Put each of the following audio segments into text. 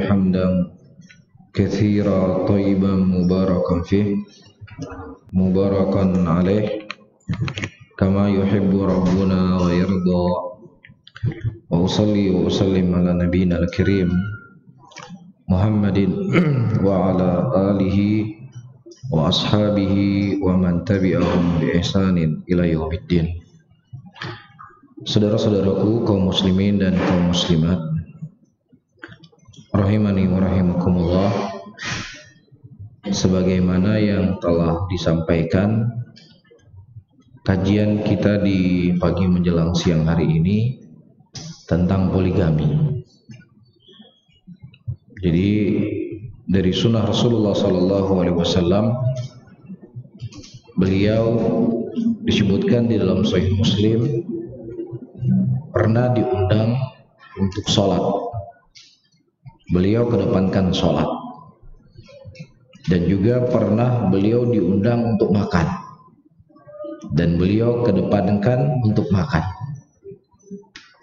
حمدا كثيرا طيبا مباركا فيه مباركا عليه كما يحب ربنا ويرضى. وأصلي وأسلم على نبينا الكريم محمد وعلى آله وأصحابه ومن تبعهم بإحسان إلى يوم الدين. Saudara-saudaraku kaum muslimin dan kaum muslimat, rahimani wa rahimakumullah, sebagaimana yang telah disampaikan, kajian kita di pagi menjelang siang hari ini tentang poligami. Jadi dari sunnah Rasulullah SAW, beliau disebutkan di dalam Sahih Muslim pernah diundang untuk sholat. Beliau kedepankan sholat. Dan juga pernah beliau diundang untuk makan, dan beliau kedepankan untuk makan.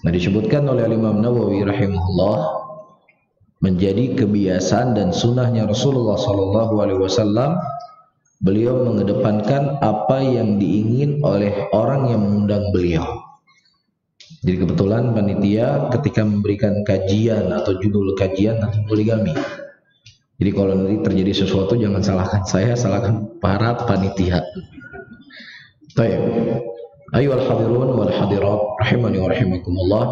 Nah, disebutkan oleh Imam Nawawi rahimahullah, menjadi kebiasaan dan sunnahnya Rasulullah SAW, beliau mengedepankan apa yang diingin oleh orang yang mengundang beliau. Jadi kebetulan panitia ketika memberikan kajian atau judul kajian tentang poligami. Jadi kalau nanti terjadi sesuatu jangan salahkan saya, salahkan para panitia. Baik. Ayyuhal hadirun wal hadirat rahimani wa rahimakumullah.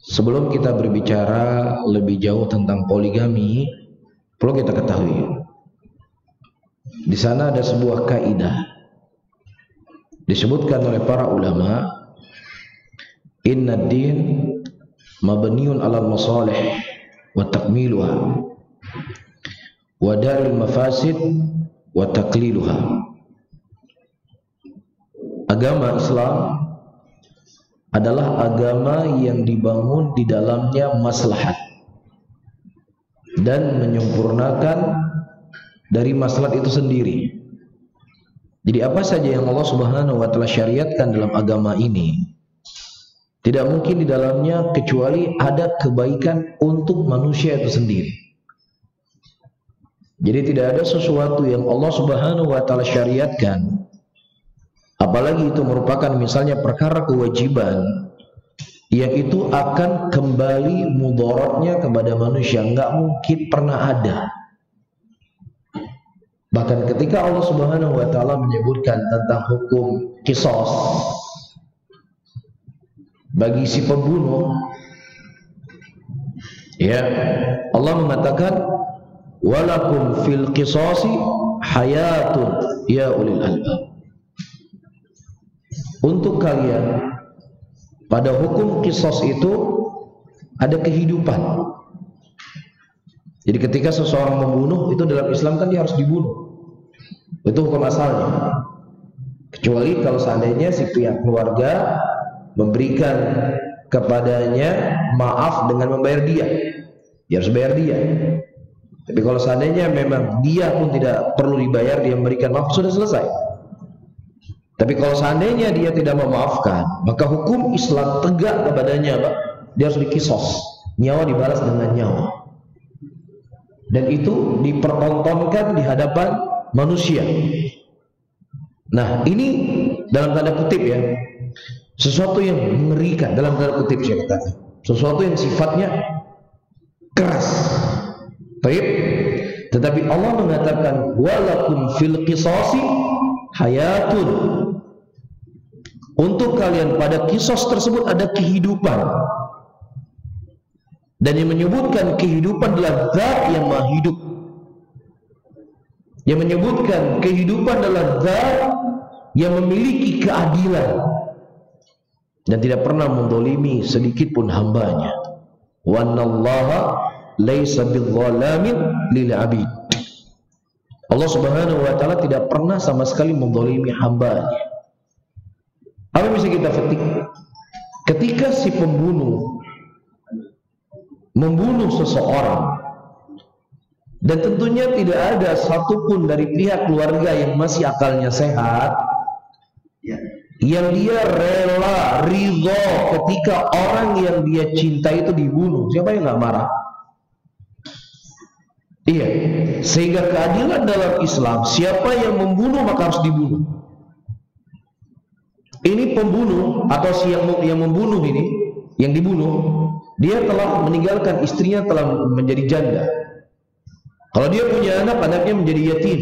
Sebelum kita berbicara lebih jauh tentang poligami, perlu kita ketahui di sana ada sebuah kaidah disebutkan oleh para ulama, inna din mabniun 'alal masalih wa takmiluha wa darul mafasid wa taqliluha. Agama Islam adalah agama yang dibangun di dalamnya maslahat dan menyempurnakan dari maslahat itu sendiri. Jadi apa saja yang Allah Subhanahu wa taala syariatkan dalam agama ini, tidak mungkin di dalamnya kecuali ada kebaikan untuk manusia itu sendiri. Jadi tidak ada sesuatu yang Allah Subhanahu wa taala syariatkan, apalagi itu merupakan misalnya perkara kewajiban, yang itu akan kembali mudaratnya kepada manusia. Enggak mungkin pernah ada. Bahkan ketika Allah Subhanahu wa taala menyebutkan tentang hukum qisas bagi si pembunuh, ya, Allah mengatakan walakum fil qisasi hayatun ya ulil albab. Untuk kalian pada hukum qisas itu ada kehidupan. Jadi ketika seseorang membunuh, itu dalam Islam kan dia harus dibunuh. Itu hukum asalnya. Kecuali kalau seandainya si pihak keluarga memberikan kepadanya maaf dengan membayar dia, dia harus bayar dia. Tapi kalau seandainya memang dia pun tidak perlu dibayar, dia memberikan maaf, sudah selesai. Tapi kalau seandainya dia tidak memaafkan, maka hukum Islam tegak kepadanya, Pak. Dia harus dikisos, nyawa dibalas dengan nyawa. Dan itu dipertontonkan di hadapan manusia. Nah, ini dalam tanda kutip ya, sesuatu yang mengerikan, dalam tanda kutip saya katakan, sesuatu yang sifatnya keras. Baik. Tetapi Allah mengatakan walakum fil qisasi hayatun. Untuk kalian pada kisos tersebut ada kehidupan. Dan yang menyebutkan kehidupan adalah zat yang maha hidup. Yang menyebutkan kehidupan adalah zat yang memiliki keadilan dan tidak pernah mendolimi sedikit pun hambanya. Wa annallaha laisa bidzalamin lil abid. Allah Subhanahu wa taala tidak pernah sama sekali mendolimi hambanya. Apa yang bisa kita petik? Ketika si pembunuh membunuh seseorang, dan tentunya tidak ada satupun dari pihak keluarga yang masih akalnya sehat yang dia rela, ridho ketika orang yang dia cinta itu dibunuh. Siapa yang nggak marah? Iya, sehingga keadilan dalam Islam, siapa yang membunuh maka harus dibunuh. Ini pembunuh atau si yang membunuh ini, yang dibunuh, dia telah meninggalkan istrinya, telah menjadi janda. Kalau dia punya anak, anaknya menjadi yatim.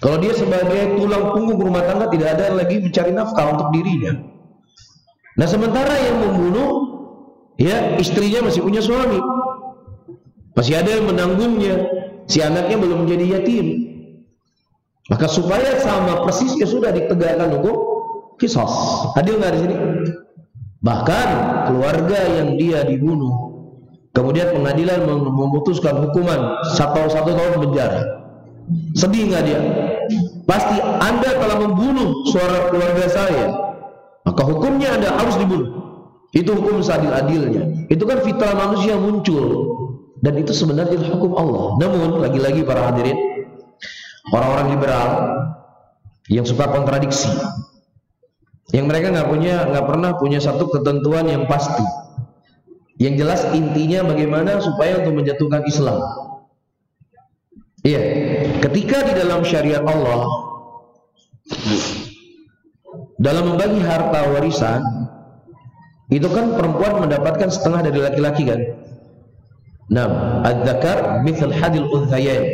Kalau dia sebagai tulang punggung rumah tangga, tidak ada lagi mencari nafkah untuk dirinya. Nah, sementara yang membunuh, ya istrinya masih punya suami, masih ada yang menanggungnya, si anaknya belum menjadi yatim. Maka supaya sama persis, ya sudah ditegakkan hukum qisas. Adil nggak di sini? Bahkan keluarga yang dia dibunuh, kemudian pengadilan memutuskan hukuman 1 tahun penjara. Sedih nggak dia? Pasti Anda telah membunuh suara keluarga saya, maka hukumnya Anda harus dibunuh. Itu hukum seadil-adilnya. Itu kan fitrah manusia muncul, dan itu sebenarnya hukum Allah. Namun lagi-lagi para hadirin, orang-orang liberal yang suka kontradiksi, yang mereka nggak pernah punya satu ketentuan yang pasti. Yang jelas intinya bagaimana supaya untuk menjatuhkan Islam. Iya, ketika di dalam syariat Allah, dalam membagi harta warisan, itu kan perempuan mendapatkan setengah dari laki-laki kan. Nah, adzakar mithl hadil unthayain.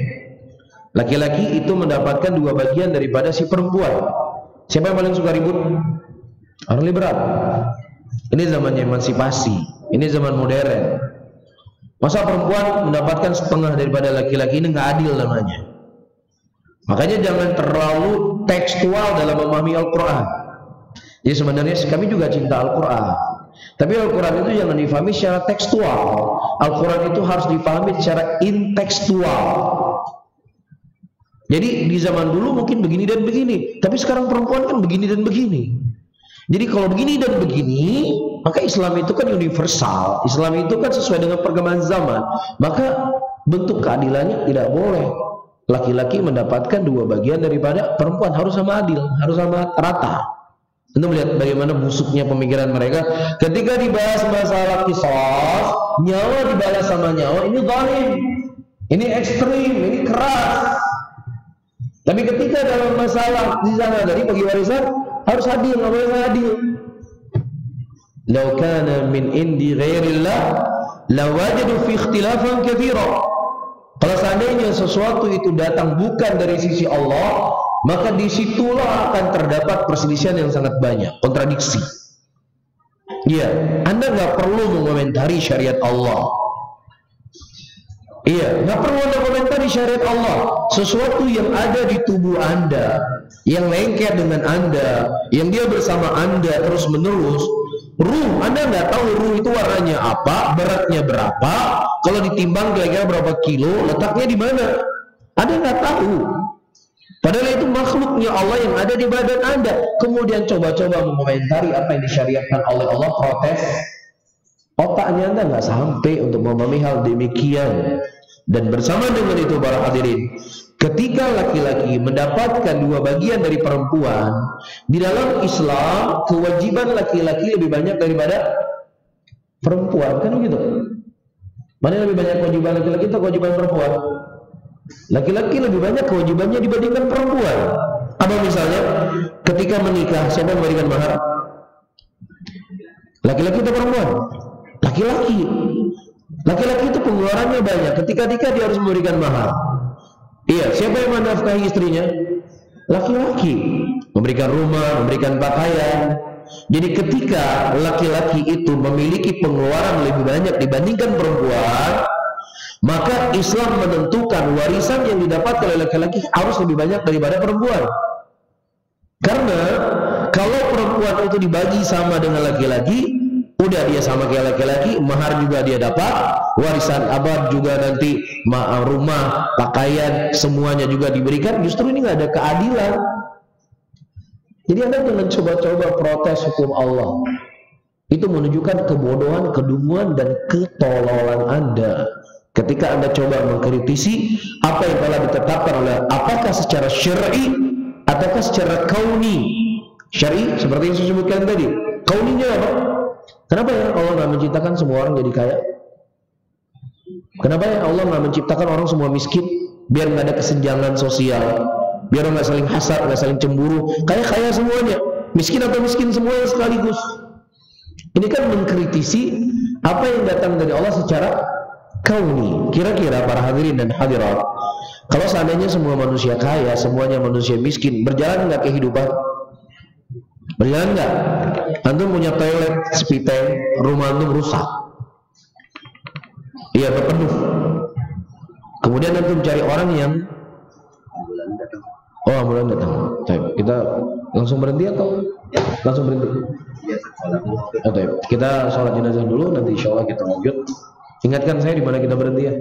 Laki-laki itu mendapatkan 2 bagian daripada si perempuan. Siapa yang paling suka ribut? Orang liberal. Ini zamannya emansipasi, ini zaman modern. Masa perempuan mendapatkan setengah daripada laki-laki? Ini nggak adil namanya. Makanya jangan terlalu tekstual dalam memahami Al-Quran. Jadi sebenarnya kami juga cinta Al-Quran, tapi Al-Quran itu jangan difahami secara tekstual. Al-Quran itu harus difahami secara intekstual. Jadi di zaman dulu mungkin begini dan begini, tapi sekarang perempuan kan begini dan begini. Jadi kalau begini dan begini, maka Islam itu kan universal. Islam itu kan sesuai dengan perkembangan zaman. Maka bentuk keadilannya tidak boleh laki-laki mendapatkan 2 bagian daripada perempuan. Harus sama adil, harus sama rata. Anda melihat bagaimana busuknya pemikiran mereka. Ketika dibahas masalah qisas, nyawa dibalas sama nyawa, ini zalim, ini ekstrim, ini keras. Tapi ketika dalam masalah di sana dari bagi warisan, harus adil, nggak boleh adil. Lau kana min indi ghairillah lawajadu fi ikhtilafan katsira. Kalau seandainya sesuatu itu datang bukan dari sisi Allah, maka disitulah akan terdapat perselisihan yang sangat banyak, kontradiksi. Iya, Anda nggak perlu mengomentari syariat Allah. Iya, nggak perlu Anda komentari syariat Allah. Sesuatu yang ada di tubuh Anda, yang lengket dengan Anda, yang dia bersama Anda terus menerus. Ruh, Anda nggak tahu ruh itu warnanya apa, beratnya berapa, kalau ditimbang kira-kira berapa kilo, letaknya di mana. Anda nggak tahu. Padahal itu makhluknya Allah yang ada di badan Anda. Kemudian coba-coba mengomentari apa yang disyariatkan oleh Allah, protes. Otaknya Anda nggak sampai untuk memahami hal demikian. Dan bersama dengan itu para hadirin, ketika laki-laki mendapatkan 2 bagian dari perempuan, di dalam Islam kewajiban laki-laki lebih banyak daripada perempuan, kan begitu? Mana yang lebih banyak kewajiban laki-laki atau kewajiban perempuan? Laki-laki lebih banyak kewajibannya dibandingkan perempuan. Apa misalnya? Ketika menikah, siapa yang memberikan mahar? Laki-laki atau perempuan? Laki-laki. Laki-laki itu pengeluarannya banyak. Ketika nikah dia harus memberikan mahar. Iya, siapa yang menafkahi istrinya? Laki-laki. Memberikan rumah, memberikan pakaian. Jadi ketika laki-laki itu memiliki pengeluaran lebih banyak dibandingkan perempuan, maka Islam menentukan warisan yang didapatkan oleh laki-laki harus lebih banyak daripada perempuan. Karena kalau perempuan itu dibagi sama dengan laki-laki, udah dia sama kayak laki-laki, mahar juga dia dapat, warisan abad juga nanti, rumah, pakaian, semuanya juga diberikan. Justru ini nggak ada keadilan. Jadi Anda jangan coba-coba protes hukum Allah. Itu menunjukkan kebodohan, kedunguan, dan ketololan Anda. Ketika Anda coba mengkritisi apa yang telah ditetapkan oleh, apakah secara syar'i ataukah secara kauni. Syar'i seperti yang saya sebutkan tadi. Kauninya apa? Kenapa ya Allah nggak menciptakan semua orang jadi kaya? Kenapa ya Allah nggak menciptakan orang semua miskin, biar nggak ada kesenjangan sosial, biar nggak saling hasad, nggak saling cemburu, kaya semuanya, miskin atau miskin semuanya sekaligus. Ini kan mengkritisi apa yang datang dari Allah secara kauni. Kira-kira para hadirin dan hadirat, kalau seandainya semua manusia kaya, semuanya manusia miskin, berjalan nggak kehidupan? Berjalan nggak? Antum punya toilet sepiteng, rumah antum rusak, iya berpenuh. Kemudian antum cari orang yang ambulan datang. Kita langsung berhenti atau langsung berhenti? Oke, kita sholat jenazah dulu, nanti insya Allah kita lanjut. Ingatkan saya di mana kita berhenti ya.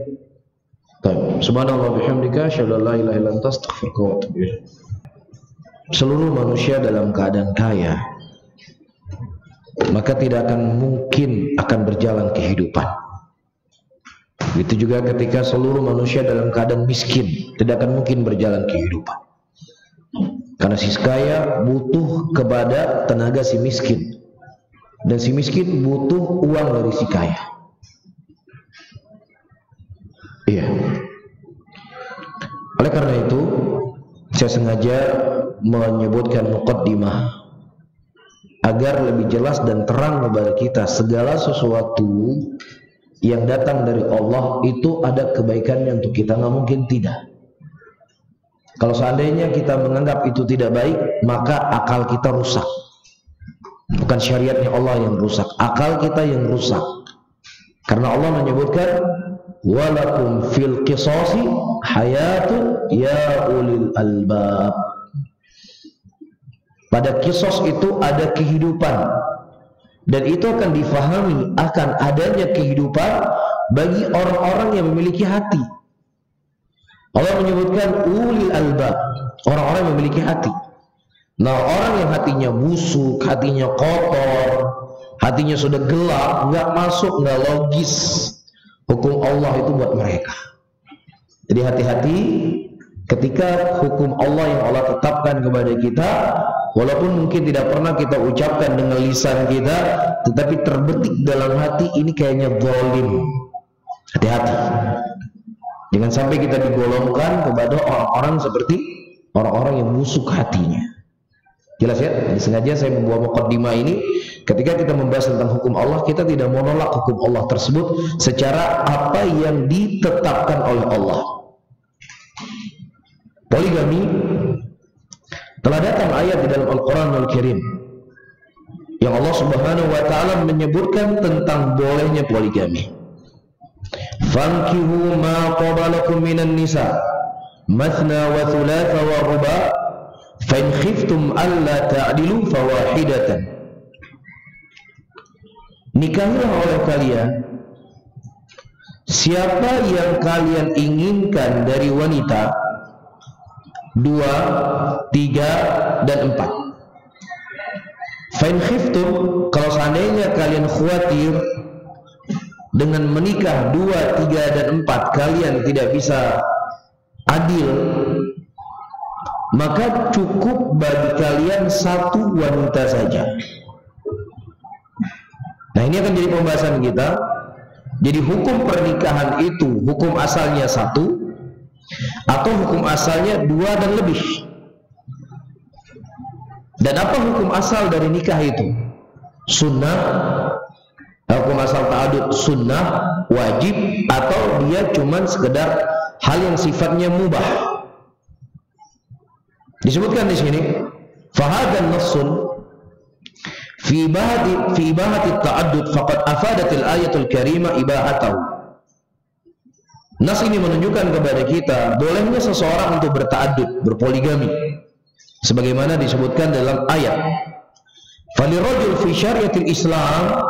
Subhanallah bihamdika, asyhadu an la ilaha illa anta, astaghfiruka wa atubu ilaik. Seluruh manusia dalam keadaan kaya, maka tidak akan mungkin akan berjalan kehidupan. Begitu juga ketika seluruh manusia dalam keadaan miskin, tidak akan mungkin berjalan kehidupan. Karena si kaya butuh kepada tenaga si miskin, dan si miskin butuh uang dari si kaya. Iya. Oleh karena itu, saya sengaja menyebutkan muqaddimah agar lebih jelas dan terang kepada kita segala sesuatu yang datang dari Allah itu ada kebaikannya untuk kita, nggak mungkin tidak. Kalau seandainya kita menganggap itu tidak baik, maka akal kita rusak. Bukan syariatnya Allah yang rusak, akal kita yang rusak. Karena Allah menyebutkan walakum fil qisasi hayatun ya ulil albab. Pada kisos itu ada kehidupan, dan itu akan difahami akan adanya kehidupan bagi orang-orang yang memiliki hati. Allah menyebutkan ulil albab, orang-orang yang memiliki hati. Nah, orang yang hatinya busuk, hatinya kotor, hatinya sudah gelap, nggak masuk, nggak logis hukum Allah itu buat mereka. Jadi hati-hati ketika hukum Allah yang Allah tetapkan kepada kita, walaupun mungkin tidak pernah kita ucapkan dengan lisan kita, tetapi terbetik dalam hati, ini kayaknya zalim. Hati-hati. Jangan sampai kita digolongkan kepada orang-orang seperti orang-orang yang busuk hatinya. Jelas ya? Jadi sengaja saya membawa muqaddimah ini. Ketika kita membahas tentang hukum Allah, kita tidak menolak hukum Allah tersebut secara apa yang ditetapkan oleh Allah. Poligami telah datang ayat di dalam Al-Quranul Karim yang Allah Subhanahu wa Ta'ala menyebutkan tentang bolehnya poligami. Fankihu ma qabalakum minan nisa mathna wa thulatha wa ruba fa in khiftum alla ta'dilu fawahidatan. Nikahilah oleh kalian siapa yang kalian inginkan dari wanita, 2, 3, dan 4. Fa in khiftum, kalau seandainya kalian khawatir dengan menikah 2, 3, dan 4 kalian tidak bisa adil, maka cukup bagi kalian 1 wanita saja. Nah, ini akan jadi pembahasan kita. Jadi hukum pernikahan itu hukum asalnya 1 atau hukum asalnya 2 dan lebih. Dan apa hukum asal dari nikah itu? Sunnah, hukum asal ta'adud sunnah, wajib, atau dia cuman sekedar hal yang sifatnya mubah. Disebutkan di sini, fahadan nassun fi ibahati ta'addud faqad afadatil ayatul karimah ibahatahu. Nas ini menunjukkan kepada kita bolehnya seseorang untuk berta'addud, berpoligami, sebagaimana disebutkan dalam ayat. Falirajul fi syariatil Islam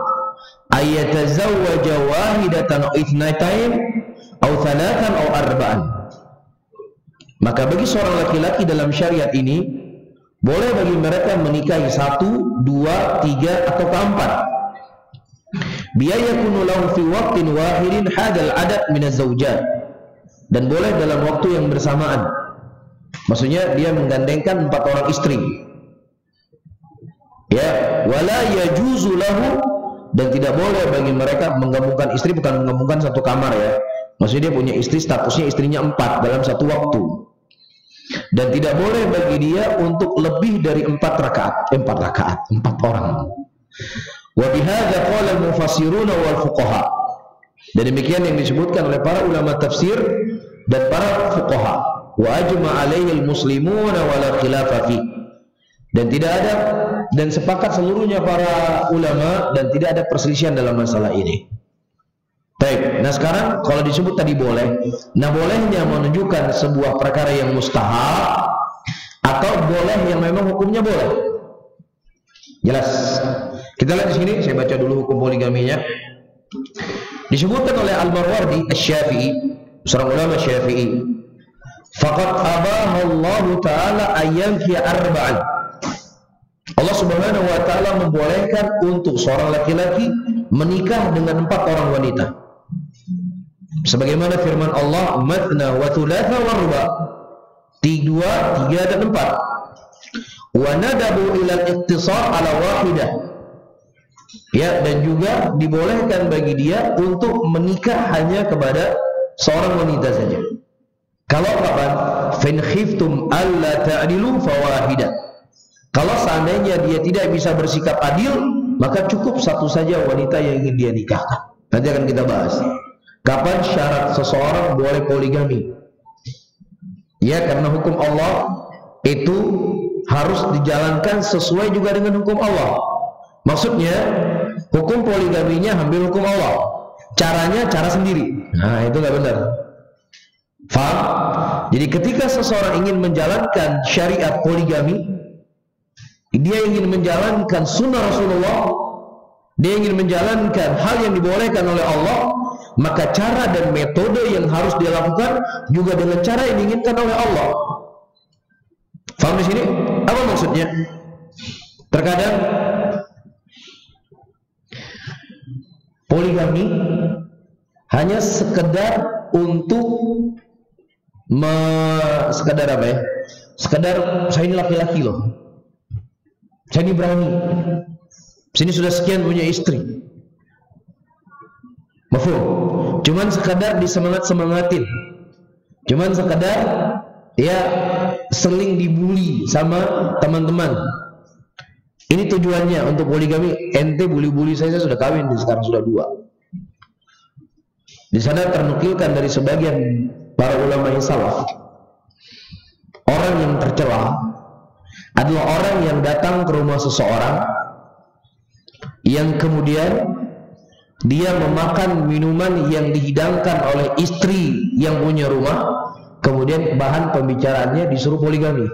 ayatazawwaja wahidatan aw itsnatain aw thalathan aw arba'an. Maka bagi seorang laki-laki dalam syariat ini boleh bagi mereka menikahi 1, 2, 3 atau 4. Biyakunu lahu fi waqtin wahidin hadal adad min az-zawjat. Dan boleh dalam waktu yang bersamaan. Maksudnya dia menggandengkan 4 orang istri. Ya, wala yajuzu lahu, dan tidak boleh bagi mereka menggabungkan istri, bukan menggabungkan satu kamar ya. Maksudnya dia punya istri, statusnya istrinya 4 dalam satu waktu. Dan tidak boleh bagi dia untuk lebih dari 4 orang. Wa bihadza qala al-mufassiruna wal fuqaha. Dan demikian yang disebutkan oleh para ulama tafsir dan para fuqaha. Wa ajma 'alaihi al-muslimuna wa la khilafa fi. Dan tidak ada, dan sepakat seluruhnya para ulama dan tidak ada perselisihan dalam masalah ini. Baik, nah sekarang kalau disebut tadi boleh, nah bolehnya menunjukkan sebuah perkara yang mustahab atau boleh yang memang hukumnya boleh. Jelas. Kita lihat di sini, saya baca dulu hukum poligaminya. Disebutkan oleh Al-Marwardi Asy-Syafi'i, seorang ulama Syafi'i, faqad abaha Allah Ta'ala ayyan fi arba'an. Allah Subhanahu wa Ta'ala membolehkan untuk seorang laki-laki menikah dengan 4 orang wanita. Sebagaimana firman Allah, matna wa thulatha wa ruba, 2, 3 dan 4. Wa nadabu ila al-iqtisar ala wahidah. Ya, dan juga dibolehkan bagi dia untuk menikah hanya kepada seorang wanita saja. Kalau kapan? Fa in khiftum alla ta'dilu fawahidah. Kalau seandainya dia tidak bisa bersikap adil, maka cukup satu saja wanita yang ingin dia nikahkan. Nanti akan kita bahas. Kapan syarat seseorang boleh poligami? Ya, karena hukum Allah itu harus dijalankan sesuai juga dengan hukum Allah. Maksudnya, hukum poligaminya ambil hukum Allah. Caranya cara sendiri. Nah, itu nggak benar. Faham? Jadi ketika seseorang ingin menjalankan syariat poligami, dia ingin menjalankan sunnah Rasulullah, dia ingin menjalankan hal yang dibolehkan oleh Allah, maka cara dan metode yang harus dia lakukan juga dengan cara yang diinginkan oleh Allah. Faham di sini? Apa maksudnya? Terkadang poligami hanya sekedar untuk sekedar apa ya? Sekedar saya ini laki-laki loh. Saya ini berani. Sini sudah sekian punya istri. Mafhum? Cuman sekadar disemangat-semangatin. Cuman sekadar ya seling dibully sama teman-teman. Ini tujuannya untuk poligami. Ente bully-bully saya sudah kawin, sekarang sudah 2. Di sana ternukilkan dari sebagian para ulama yang salaf, orang yang tercela adalah orang yang datang ke rumah seseorang yang kemudian dia memakan minuman yang dihidangkan oleh istri yang punya rumah, kemudian bahan pembicaraannya disuruh poligami.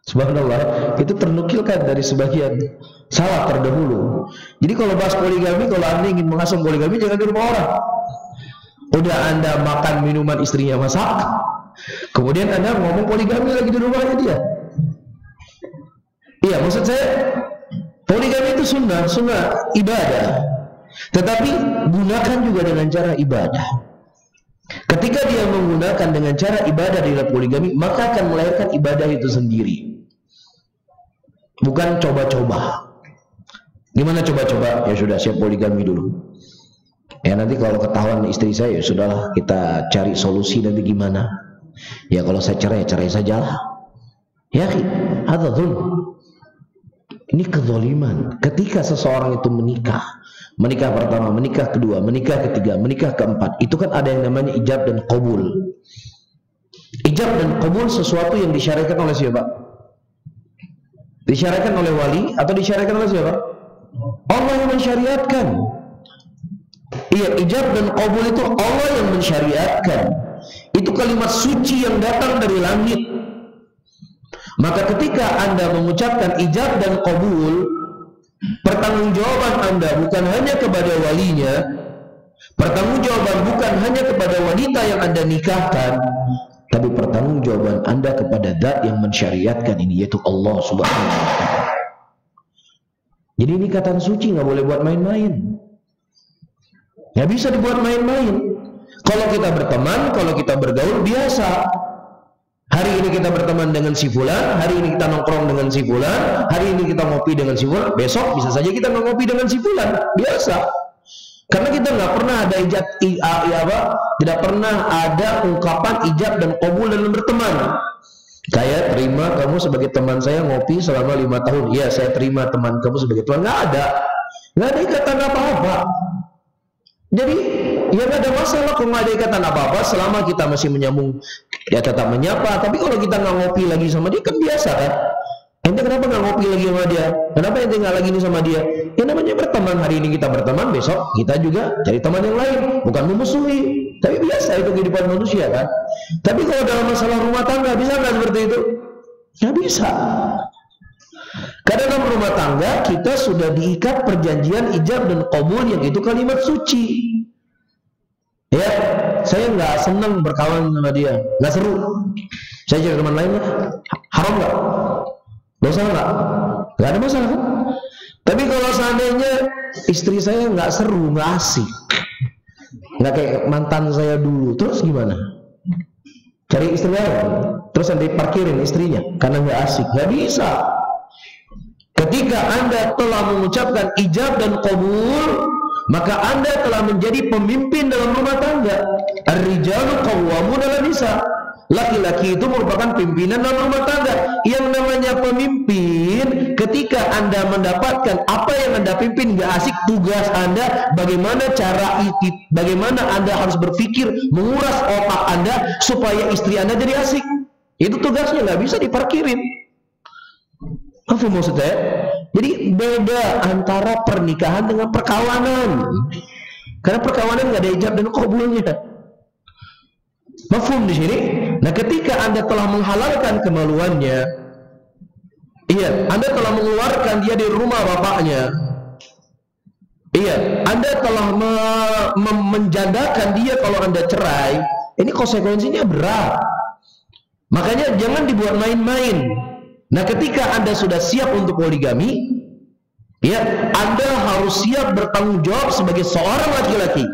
Subhanallah, itu ternukilkan dari sebagian salaf terdahulu. Jadi kalau bahas poligami, kalau Anda ingin mengasum poligami, jangan di rumah orang. Udah Anda makan minuman istrinya masak, kemudian Anda ngomong poligami lagi di rumahnya dia. Iya, maksud saya poligami itu sunnah ibadah. Tetapi gunakan juga dengan cara ibadah. Ketika dia menggunakan dengan cara ibadah di dalam poligami, maka akan melahirkan ibadah itu sendiri. Bukan coba-coba. Gimana coba-coba? Ya sudah, saya poligami dulu. Ya nanti kalau ketahuan istri saya, ya sudahlah, kita cari solusi nanti gimana. Ya kalau saya cerai, cerai sajalah. Ya, ada zulm. Ini kezaliman. Ketika seseorang itu menikah pertama, menikah kedua, menikah ketiga, menikah keempat, itu kan ada yang namanya ijab dan qabul. Ijab dan qabul sesuatu yang disyariatkan oleh siapa? Disyariatkan oleh wali atau disyariatkan oleh siapa? Allah yang mensyariatkan. Iya, ijab dan qabul itu Allah yang mensyariatkan. Itu kalimat suci yang datang dari langit. Maka ketika Anda mengucapkan ijab dan qabul, pertanggungjawaban Anda bukan hanya kepada walinya, pertanggungjawaban bukan hanya kepada wanita yang Anda nikahkan, tapi pertanggungjawaban Anda kepada Zat yang mensyariatkan ini, yaitu Allah Subhanahu wa Ta'ala. Jadi ini ikatan suci, nggak boleh buat main-main. Nggak bisa dibuat main-main. Kalau kita berteman, kalau kita bergaul biasa. Hari ini kita berteman dengan si fulan, hari ini kita nongkrong dengan si fulan, hari ini kita ngopi dengan si fulan, besok bisa saja kita ngopi dengan si fulan, biasa. Karena kita nggak pernah ada tidak pernah ada ungkapan ijab dan qabul dalam berteman. Saya terima kamu sebagai teman saya ngopi selama 5 tahun. Iya, saya terima teman kamu sebagai teman. Nggak ada ikatan apa-apa. Jadi ya nggak ada masalah kalau nggak ada ikatan apa-apa selama kita masih menyambung, ya tetap menyapa. Tapi kalau kita nggak ngopi lagi sama dia kan biasa kan. Ente kenapa nggak ngopi lagi sama dia? Kenapa ente nggak lagi ini sama dia? Ya namanya berteman, hari ini kita berteman, besok kita juga cari teman yang lain, bukan memusuhi. Tapi biasa itu kehidupan manusia kan. Tapi kalau dalam masalah rumah tangga bisa nggak seperti itu? Nggak bisa. Karena dalam rumah tangga kita sudah diikat perjanjian ijab dan qabul yang itu kalimat suci. Ya, saya nggak senang berkawan sama dia, nggak seru. Saya cari teman lain lah. Haram nggak? Dosa nggak? Nggak ada masalah kan? Tapi kalau seandainya istri saya nggak seru, nggak asik, nggak kayak mantan saya dulu, terus gimana? Cari istri lain, terus nanti parkirin istrinya karena nggak asik, nggak bisa. Ketika Anda telah mengucapkan ijab dan qabul, maka Anda telah menjadi pemimpin dalam rumah tangga. Ar-rijalu qawwamun 'alan nisa. Laki-laki itu merupakan pimpinan dalam rumah tangga. Yang namanya pemimpin, ketika Anda mendapatkan apa yang Anda pimpin nggak asik, tugas Anda bagaimana Anda harus berpikir, menguras otak Anda supaya istri Anda jadi asik. Itu tugasnya, nggak bisa diparkirin. Apa maksud saya? Jadi beda antara pernikahan dengan perkawanan. Karena perkawanan nggak ada ijab dan qabulnya. Mafhum di sini? Nah, ketika Anda telah menghalalkan kemaluannya, iya, Anda telah mengeluarkan dia dari rumah bapaknya, iya, Anda telah menjandakan dia kalau Anda cerai, ini konsekuensinya berat. Makanya jangan dibuat main-main. Nah, ketika Anda sudah siap untuk poligami, ya, Anda harus siap bertanggung jawab sebagai seorang laki-laki,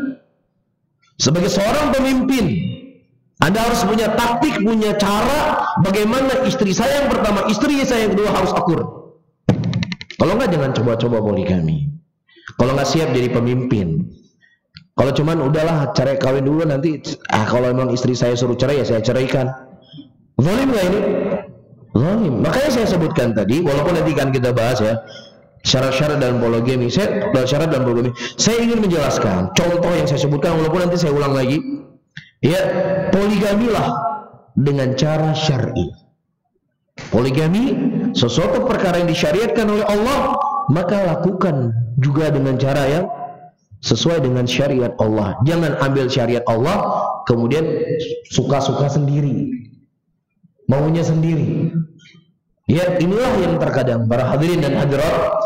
sebagai seorang pemimpin. Anda harus punya taktik, punya cara bagaimana istri saya yang pertama, istri saya yang kedua harus akur. Kalau enggak, jangan coba-coba poligami. Kalau enggak siap jadi pemimpin. Kalau cuman udahlah cerai kawin dulu nanti, kalau memang istri saya suruh cerai ya saya ceraikan. Zalim nggak ini? Zalim. Makanya saya sebutkan tadi, walaupun nanti kan kita bahas ya syarat-syarat dalam poligami. Saya ingin menjelaskan contoh yang saya sebutkan, walaupun nanti saya ulang lagi. Ya, poligamilah dengan cara syar'i. Poligami sesuatu perkara yang disyariatkan oleh Allah, maka lakukan juga dengan cara yang sesuai dengan syariat Allah. Jangan ambil syariat Allah kemudian suka-suka sendiri, maunya sendiri. Ya, inilah yang terkadang para hadirin dan hadirat,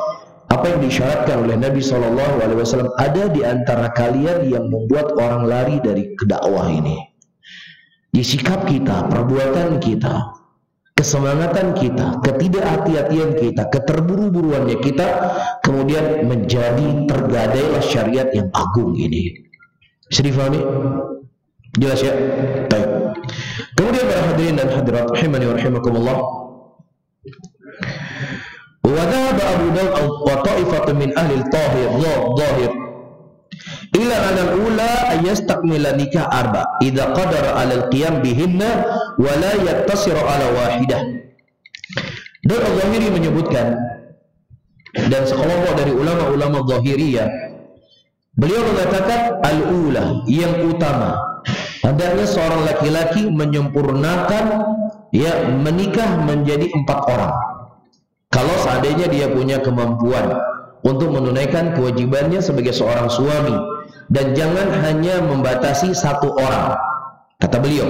apa yang disyaratkan oleh Nabi SAW, ada di antara kalian yang membuat orang lari dari dakwah ini. Di sikap kita, perbuatan kita, kesemangatan kita, ketidakhati-hatian kita, keterburu-buruannya kita, kemudian menjadi tergadailah syariat yang agung ini. Bisa difahami? Jelas ya? Baik. Kemudian para hadirin dan hadirat rahimani wa rahimakumullah, wa dhahaba Abu Dawud wa ta'ifatu min ahli al-zahir ila al-ula ayastakmila nikah arba idza qadara 'ala al-qiyam bihinna wa la yattasiru 'ala wahidah. Dan Al-Zahiri menyebutkan, dan sekelompok dari ulama-ulama Zahiriyah, beliau mengatakan al-ula, yang utama, hendaknya seorang laki-laki menyempurnakan, ya, menikah menjadi 4 orang. Kalau seandainya dia punya kemampuan untuk menunaikan kewajibannya sebagai seorang suami, dan jangan hanya membatasi 1 orang. Kata beliau,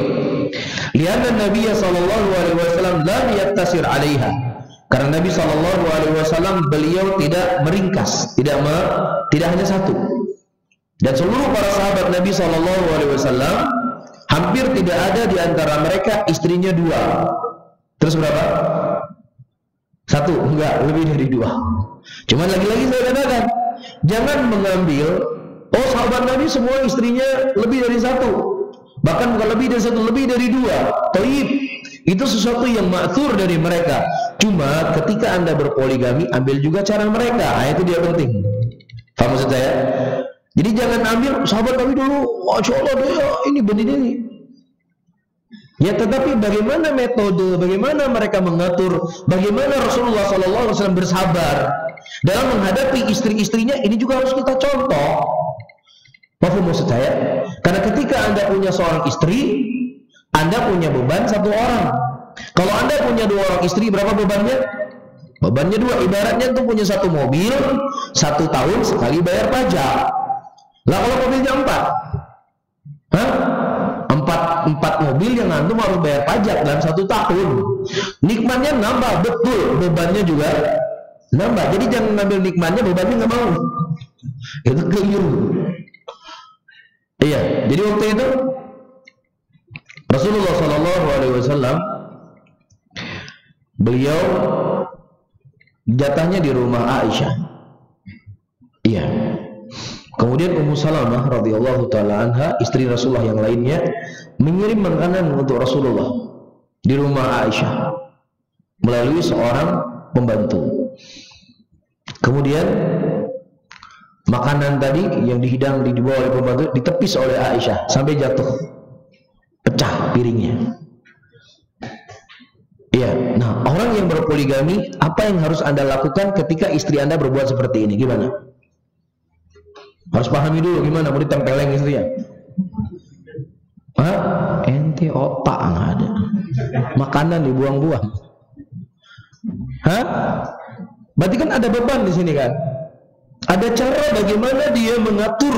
lianna Nabi sallallahu alaihi wasallam la yattasir 'alaiha. Karena Nabi sallallahu alaihi wasallam beliau tidak meringkas, tidak hanya 1. Dan seluruh para sahabat Nabi sallallahu alaihi wasallam hampir tidak ada di antara mereka istrinya 2. Terus berapa? 1, enggak, lebih dari 2. Cuman lagi-lagi saya katakan, jangan mengambil, oh sahabat Nabi semua istrinya lebih dari 1, bahkan bukan lebih dari 1, lebih dari 2. Taib, itu sesuatu yang ma'thur dari mereka. Cuma ketika Anda berpoligami, ambil juga cara mereka. Nah, itu dia penting. Paham maksud saya? Jadi jangan ambil sahabat Nabi dulu, Masya Allah dia ini begini ini. Ya, tetapi bagaimana metode, bagaimana mereka mengatur, bagaimana Rasulullah SAW bersabar dalam menghadapi istri-istrinya, ini juga harus kita contoh. Paham maksud saya? Karena ketika Anda punya seorang istri, Anda punya beban satu orang. Kalau Anda punya dua orang istri, berapa bebannya? Bebannya dua. Ibaratnya itu punya satu mobil, 1 tahun sekali bayar pajak. Lah kalau mobilnya 4, 4 mobil yang antum harus bayar pajak dalam 1 tahun. Nikmatnya nambah, betul, bebannya juga nambah. Jadi jangan ngambil nikmatnya, bebannya nggak mau. Itu keliru. Iya, jadi waktu itu Rasulullah SAW beliau jatahnya di rumah Aisyah. Iya. Kemudian Ummu Salamah radhiyallahu taala anha, istri Rasulullah yang lainnya, mengirim makanan untuk Rasulullah di rumah Aisyah melalui seorang pembantu. Kemudian makanan tadi yang dihidang dibawa oleh pembantu ditepis oleh Aisyah sampai jatuh, pecah piringnya. Iya. Nah, orang yang berpoligami, apa yang harus Anda lakukan ketika istri Anda berbuat seperti ini? Gimana? Harus pahami dulu gimana, mau ditempeleng istri ya? Ente otak nggak ada, makanan dibuang-buang. Berarti kan ada beban di sini kan? Ada cara bagaimana dia mengatur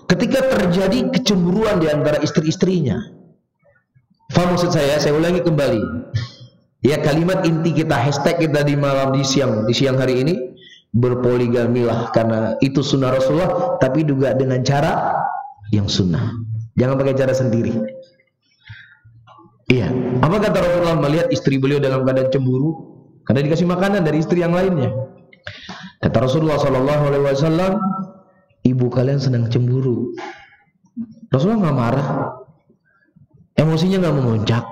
ketika terjadi kecemburuan di antara istri-istrinya. Faham maksud saya? Saya ulangi kembali. Ya, kalimat inti kita, hashtag kita di siang hari ini, berpoligamilah karena itu sunnah Rasulullah, tapi juga dengan cara yang sunnah. Jangan pakai cara sendiri. Iya. Apa kata Rasulullah melihat istri beliau dalam keadaan cemburu karena dikasih makanan dari istri yang lainnya? Kata Rasulullah SAW, ibu kalian sedang cemburu. Rasulullah nggak marah, emosinya nggak memuncak.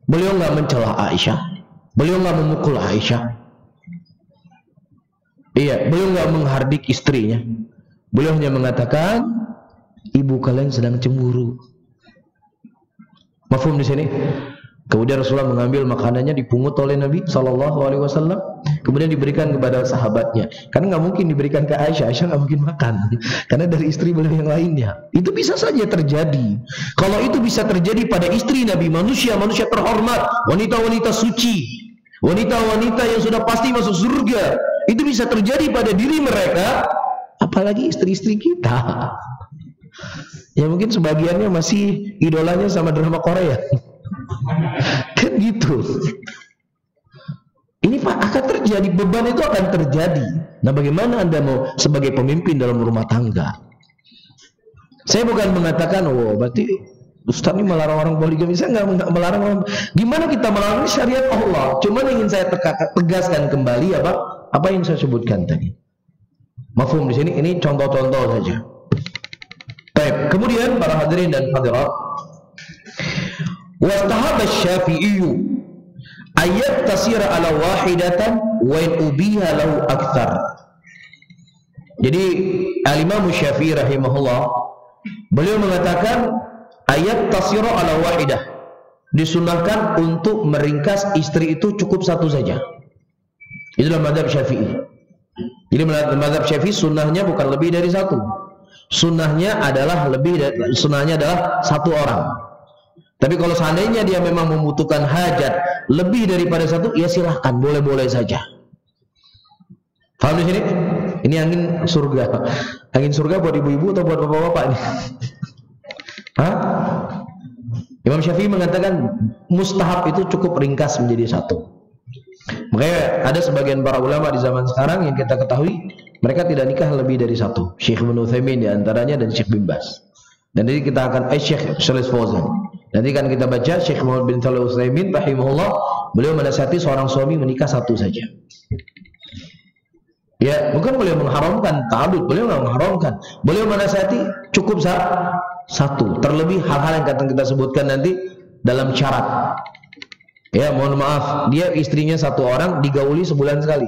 Beliau nggak mencela Aisyah, beliau nggak memukul Aisyah. Iya, beliau nggak menghardik istrinya. Beliau hanya mengatakan, ibu kalian sedang cemburu. Mafhum di sini? Kemudian Rasulullah mengambil makanannya, dipungut oleh Nabi SAW, kemudian diberikan kepada sahabatnya. Karena nggak mungkin diberikan ke Aisyah, Aisyah nggak mungkin makan, karena dari istri beliau yang lainnya. Itu bisa saja terjadi. Kalau itu bisa terjadi pada istri Nabi, manusia terhormat, wanita-wanita suci, wanita-wanita yang sudah pasti masuk surga, itu bisa terjadi pada diri mereka, apalagi istri-istri kita. Ya mungkin sebagiannya masih idolanya sama drama Korea. Kan gitu. Ini Pak akan terjadi, beban itu akan terjadi. Nah, bagaimana Anda mau sebagai pemimpin dalam rumah tangga? Saya bukan mengatakan, oh berarti Ustaz ini melarang orang poligami. Saya nggak melarang orang. Gimana kita melarang? Ini syariat Allah. Cuman ingin saya tegaskan kembali apa yang saya sebutkan tadi. Mafhum di sini, ini contoh-contoh saja. Baik, kemudian para hadirin dan hadirat, wastahaba Syafi'i ayat tasira ala wahidatan wa in ubiha lahu akthar. Jadi Al-Imam Syafi'i rahimahullah, beliau mengatakan ayat tasira ala wahidah, disunahkan untuk meringkas istri itu cukup satu saja. Itulah mazhab Syafi'i. Jadi mazhab Syafi'i sunnahnya bukan lebih dari satu. Sunnahnya adalah satu orang. Tapi kalau seandainya dia memang membutuhkan hajat lebih daripada satu, ya silahkan, boleh-boleh saja. Paham di sini? Ini angin surga. Angin surga buat ibu-ibu atau buat bapak-bapak ini? Imam Syafi'i mengatakan mustahab itu cukup ringkas menjadi satu. Makanya ada sebagian para ulama di zaman sekarang yang kita ketahui, mereka tidak nikah lebih dari satu. Syekh Ibnu Utsaimin diantaranya dan Syekh bin Baz. Dan nanti kita akan Syekh Shalih Fauzan. Nanti kan kita baca Syekh Muhammad bin Shalih Utsaimin rahimahullah, beliau menasihati seorang suami menikah satu saja. Ya, bukan beliau mengharamkan ta'addud, beliau nggak mengharamkan. Beliau menasihati cukup satu. Terlebih hal-hal yang akan kita sebutkan nanti dalam syarat. Ya, mohon maaf, dia istrinya satu orang digauli sebulan sekali.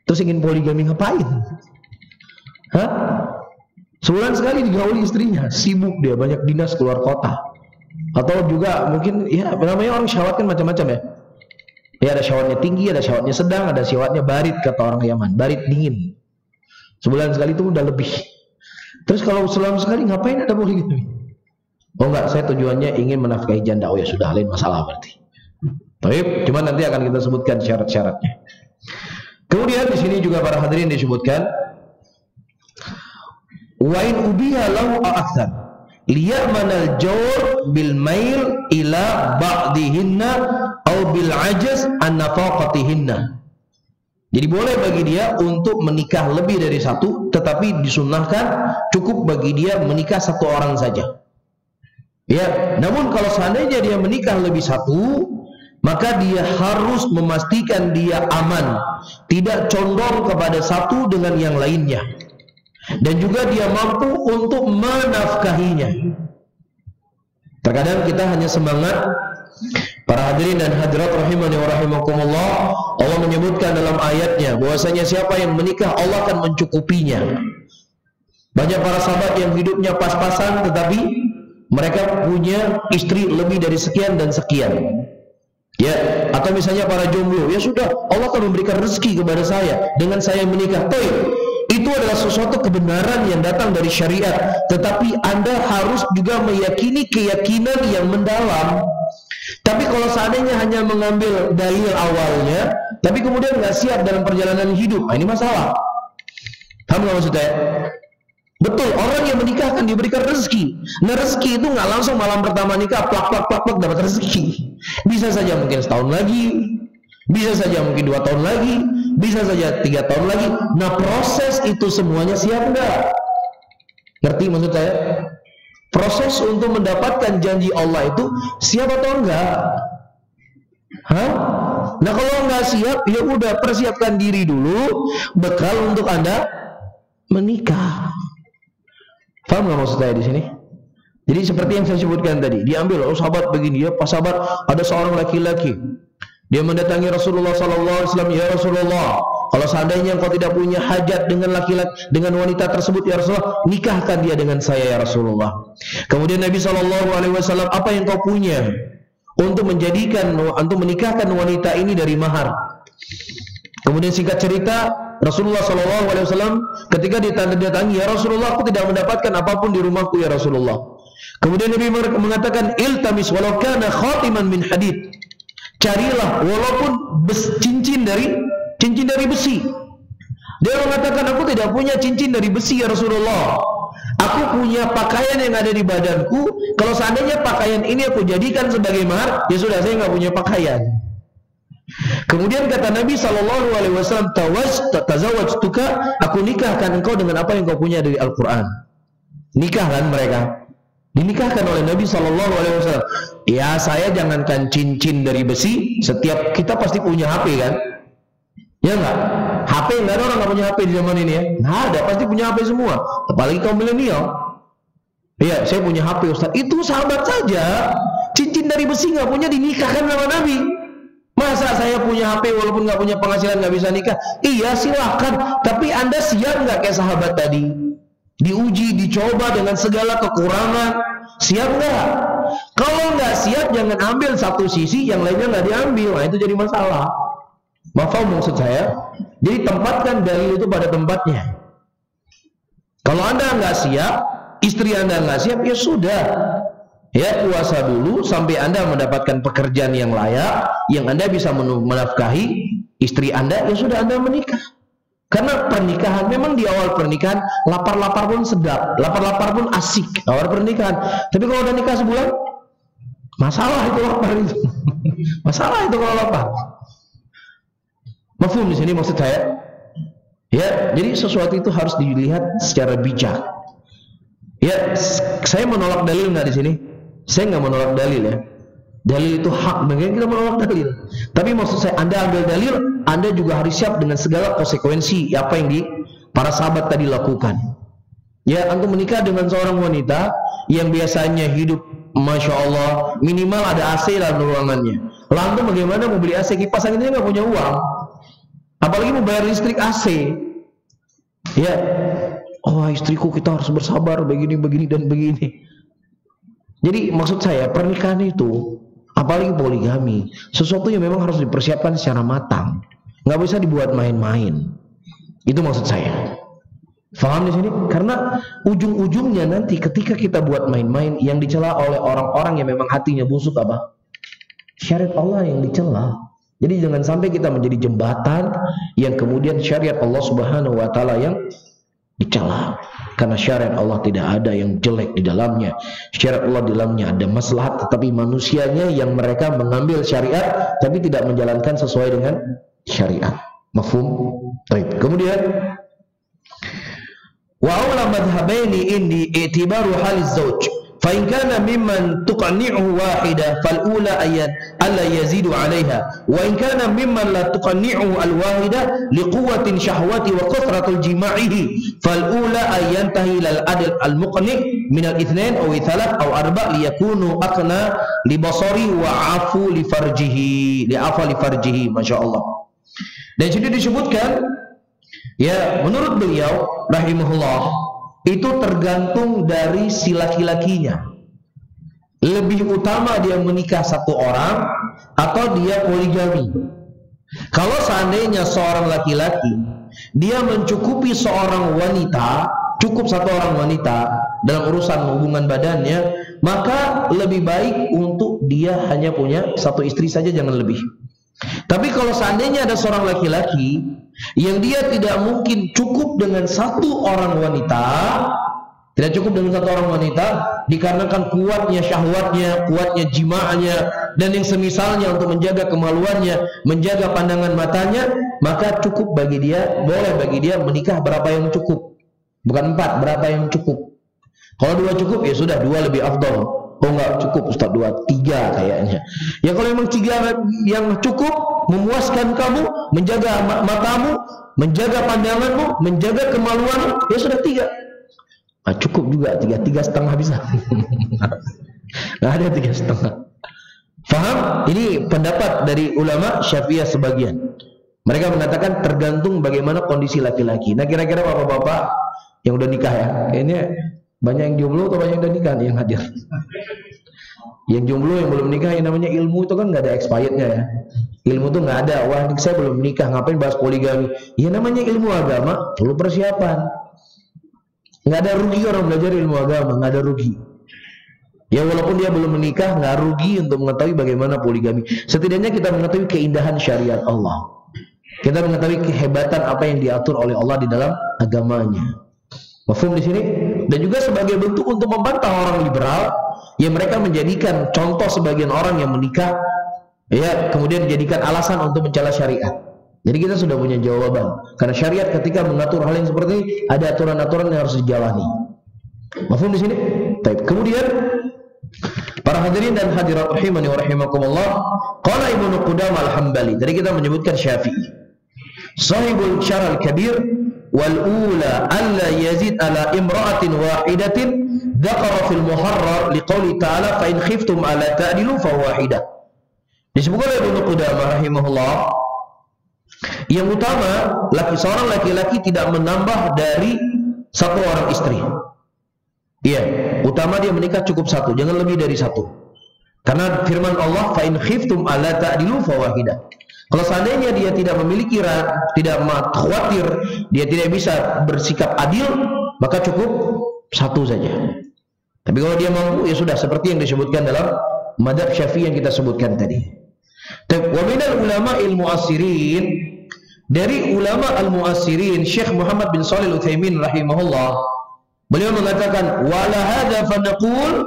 Terus ingin poligami ngapain? Sebulan sekali digauli istrinya, sibuk dia, banyak dinas keluar kota. Atau juga mungkin ya namanya orang syahwat kan macam-macam ya. Ya ada syahwatnya tinggi, ada syahwatnya sedang, ada syahwatnya barit kata orang Yaman, barit dingin. Sebulan sekali itu udah lebih. Terus kalau sebulan sekali ngapain ada boleh gitu? Oh enggak, saya tujuannya ingin menafkahi janda. Oh ya sudah, lain masalah berarti. Baik, cuma nanti akan kita sebutkan syarat-syaratnya. Kemudian di sini juga para hadirin disebutkan wa in ubiha lahu akthar liya'manal jawr bil mail ila ba'dihinna aw bil ajaz an nafaqatihinna. Jadi boleh bagi dia untuk menikah lebih dari satu, tetapi disunnahkan cukup bagi dia menikah satu orang saja. Ya, namun kalau seandainya dia menikah lebih satu, maka dia harus memastikan dia aman, tidak condong kepada satu dengan yang lainnya, dan juga dia mampu untuk menafkahinya. Terkadang kita hanya semangat, para hadirin dan hadirat rahimani wa rahimakumullah, Allah menyebutkan dalam ayatnya bahwasanya siapa yang menikah Allah akan mencukupinya. Banyak para sahabat yang hidupnya pas-pasan tetapi mereka punya istri lebih dari sekian dan sekian. Ya, atau misalnya para jomblo, ya sudah, Allah akan memberikan rezeki kepada saya dengan saya menikah. Itu adalah sesuatu kebenaran yang datang dari syariat, tetapi Anda harus juga meyakini keyakinan yang mendalam. Tapi kalau seandainya hanya mengambil dalil awalnya, tapi kemudian nggak siap dalam perjalanan hidup, ini masalah. Paham nggak maksudnya? Betul, orang yang menikah akan diberikan rezeki. Nah, rezeki itu nggak langsung malam pertama nikah plak dapat rezeki. Bisa saja mungkin setahun lagi, bisa saja mungkin 2 tahun lagi, bisa saja 3 tahun lagi. Nah, proses itu semuanya siap nggak? Ngerti maksud saya? Proses untuk mendapatkan janji Allah itu siap atau enggak? Hah? Nah, kalau nggak siap, ya udah persiapkan diri dulu, bekal untuk Anda menikah. Paham nggak maksud saya di sini? Jadi seperti yang saya sebutkan tadi, diambil sahabat begini, ya pas sahabat ada seorang laki-laki, dia mendatangi Rasulullah SAW, ya Rasulullah, kalau seandainya engkau tidak punya hajat dengan laki-laki, dengan wanita tersebut, ya Rasulullah, nikahkan dia dengan saya, ya Rasulullah. Kemudian Nabi SAW, apa yang kau punya untuk menikahkan wanita ini dari mahar? Kemudian singkat cerita, Rasulullah SAW ketika didatangi, ya Rasulullah, aku tidak mendapatkan apapun di rumahku, ya Rasulullah. Kemudian Nabi mengatakan, iltamis walau kana khatiman min hadid. Carilah walaupun cincin dari besi. Dia mengatakan, aku tidak punya cincin dari besi, ya Rasulullah. Aku punya pakaian yang ada di badanku. Kalau seandainya pakaian ini aku jadikan sebagai mahar, ya sudah, saya nggak punya pakaian. Kemudian kata Nabi SAW, tazawwajtuka, aku nikahkan engkau dengan apa yang kau punya dari Al-Quran. Nikahkan mereka, dinikahkan oleh Nabi SAW. Ya, saya jangankan cincin dari besi, setiap kita pasti punya HP kan? Ya enggak? HP enggak ada orang nggak punya HP di zaman ini ya? Nggak ada, pasti punya HP semua. Apalagi kaum milenial. Iya, saya punya HP Ustaz. Itu sahabat saja, cincin dari besi nggak punya, dinikahkan sama Nabi. Masa saya punya HP walaupun nggak punya penghasilan nggak bisa nikah? Iya, silahkan. Tapi Anda siap nggak kayak sahabat tadi? Diuji, dicoba dengan segala kekurangan. Siap nggak? Kalau nggak siap, jangan ambil satu sisi, yang lainnya nggak diambil. Nah, itu jadi masalah. Mafhum maksud saya? Jadi tempatkan dalil itu pada tempatnya. Kalau Anda nggak siap, istri Anda nggak siap, ya sudah. Ya, puasa dulu sampai Anda mendapatkan pekerjaan yang layak, yang Anda bisa menafkahi istri Anda, ya sudah Anda menikah. Karena pernikahan, memang di awal pernikahan lapar-lapar pun sedap, lapar-lapar pun asik awal pernikahan. Tapi kalau udah nikah sebulan, masalah itu lapar itu. Masalah itu kalau lapar. Mafhum di sini maksud saya? Ya, jadi sesuatu itu harus dilihat secara bijak. Ya, saya menolak dalil nggak di sini? Saya nggak menolak dalil ya. Dalil itu hak, bagaimana kita menolak dalil. Tapi maksud saya, Anda ambil dalil, Anda juga harus siap dengan segala konsekuensi apa yang para sahabat tadi lakukan. Ya, antum menikah dengan seorang wanita yang biasanya hidup, masya Allah, minimal ada AC dalam ruangannya. Lalu bagaimana mau beli AC? Kipas anginnya nggak punya uang, apalagi mau bayar listrik AC. Ya, oh istriku kita harus bersabar begini dan begini. Jadi maksud saya pernikahan itu, apalagi poligami, sesuatu yang memang harus dipersiapkan secara matang, nggak bisa dibuat main-main. Itu maksud saya. Faham di sini? Karena ujung-ujungnya nanti ketika kita buat main-main, yang dicela oleh orang-orang yang memang hatinya busuk apa? Syariat Allah yang dicela. Jadi jangan sampai kita menjadi jembatan yang kemudian syariat Allah Subhanahu wa taala yang dicela. Karena syariat Allah tidak ada yang jelek di dalamnya. Syariat Allah di dalamnya ada maslahat, tetapi manusianya yang mereka mengambil syariat tapi tidak menjalankan sesuai dengan syariat. Mafhum? Baik. Kemudian wa awla madhhabaini indi i'tibaru haliz zawj fa in kana mimman tuqanni'uhu wahida fal ula ayat alla yazidu 'alayha wa in kana mimman la tuqanni'uhu al wahida liquwwatin syahwati wa kasratul jima'ihi fal ula ayantahi lal adl al muqni' min al ithnain aw thalath aw arba' liyakunu aqna li basari wa afu li farjihi masyaallah. Dan sini disebutkan ya, menurut beliau rahimahullah, itu tergantung dari si laki-lakinya. Lebih utama dia menikah satu orang atau dia poligami. Kalau seandainya seorang laki-laki dia mencukupi seorang wanita, cukup satu orang wanita dalam urusan hubungan badannya, maka lebih baik untuk dia hanya punya satu istri saja, jangan lebih. Tapi kalau seandainya ada seorang laki-laki yang dia tidak mungkin cukup dengan satu orang wanita, tidak cukup dengan satu orang wanita, dikarenakan kuatnya syahwatnya, kuatnya jimaanya, dan yang semisalnya untuk menjaga kemaluannya, menjaga pandangan matanya, maka cukup bagi dia, boleh bagi dia menikah berapa yang cukup, bukan 4, berapa yang cukup. Kalau 2 cukup, ya sudah 2 lebih afdal. Oh enggak cukup Ustaz, 2, 3 kayaknya. Ya kalau memang 3 yang cukup memuaskan kamu, menjaga matamu, menjaga pandanganmu, menjaga kemaluanmu, ya sudah 3. Nah, cukup juga 3,5 bisa. Nggak ada 3,5. Faham? Ini pendapat dari ulama Syafi'iyah sebagian. Mereka mengatakan tergantung bagaimana kondisi laki-laki. Nah kira-kira bapak-bapak yang udah nikah ya, kayaknya banyak yang jomblo atau banyak yang udah nikah nih yang hadir? Yang jomblo yang belum nikah, yang namanya ilmu itu kan nggak ada expirednya ya. Ilmu itu nggak ada. Wah, saya belum nikah, ngapain bahas poligami? Ya namanya ilmu agama perlu persiapan. Nggak ada rugi orang belajar ilmu agama, nggak ada rugi. Ya walaupun dia belum menikah, nggak rugi untuk mengetahui bagaimana poligami. Setidaknya kita mengetahui keindahan syariat Allah. Kita mengetahui kehebatan apa yang diatur oleh Allah di dalam agamanya. Mafhum di sini? Dan juga sebagai bentuk untuk membantah orang liberal yang mereka menjadikan contoh sebagian orang yang menikah, ya kemudian dijadikan alasan untuk mencela syariat. Jadi kita sudah punya jawaban. Karena syariat ketika mengatur hal yang seperti ini, ada aturan-aturan yang harus dijalani. Mafhum di sini? Baik. Kemudian para hadirin dan hadirat rahimani wa rahimakumullah, qala Ibnu Qudamah al-Hambali. Jadi kita menyebutkan Syafi'i. Sahibul Syarah al-Kabir wal ula alla yazid ala imra'atin wahidatin dzakara fil muharrar liqouli ta'ala fa in khiftum ala ta'dilu fa wahidah. Disebutkan oleh Ibnu Qudamah rahimahullah, yang utama seorang laki-laki tidak menambah dari satu orang istri. Iya, utama dia menikah cukup 1, jangan lebih dari 1. Karena firman Allah fa in khiftum alla ta'dilu fa wahidah. Kalau seandainya dia tidak memiliki, tidak khawatir, dia tidak bisa bersikap adil, maka cukup 1 saja. Tapi kalau dia mampu, ya sudah, seperti yang disebutkan dalam madhab Syafi'i yang kita sebutkan tadi. Wa minal ulama al-mu'assirin, dari ulama al-mu'assirin Syekh Muhammad bin Shalih Al-Utsaimin rahimahullah, beliau mengatakan wala hadza fa naqul,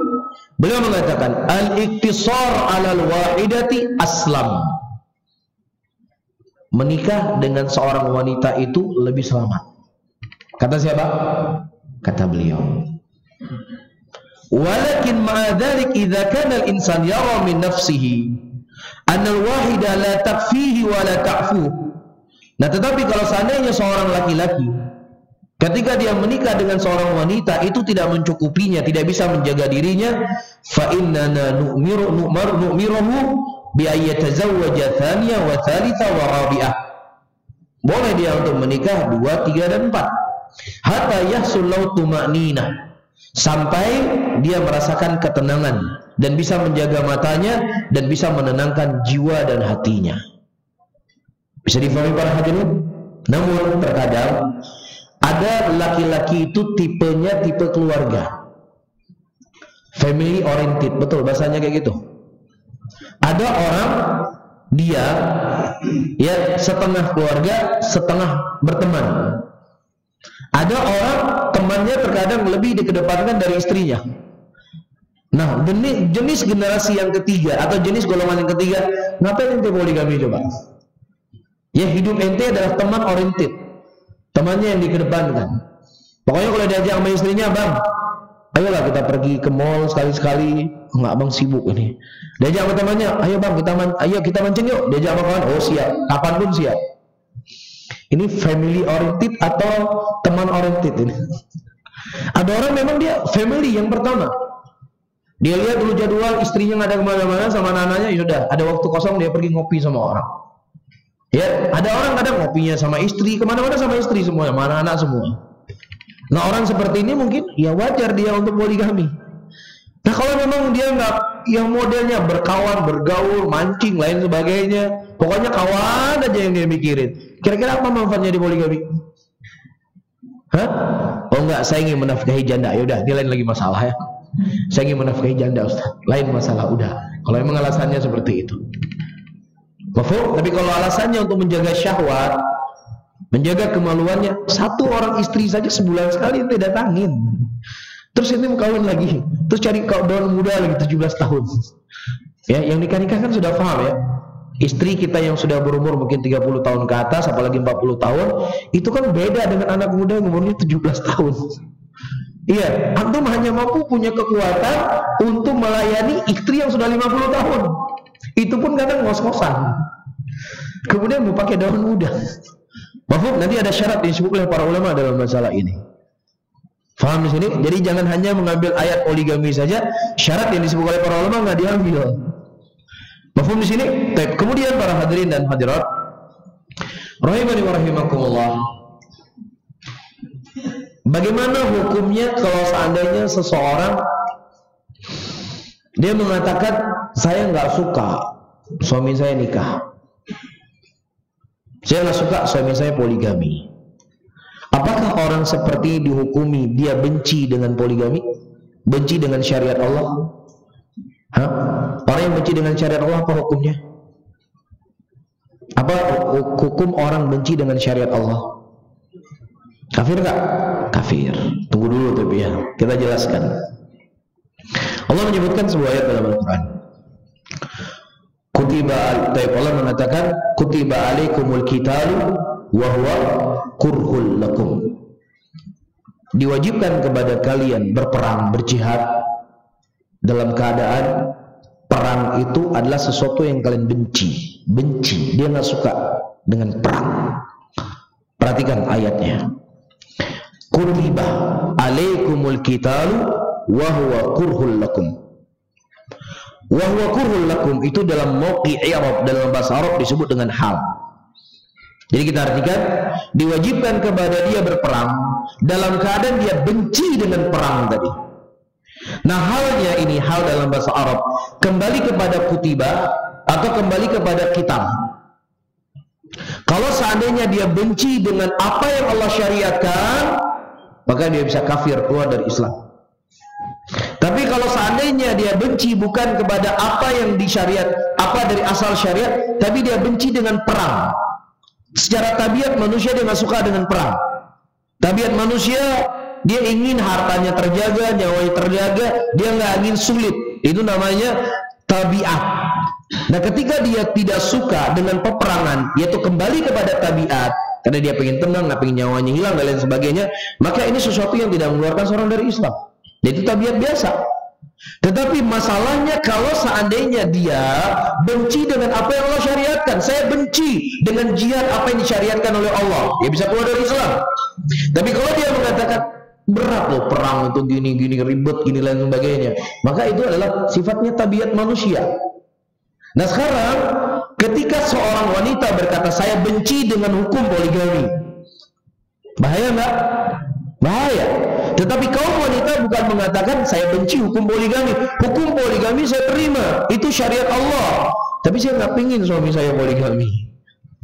beliau mengatakan al-iktisar 'ala al-wahidati aslam. Menikah dengan seorang wanita itu lebih selamat. Kata siapa? Kata beliau. Walakin ma'a dzalik idza kana al-insan yara min nafsihi anna al-wahida la takfihi wa la ta'fu. Nah, tetapi kalau seandainya seorang laki-laki ketika dia menikah dengan seorang wanita itu tidak mencukupinya, tidak bisa menjaga dirinya, fa innana nu'miruhu bi ayyatazawwaja thaniya wa thalitha wa rabi'ah. Boleh dia untuk menikah 2, 3 dan 4. hatta yahsul lahu tuma'ninah, sampai dia merasakan ketenangan dan bisa menjaga matanya dan bisa menenangkan jiwa dan hatinya. Bisa difahami para hadirin? Namun terkadang ada laki-laki itu tipenya tipe keluarga, family oriented, betul bahasanya kayak gitu. Ada orang dia ya setengah keluarga, setengah berteman. Ada orang temannya terkadang lebih dikedepankan dari istrinya. Nah, jenis generasi yang ketiga atau jenis golongan yang ketiga, ngapain ente poligami coba? Ya, hidup ente adalah teman oriented, temannya yang dikedepankan. Pokoknya kalau diajak sama istrinya, bang, ayolah kita pergi ke mall sekali-sekali. Enggak, bang sibuk ini. Diajak sama temannya, ayo bang kita mancing yuk. Diajak sama kawan, oh siap, kapanpun siap. Ini family oriented atau teman oriented ini. Ada orang memang dia family yang pertama. Dia lihat dulu jadwal istrinya nggak ada kemana-mana sama anak-anaknya, yaudah ada waktu kosong dia pergi ngopi sama orang. Ya, ada orang kadang ngopinya sama istri, kemana-mana sama istri semua, sama anak-anak semua. Nah, orang seperti ini mungkin ya wajar dia untuk poligami. Nah, kalau memang dia nggak, yang modelnya berkawan, bergaul, mancing, lain sebagainya, pokoknya kawan aja yang dia mikirin. Kira-kira apa manfaatnya di poligami? Hah? Oh enggak, saya ingin menafkahi janda. Yaudah, ini lain lagi masalah ya. Saya ingin menafkahi janda, Ustaz. Lain masalah, udah. Kalau memang alasannya seperti itu. Mafhum? Tapi kalau alasannya untuk menjaga syahwat, menjaga kemaluannya, satu orang istri saja sebulan sekali ente datangin. Terus ini mau kawin lagi, terus cari kawan muda lagi 17 tahun. Ya, yang nikah-nikah kan sudah paham ya. Istri kita yang sudah berumur mungkin 30 tahun ke atas, apalagi 40 tahun, itu kan beda dengan anak muda yang umurnya 17 tahun. Iya, antum hanya mampu punya kekuatan untuk melayani istri yang sudah 50 tahun. Itu pun kadang ngos-ngosan. Kemudian mau pakai daun muda. Mafhum? Nanti ada syarat yang disebut oleh para ulama dalam masalah ini. Faham di sini? Jadi jangan hanya mengambil ayat poligami saja, syarat yang disebut oleh para ulama nggak diambil. Mafhum di sini? Kemudian para hadirin dan hadirat, rahimani wa rahimakumullah. Bagaimana hukumnya kalau seandainya seseorang dia mengatakan saya nggak suka suami saya nikah, saya nggak suka suami saya poligami. Apakah orang seperti ini dihukumi dia benci dengan poligami, benci dengan syariat Allah? Hah? Orang yang benci dengan syariat Allah apa hukumnya? Apa hukum orang benci dengan syariat Allah? Kafir nggak? Kafir. Tunggu dulu tapi ya, kita jelaskan. Allah menyebutkan sebuah ayat dalam Al-Quran. Allah mengatakan kutiba alaikumul qitalu wa huwa kurhul lakum. Diwajibkan kepada kalian berperang, berjihad dalam keadaan perang itu adalah sesuatu yang kalian benci. Benci, dia nggak suka dengan perang. Perhatikan ayatnya. Kutiba alaikumul qitalu wa huwa kurhul lakum. Wa huwa kurhul lakum itu dalam mauqi' i'rab, dalam bahasa Arab disebut dengan hal. Jadi kita artikan diwajibkan kepada dia berperang dalam keadaan dia benci dengan perang tadi. Nah, halnya ini hal dalam bahasa Arab kembali kepada kutiba atau kembali kepada kitab. Kalau seandainya dia benci dengan apa yang Allah syariatkan, maka dia bisa kafir, keluar dari Islam. Tapi kalau seandainya dia benci bukan kepada apa yang disyariat, apa dari asal syariat, tapi dia benci dengan perang. Secara tabiat manusia dia nggak suka dengan perang. Tabiat manusia dia ingin hartanya terjaga, nyawanya terjaga, dia nggak ingin sulit. Itu namanya tabiat. Nah, ketika dia tidak suka dengan peperangan, yaitu kembali kepada tabiat, karena dia pengen tenang, nggak pengen nyawanya hilang dan lain sebagainya, maka ini sesuatu yang tidak mengeluarkan seorang dari Islam. Itu tabiat biasa. Tetapi masalahnya kalau seandainya dia benci dengan apa yang Allah syariatkan, saya benci dengan jihad apa yang disyariatkan oleh Allah, dia bisa keluar dari Islam. Tapi kalau dia mengatakan berat loh perang itu gini-gini ribet gini lain sebagainya, maka itu adalah sifatnya tabiat manusia. Nah sekarang ketika seorang wanita berkata saya benci dengan hukum poligami, bahaya nggak? bahaya. Tetapi kaum wanita bukan mengatakan saya benci hukum poligami. Hukum poligami saya terima, itu syariat Allah. Tapi saya nggak pingin suami saya poligami,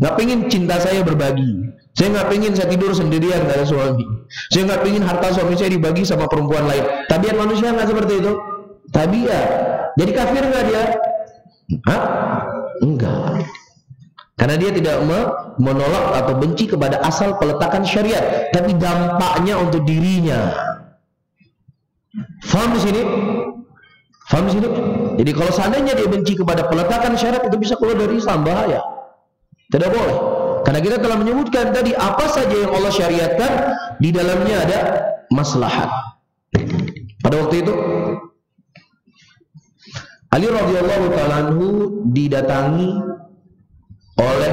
nggak pingin cinta saya berbagi. Saya nggak pingin saya tidur sendirian nggak ada suami. Saya nggak pingin harta suami saya dibagi sama perempuan lain. Tabiat manusia nggak seperti itu. Tabiat. Jadi kafir nggak dia? Hah? Enggak. Karena dia tidak menolak atau benci kepada asal peletakan syariat, tapi dampaknya untuk dirinya. Faham di sini? Faham di sini? Jadi kalau seandainya dia benci kepada peletakan syariat, itu bisa keluar dari Islam, bahaya. Tidak boleh. Karena kita telah menyebutkan tadi apa saja yang Allah syariatkan di dalamnya ada maslahat. Pada waktu itu Ali radhiyallahu ta'ala anhu didatangi oleh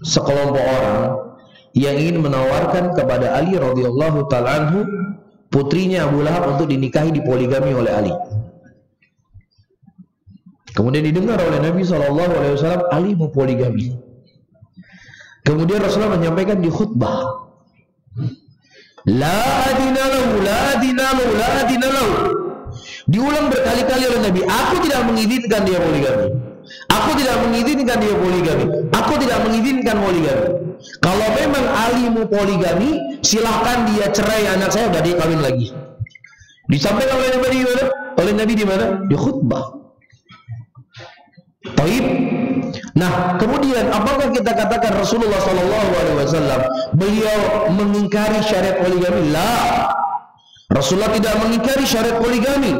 sekelompok orang yang ingin menawarkan kepada Ali radhiyallahu ta'ala anhu putrinya Abu Lahab untuk dinikahi, dipoligami oleh Ali. Kemudian didengar oleh Nabi SAW, Ali mau poligami. Kemudian Rasulullah menyampaikan di khutbah, la adina lahu, la adina lahu, la adina lahu. Diulang berkali-kali oleh Nabi, aku tidak mengizinkan dia poligami. Aku tidak mengizinkan dia poligami. Aku tidak mengizinkan poligami. Kalau memang Ali mau poligami, silahkan dia cerai anak saya, udah dia kawin lagi. Disampaikan oleh Nabi di mana? Oleh Nabi di mana? Di khutbah. Taib. Nah, kemudian apakah kita katakan Rasulullah SAW beliau mengingkari syariat poligami? La. Rasulullah tidak mengingkari syariat poligami.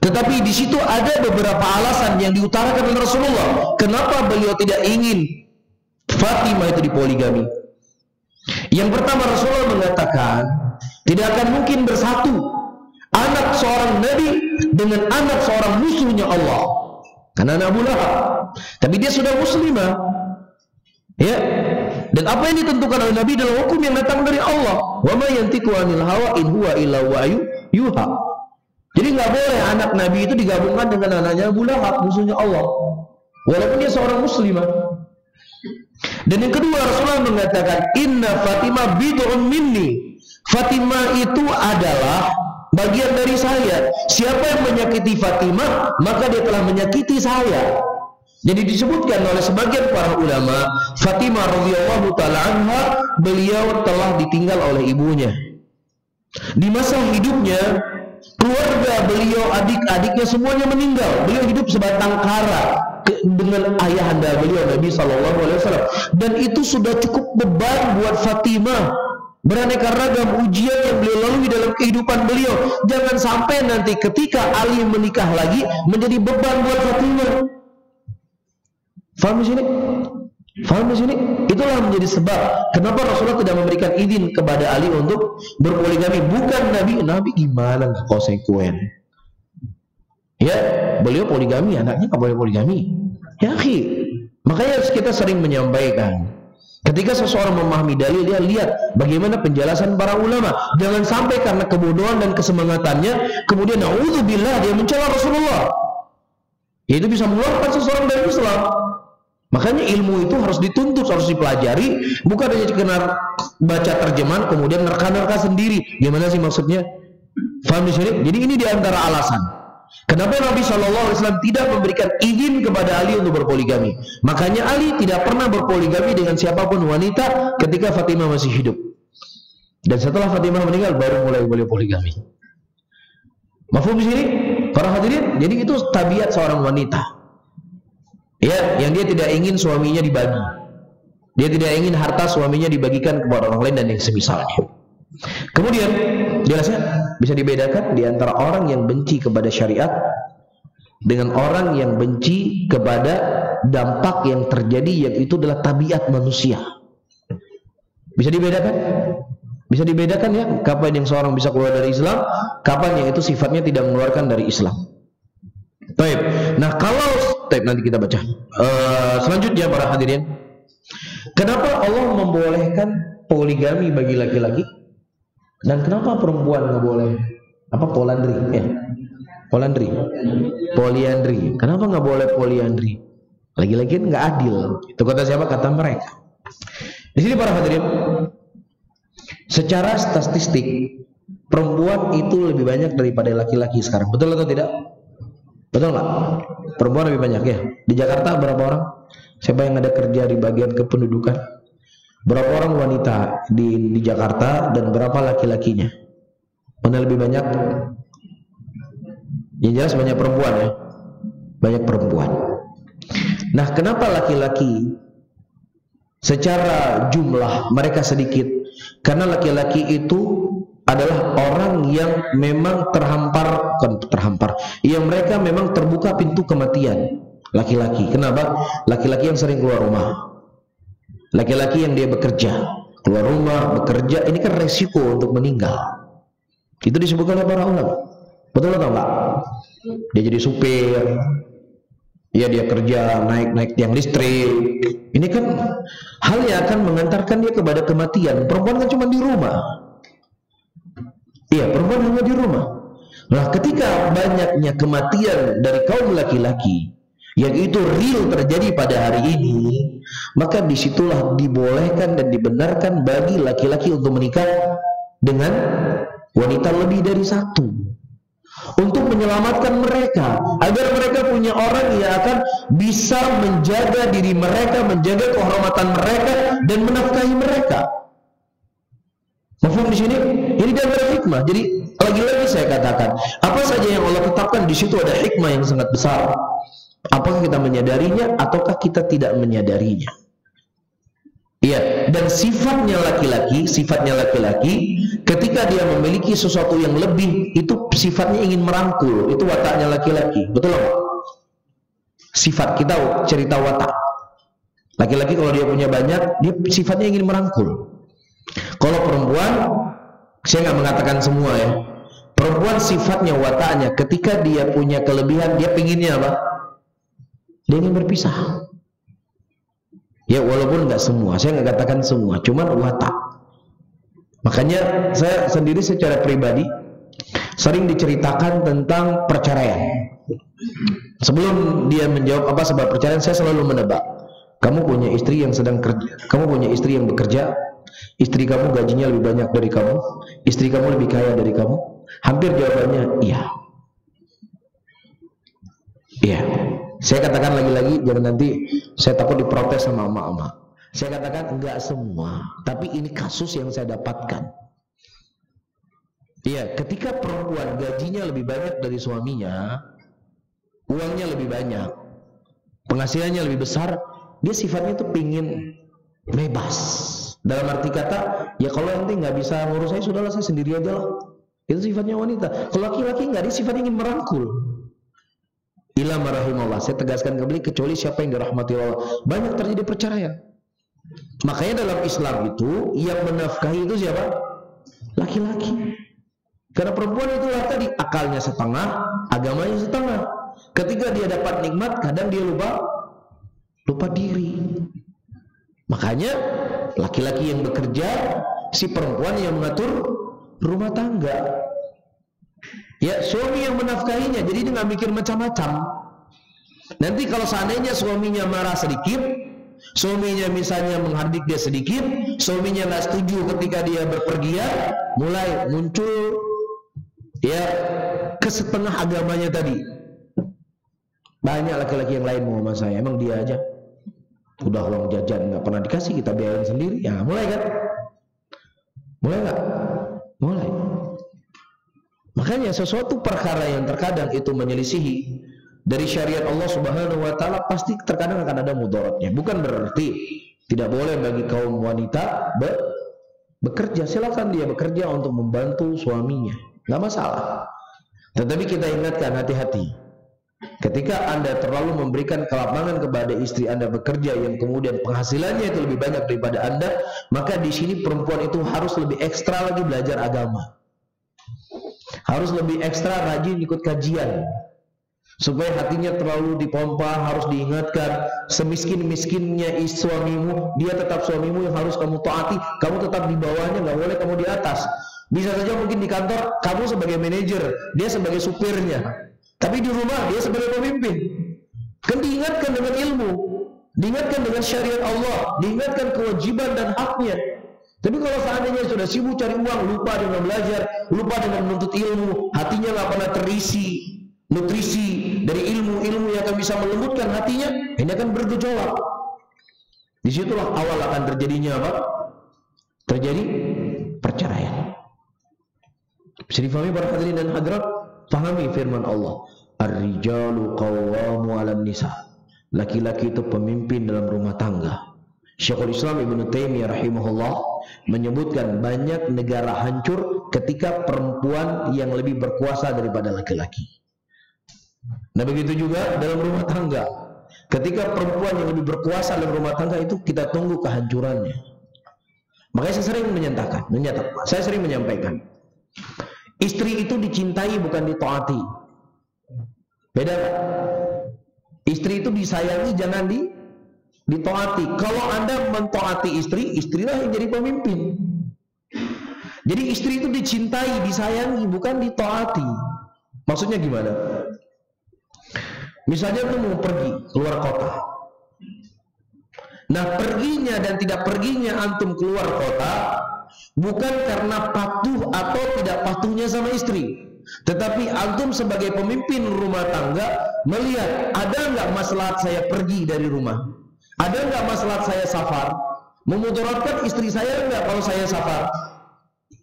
Tetapi di situ ada beberapa alasan yang diutarakan oleh Rasulullah. Kenapa beliau tidak ingin Fatimah itu dipoligami? Yang pertama, Rasulullah mengatakan tidak akan mungkin bersatu anak seorang Nabi dengan anak seorang musuhnya Allah. Karena Abu Lahab, tapi dia sudah muslimah, ya. Dan apa yang ditentukan oleh Nabi adalah hukum yang datang dari Allah. Wa ma yantiqu 'anil hawa in huwa illa wahyu yuha. Jadi nggak boleh anak Nabi itu digabungkan dengan anaknya Abu Lahab, musuhnya Allah, walaupun dia seorang muslimah. Dan yang kedua, Rasulullah mengatakan inna Fatimah bid'un minni. Fatimah itu adalah bagian dari saya. Siapa yang menyakiti Fatimah, maka dia telah menyakiti saya. Jadi disebutkan oleh sebagian para ulama, Fatimah radhiyallahu ta'ala anha, beliau telah ditinggal oleh ibunya. Di masa hidupnya, keluarga beliau, adik-adiknya semuanya meninggal. Beliau hidup sebatang kara dengan ayahanda beliau Nabi SAW. Dan itu sudah cukup beban buat Fatimah. Beraneka ragam ujian yang beliau lalui dalam kehidupan beliau. Jangan sampai nanti ketika Ali menikah lagi menjadi beban buat Fatimah. Faham di sini? Faham di sini? Itulah menjadi sebab kenapa Rasulullah tidak memberikan izin kepada Ali untuk berpoligami. Bukan Nabi gimana nggak konsekuen? Ya, beliau poligami, anaknya nggak boleh poligami. Ya, makanya kita sering menyampaikan, ketika seseorang memahami dalil, dia lihat bagaimana penjelasan para ulama. Jangan sampai karena kebodohan dan kesemangatannya, kemudian na'udzubillah dia mencela Rasulullah. Itu bisa mengeluarkan seseorang dari Islam. Makanya ilmu itu harus dituntut, harus dipelajari, bukan hanya sekedar baca terjemahan kemudian nerka-nerka sendiri. Gimana sih maksudnya? Faham di sini? Jadi ini diantara alasan kenapa Nabi SAW tidak memberikan izin kepada Ali untuk berpoligami. Makanya Ali tidak pernah berpoligami dengan siapapun wanita ketika Fatimah masih hidup. Dan setelah Fatimah meninggal baru mulai boleh poligami. Mafhum di sini? Para hadirin, jadi itu tabiat seorang wanita. Ya, yang dia tidak ingin suaminya dibagi. Dia tidak ingin harta suaminya dibagikan kepada orang lain dan yang semisalnya. Kemudian, jelasnya bisa dibedakan di antara orang yang benci kepada syariat dengan orang yang benci kepada dampak yang terjadi, yang itu adalah tabiat manusia. Bisa dibedakan? Bisa dibedakan ya, kapan yang seorang bisa keluar dari Islam, kapan yang itu sifatnya tidak mengeluarkan dari Islam. Baik. Nah, kalau nanti kita baca. Selanjutnya para hadirin, kenapa Allah membolehkan poligami bagi laki-laki dan kenapa perempuan nggak boleh? Apa polandri? Ya, polandri, poliandri. Kenapa nggak boleh poliandri? Lagi-lagi nggak adil. Itu kata siapa? Kata mereka. Di sini para hadirin, Secara statistik, perempuan itu lebih banyak daripada laki-laki sekarang. Betul atau tidak? Betul nggak? Perempuan lebih banyak ya. Di Jakarta berapa orang? Siapa yang ada kerja di bagian kependudukan? Berapa orang wanita di Jakarta dan berapa laki-lakinya? Mana lebih banyak? Yang jelas banyak perempuan ya. Banyak perempuan. Nah, kenapa laki-laki secara jumlah mereka sedikit? Karena laki-laki itu adalah orang yang memang yang mereka memang terbuka pintu kematian. Laki-laki, kenapa? Laki-laki yang sering keluar rumah, laki-laki yang dia bekerja, keluar rumah, bekerja, ini kan resiko untuk meninggal. Itu disebutkan oleh para ulama. Betul atau enggak? Dia jadi supir, ya dia kerja naik tiang listrik. Ini kan hal yang akan mengantarkan dia kepada kematian. Perempuan kan cuma di rumah. Iya, perempuan hanya di rumah. Nah, ketika banyaknya kematian dari kaum laki-laki yang itu real terjadi pada hari ini, maka disitulah dibolehkan dan dibenarkan bagi laki-laki untuk menikah dengan wanita lebih dari satu, untuk menyelamatkan mereka, agar mereka punya orang yang akan bisa menjaga diri mereka, menjaga kehormatan mereka, dan menafkahi mereka. Mafhum di sini? Ini diantara hikmah. Jadi lagi-lagi saya katakan, apa saja yang Allah tetapkan di situ ada hikmah yang sangat besar. Apakah kita menyadarinya ataukah kita tidak menyadarinya? Iya, dan sifatnya laki-laki ketika dia memiliki sesuatu yang lebih, itu sifatnya ingin merangkul. Itu wataknya laki-laki. Betul nggak? Sifat kita cerita watak. Laki-laki kalau dia punya banyak, dia sifatnya ingin merangkul. Kalau perempuan, saya nggak mengatakan semua ya. Perempuan sifatnya wataknya ketika dia punya kelebihan, dia pinginnya apa? Dia ingin berpisah. Ya walaupun nggak semua, saya nggak katakan semua, cuman watak. Makanya saya sendiri secara pribadi sering diceritakan tentang perceraian. Sebelum dia menjawab apa sebab perceraian, saya selalu menebak. Kamu punya istri yang sedang kerja, kamu punya istri yang bekerja, istri kamu gajinya lebih banyak dari kamu, istri kamu lebih kaya dari kamu. Hampir jawabannya iya. Iya. Saya katakan lagi-lagi, jangan nanti saya takut diprotes sama emak-emak. Saya katakan enggak semua, tapi ini kasus yang saya dapatkan. Iya, ketika perempuan gajinya lebih banyak dari suaminya, uangnya lebih banyak, penghasilannya lebih besar, dia sifatnya tuh pingin bebas. Dalam arti kata, ya kalau nanti nggak bisa ngurus saya, sudahlah saya sendiri aja lah. Itu sifatnya wanita. Kalau laki-laki nggak, dia sifatnya ingin merangkul. Ila marahimullah, saya tegaskan kembali, kecuali siapa yang dirahmati Allah. Banyak terjadi perceraian. Makanya dalam Islam itu yang menafkahi itu siapa? Laki-laki. Karena perempuan itulah tadi akalnya setengah, agamanya setengah. Ketika dia dapat nikmat, kadang dia lupa diri. Makanya laki-laki yang bekerja, si perempuan yang mengatur rumah tangga. Ya, suami yang menafkahinya, jadi dia nggak mikir macam-macam. Nanti kalau seandainya suaminya marah sedikit, suaminya misalnya menghardik dia sedikit, suaminya nggak setuju ketika dia berpergian, mulai muncul ya kesetengah agamanya tadi. Banyak laki-laki yang lain mau sama saya, emang dia aja udah uang jajan nggak pernah dikasih, kita biayain sendiri. Ya mulai kan? Mulai nggak? Mulai. Makanya sesuatu perkara yang terkadang itu menyelisihi dari syariat Allah Subhanahu wa taala, pasti terkadang akan ada mudaratnya. Bukan berarti tidak boleh bagi kaum wanita bekerja. Silakan dia bekerja untuk membantu suaminya, nggak masalah. Tetapi kita ingatkan, hati-hati. Ketika Anda terlalu memberikan kelapangan kepada istri Anda bekerja yang kemudian penghasilannya itu lebih banyak daripada Anda, maka di sini perempuan itu harus lebih ekstra lagi belajar agama. Harus lebih ekstra rajin ikut kajian, supaya hatinya terlalu dipompa. Harus diingatkan, semiskin-miskinnya suamimu, dia tetap suamimu yang harus kamu taati. Kamu tetap di bawahnya, nggak boleh kamu di atas. Bisa saja mungkin di kantor kamu sebagai manajer, dia sebagai supirnya, tapi di rumah dia sebagai pemimpin. Kan diingatkan dengan ilmu, diingatkan dengan syariat Allah, diingatkan kewajiban dan haknya. Tapi kalau seandainya sudah sibuk cari uang, lupa dengan belajar, lupa dengan menuntut ilmu, hatinya nggak pernah terisi nutrisi dari ilmu-ilmu yang akan bisa melembutkan hatinya, ini akan bergejolak. Disitulah awal akan terjadinya apa? Terjadi perceraian. Bisa difahami para hadirin dan hadirat? Pahami firman Allah, Ar-rijalu qawwamu 'alan nisa. Laki-laki itu pemimpin dalam rumah tangga. Syekhul Islam Ibnu Taimiyah rahimahullah menyebutkan banyak negara hancur ketika perempuan yang lebih berkuasa daripada laki-laki. Nah begitu juga dalam rumah tangga. Ketika perempuan yang lebih berkuasa dalam rumah tangga itu, kita tunggu kehancurannya. Makanya saya sering saya sering menyampaikan, istri itu dicintai bukan ditaati. Beda kan? Istri itu disayangi, jangan ditaati. Kalau Anda mentaati istri, istrilah yang jadi pemimpin. Jadi istri itu dicintai, disayangi, bukan ditaati. Maksudnya gimana? Misalnya aku mau pergi keluar kota. Nah, perginya dan tidak perginya antum keluar kota bukan karena patuh atau tidak patuhnya sama istri, tetapi antum sebagai pemimpin rumah tangga melihat, ada nggak maslahat saya pergi dari rumah? Ada nggak maslahat saya safar? Memudaratkan istri saya nggak kalau saya safar?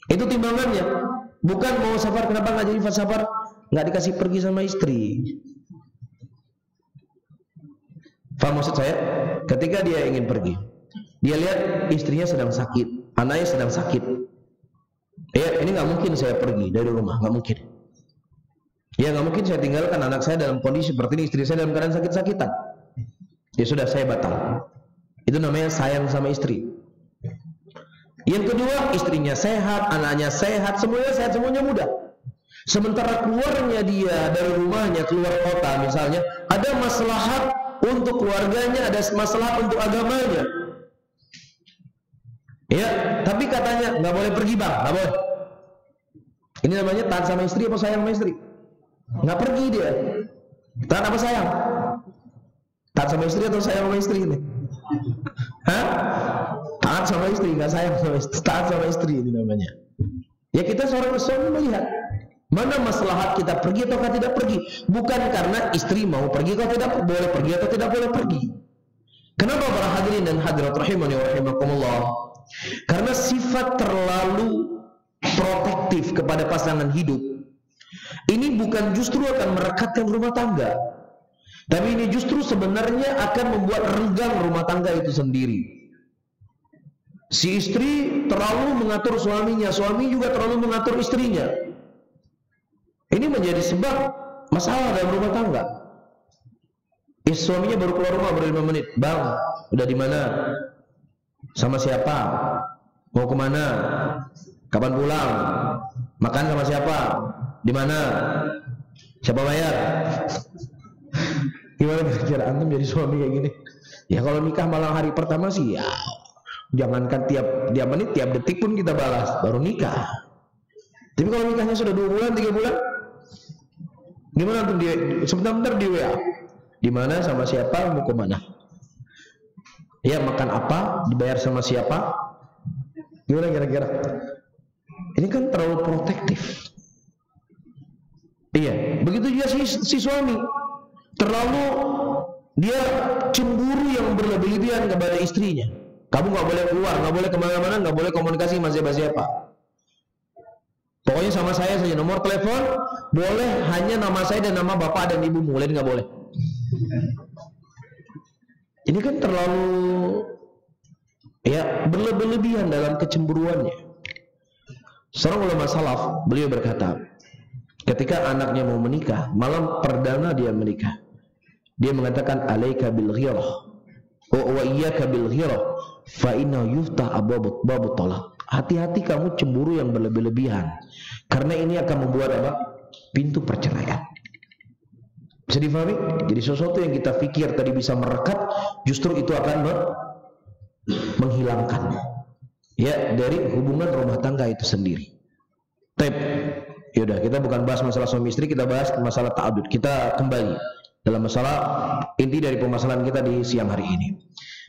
Itu timbangannya. Bukan mau safar, kenapa nggak jadi safar? Nggak dikasih pergi sama istri. Faham maksud saya? Ketika dia ingin pergi, dia lihat istrinya sedang sakit, anaknya sedang sakit. Ya, ini nggak mungkin saya pergi dari rumah, nggak mungkin. Ya, nggak mungkin saya tinggalkan anak saya dalam kondisi seperti ini, istri saya dalam keadaan sakit-sakitan. Ya sudah, saya batal. Itu namanya sayang sama istri. Yang kedua, istrinya sehat, anaknya sehat, semuanya sehat, semuanya mudah. Sementara keluarnya dia dari rumahnya keluar kota misalnya, ada maslahat untuk keluarganya, ada masalah untuk agamanya. Ya, tapi katanya nggak boleh pergi bang, nggak boleh. Ini namanya taat sama istri apa sayang sama istri? Nggak pergi dia. Taat apa sayang? Taat sama istri atau sayang sama istri ini? Hah? Taat sama istri, nggak sayang sama istri. Taat sama istri ini namanya. Ya kita seorang suami melihat mana maslahat kita pergi atau tidak pergi, bukan karena istri mau pergi atau tidak boleh pergi atau tidak boleh pergi. Kenapa para hadirin dan hadirat rahimani wa rahimakumullah? Karena sifat terlalu protektif kepada pasangan hidup ini bukan justru akan merekatkan rumah tangga, tapi ini justru sebenarnya akan membuat renggang rumah tangga itu sendiri. Si istri terlalu mengatur suaminya, suami juga terlalu mengatur istrinya. Ini menjadi sebab masalah dalam rumah tangga. Suaminya baru keluar rumah baru 5 menit, bang, udah di mana? Sama siapa? Mau kemana? Kapan pulang? Makan sama siapa? Di mana? Siapa bayar? Gimana kira-kira antum jadi suami kayak gini? Ya kalau nikah malam hari pertama sih ya, jangankan tiap menit, tiap detik pun kita balas, baru nikah. Tapi kalau nikahnya sudah 2 bulan, 3 bulan, gimana antum dia sebentar-bentar di WA? Di mana, sama siapa, mau kemana? Ya, makan apa, dibayar sama siapa? Gimana kira-kira? Ini kan terlalu protektif. Iya, begitu juga si suami terlalu dia cemburu yang berlebih-lebihan kepada istrinya. Kamu nggak boleh keluar, nggak boleh kemana-mana, nggak boleh komunikasi sama siapa-siapa. Pokoknya sama saya saja, nomor telepon boleh hanya nama saya dan nama bapak dan ibumu, lain nggak boleh. Ini kan terlalu ya berlebihan dalam kecemburuannya. Seorang ulama salaf, beliau berkata, ketika anaknya mau menikah, malam perdana dia menikah, dia mengatakan alaika bil ghirah wa iyyaka bil ghirah fa inna yuftah abwabut talaq. Hati-hati kamu cemburu yang berlebih-lebihan, karena ini akan membuat apa? Pintu perceraian. Bisa difahami? Jadi sesuatu yang kita pikir tadi bisa merekat, justru itu akan menghilangkan ya dari hubungan rumah tangga itu sendiri. Yaudah, kita bukan bahas masalah suami istri, kita bahas masalah ta'adud. Kita kembali dalam masalah inti dari permasalahan kita di siang hari ini.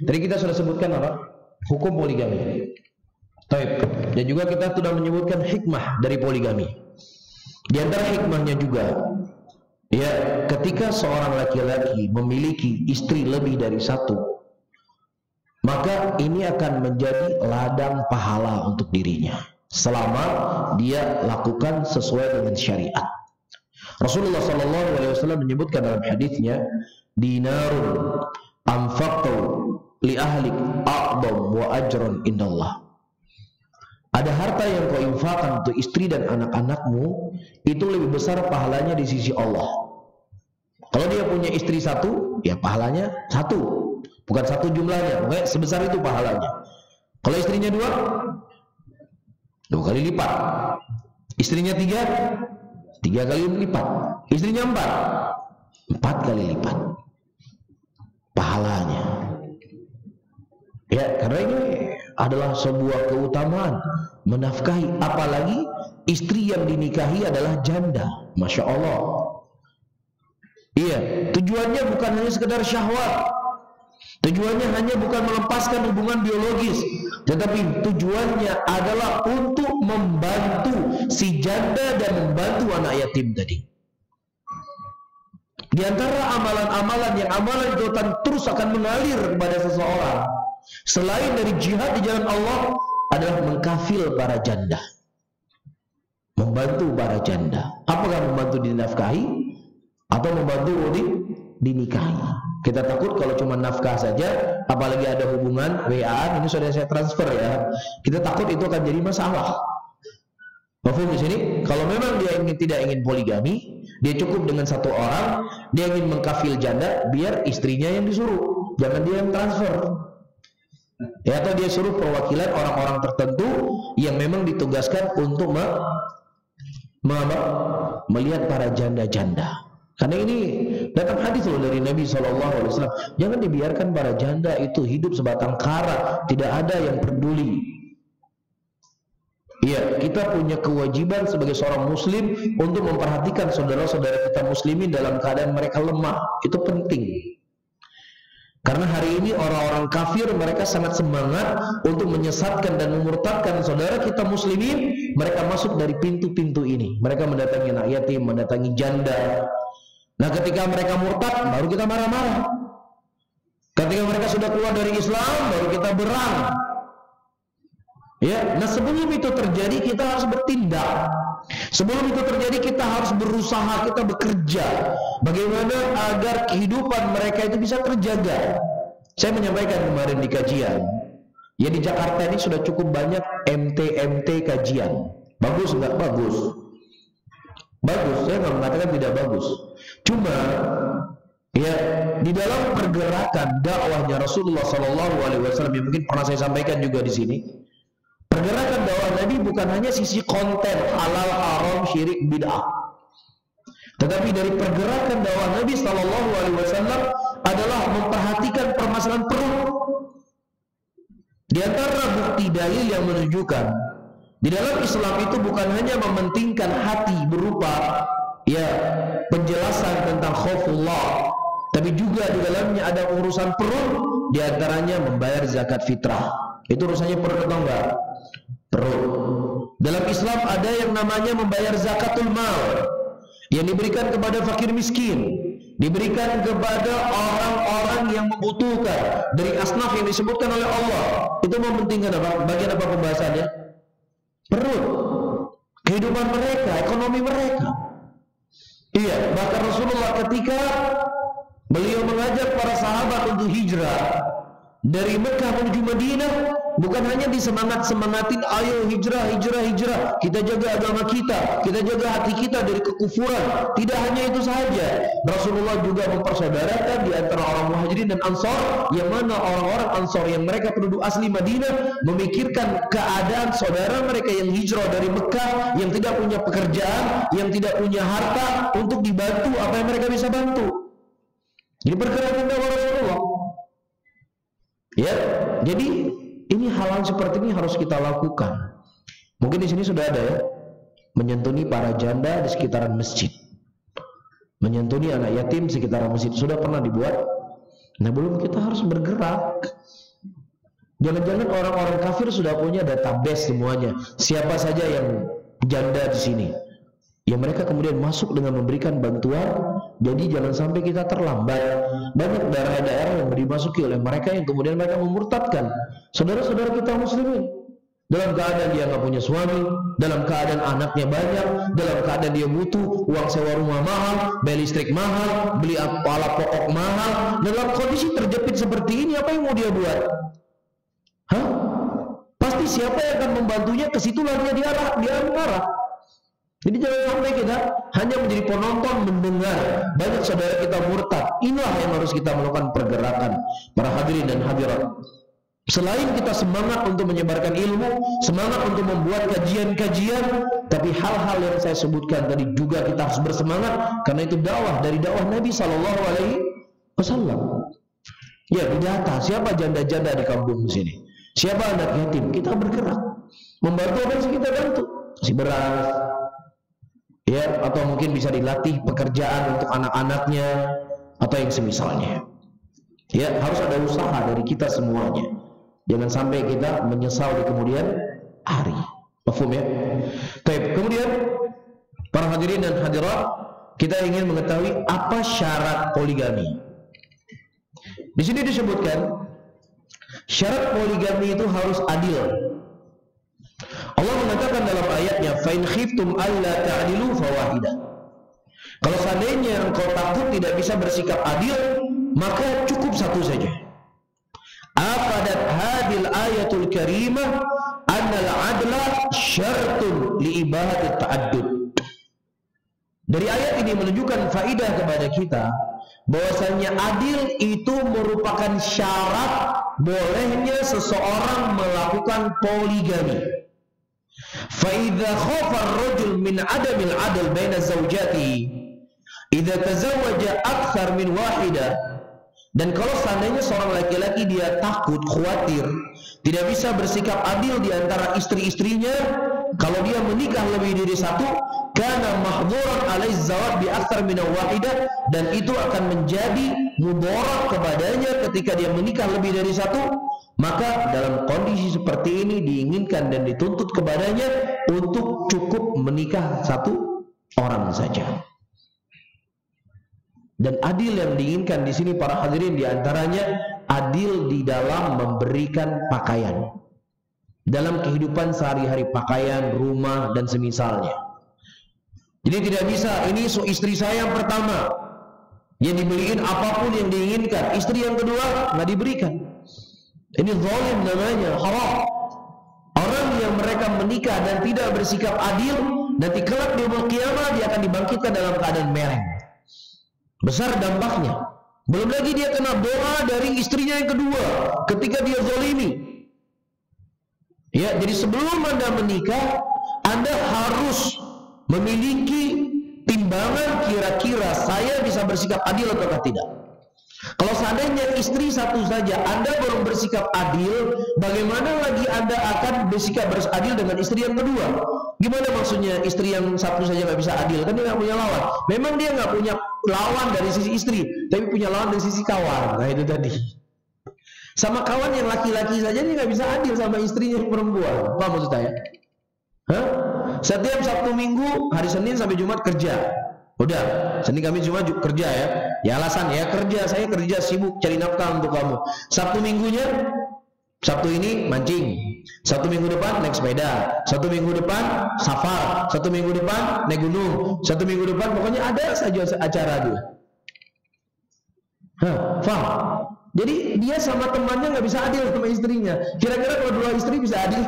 Tadi kita sudah sebutkan apa? Hukum poligami. Baik. Dan juga kita sudah menyebutkan hikmah dari poligami. Di antara hikmahnya juga, ya, ketika seorang laki-laki memiliki istri lebih dari satu, maka ini akan menjadi ladang pahala untuk dirinya selama dia lakukan sesuai dengan syariat. Rasulullah SAW menyebutkan dalam hadisnya, dinarun anfaqtu li ahlik a'dham wa ajran indallah. Ada harta yang kau infakkan untuk istri dan anak-anakmu, itu lebih besar pahalanya di sisi Allah. Kalau dia punya istri satu, ya pahalanya satu, bukan satu jumlahnya, pokoknya sebesar itu pahalanya. Kalau istrinya dua kali lipat. Istrinya tiga kali lipat. Istrinya empat kali lipat pahalanya. Ya, karena ini adalah sebuah keutamaan menafkahi, apalagi istri yang dinikahi adalah janda. Masya Allah. Iya, tujuannya bukan hanya sekedar syahwat, tujuannya hanya bukan melepaskan hubungan biologis, tetapi tujuannya adalah untuk membantu si janda dan membantu anak yatim tadi. Di antara amalan-amalan yang amalan itu terus akan mengalir kepada seseorang selain dari jihad di jalan Allah adalah mengkafil para janda, membantu para janda. Apakah membantu dinafkahi atau membantu dinikahi? Kita takut kalau cuma nafkah saja, apalagi ada hubungan WA-an, ini sudah saya transfer ya, kita takut itu akan jadi masalah. Mafhum di sini? Kalau memang dia tidak ingin poligami, dia cukup dengan satu orang, dia ingin mengkafil janda, biar istrinya yang disuruh, jangan dia yang transfer. Ya, atau dia suruh perwakilan orang-orang tertentu yang memang ditugaskan untuk melihat para janda-janda. Karena ini datang hadis loh dari Nabi SAW, jangan dibiarkan para janda itu hidup sebatang kara, tidak ada yang peduli. Iya, kita punya kewajiban sebagai seorang muslim untuk memperhatikan saudara-saudara kita muslimin dalam keadaan mereka lemah. Itu penting. Karena hari ini orang-orang kafir mereka sangat semangat untuk menyesatkan dan memurtadkan saudara kita muslimin. Mereka masuk dari pintu-pintu ini. Mereka mendatangi anak yatim, mendatangi janda. Nah, ketika mereka murtad, baru kita marah-marah. Ketika mereka sudah keluar dari Islam, baru kita berang. Ya, nah sebelum itu terjadi kita harus bertindak. Sebelum itu terjadi kita harus berusaha, kita bekerja. Bagaimana agar kehidupan mereka itu bisa terjaga. Saya menyampaikan kemarin di kajian, ya di Jakarta ini sudah cukup banyak MT kajian. Bagus nggak? Bagus. Bagus, saya nggak mengatakan tidak bagus. Cuma ya di dalam pergerakan dakwahnya Rasulullah SAW yang mungkin pernah saya sampaikan juga di sini. Pergerakan dakwah Nabi bukan hanya sisi konten halal, haram, syirik, bid'ah. Tetapi dari pergerakan dakwah Nabi SAW adalah memperhatikan permasalahan perut. Di antara bukti dalil yang menunjukkan di dalam Islam itu bukan hanya mementingkan hati berupa ya penjelasan tentang khaufullah, tapi juga di dalamnya ada urusan perut, di antaranya membayar zakat fitrah. Itu urusannya perut atau enggak? Perut. Dalam Islam ada yang namanya membayar zakatul mal yang diberikan kepada fakir miskin, diberikan kepada orang-orang yang membutuhkan dari asnaf yang disebutkan oleh Allah. Itu mementingkan apa? Bagian apa pembahasannya? Perut. Kehidupan mereka, ekonomi mereka. Iya, bahkan Rasulullah ketika beliau mengajak para sahabat untuk hijrah dari Mekah menuju Madinah, bukan hanya disemangatin, ayo hijrah, kita jaga agama kita jaga hati kita dari kekufuran. Tidak hanya itu saja, Rasulullah juga mempersaudarakan di antara orang Muhajirin dan Ansor, yang mana orang-orang Ansor yang mereka penduduk asli Madinah memikirkan keadaan saudara mereka yang hijrah dari Mekah, yang tidak punya pekerjaan, yang tidak punya harta, untuk dibantu apa yang mereka bisa bantu. Jadi pergerakan dakwah Rasulullah. Ya, jadi ini hal-hal seperti ini harus kita lakukan. Mungkin di sini sudah ada ya, menyentuni para janda di sekitaran masjid, menyentuni anak yatim di sekitaran masjid. Sudah pernah dibuat? Nah belum, kita harus bergerak. Jangan-jangan orang-orang kafir sudah punya database semuanya. Siapa saja yang janda di sini. Ya mereka kemudian masuk dengan memberikan bantuan. Jadi jangan sampai kita terlambat. Banyak daerah-daerah yang dimasuki oleh mereka yang kemudian mereka memurtadkan saudara-saudara kita muslimin. Dalam keadaan dia nggak punya suami, dalam keadaan anaknya banyak, dalam keadaan dia butuh uang sewa rumah mahal, beli listrik mahal, beli alat pokok mahal. Dalam kondisi terjepit seperti ini, apa yang mau dia buat? Hah? Pasti siapa yang akan membantunya ke situ lagi dia mengarah. Jadi jangan sampai kita hanya menjadi penonton mendengar banyak saudara kita murtad. Inilah yang harus kita melakukan pergerakan, para hadirin dan hadirat. Selain kita semangat untuk menyebarkan ilmu, semangat untuk membuat kajian-kajian, tapi hal-hal yang saya sebutkan tadi juga kita harus bersemangat karena itu dakwah dari dakwah Nabi Sallallahu Alaihi Wasallam. Ya, didata siapa janda-janda di kampung sini, siapa anak yatim, kita bergerak membantu apa yang kita bantu, kasih beras, ya, atau mungkin bisa dilatih pekerjaan untuk anak-anaknya atau yang semisalnya. Ya, harus ada usaha dari kita semuanya. Jangan sampai kita menyesal di kemudian hari. Paham ya? Baik, kemudian para hadirin dan hadirat, kita ingin mengetahui apa syarat poligami. Di sini disebutkan syarat poligami itu harus adil. Allah mengatakan dalam ayatnya, "Fa in khiftum alla ta'dilu fawahidah." Kalau seandainya engkau takut tidak bisa bersikap adil, maka cukup satu saja. Afadat hadil ayatul karimah annal adla syartun li ibahatit ta'addud. Dari ayat ini menunjukkan faidah kepada kita bahwasanya adil itu merupakan syarat bolehnya seseorang melakukan poligami. Fa idza khafa ar-rajul min adamil adl baina zawjatihi idza tazawwaja akthar min wahidah. Dan kalau seandainya seorang laki-laki dia takut, khawatir, tidak bisa bersikap adil di antara istri-istrinya, kalau dia menikah lebih dari satu, kana mahdhuran alaihi zawaj bi aktsar min wahidah, dan itu akan menjadi mudarat kepadanya ketika dia menikah lebih dari satu, maka dalam kondisi seperti ini diinginkan dan dituntut kepadanya untuk cukup menikah satu orang saja. Dan adil yang diinginkan di sini para hadirin diantaranya adil di dalam memberikan pakaian, dalam kehidupan sehari-hari, pakaian, rumah dan semisalnya. Jadi tidak bisa ini istri saya yang pertama yang dibeliin apapun yang diinginkan, istri yang kedua nggak diberikan. Ini zalim namanya, haram. Orang yang mereka menikah dan tidak bersikap adil, nanti kelak di yaumul qiyamah dia akan dibangkitkan dalam keadaan mereng. Besar dampaknya. Belum lagi dia kena doa dari istrinya yang kedua ketika dia zalimi. Ya, jadi sebelum Anda menikah, Anda harus memiliki timbangan kira-kira saya bisa bersikap adil atau tidak. Kalau seandainya istri satu saja Anda belum bersikap adil, bagaimana lagi Anda akan bersikap adil dengan istri yang kedua? Gimana maksudnya istri yang satu saja nggak bisa adil? Kan dia nggak punya lawan. Memang dia nggak punya lawan dari sisi istri, tapi punya lawan dari sisi kawan. Nah itu tadi. Sama kawan yang laki-laki saja dia nggak bisa adil sama istrinya yang perempuan. Apa maksud saya? Hah? Setiap Sabtu Minggu, hari Senin sampai Jumat kerja. Udah, Senin Kamis Jumat kerja ya. Ya alasan ya kerja, saya kerja sibuk cari nafkah untuk kamu. Sabtu Minggunya, Sabtu ini mancing, Sabtu minggu depan naik sepeda, Sabtu minggu depan safar, Sabtu minggu depan naik gunung, Sabtu minggu depan pokoknya ada saja acara dia. Faham? Jadi dia sama temannya nggak bisa adil sama istrinya. Kira-kira kalau dua istri bisa adil?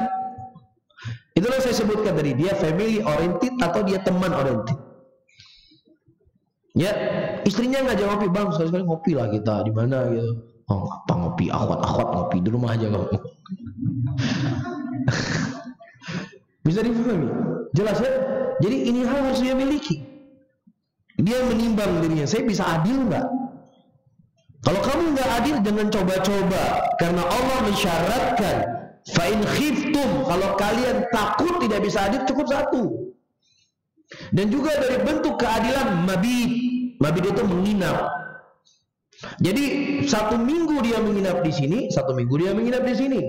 Itulah saya sebutkan tadi, dia family oriented atau dia teman oriented. Ya, istrinya ngajak ngopi, bang sekali-sekali ngopi lah kita di mana gitu. Oh, apa ngopi, akhwat ngopi di rumah aja kamu. Bisa dipahami? Jelas ya? Jadi ini hal harus dia miliki. Dia menimbang dirinya, saya bisa adil nggak? Kalau kamu nggak adil, jangan coba-coba, karena Allah mensyaratkan, fa in khiftum, kalau kalian takut tidak bisa adil, cukup satu. Dan juga dari bentuk keadilan mabit. Mabit itu menginap. Jadi satu minggu dia menginap di sini, satu minggu dia menginap di sini.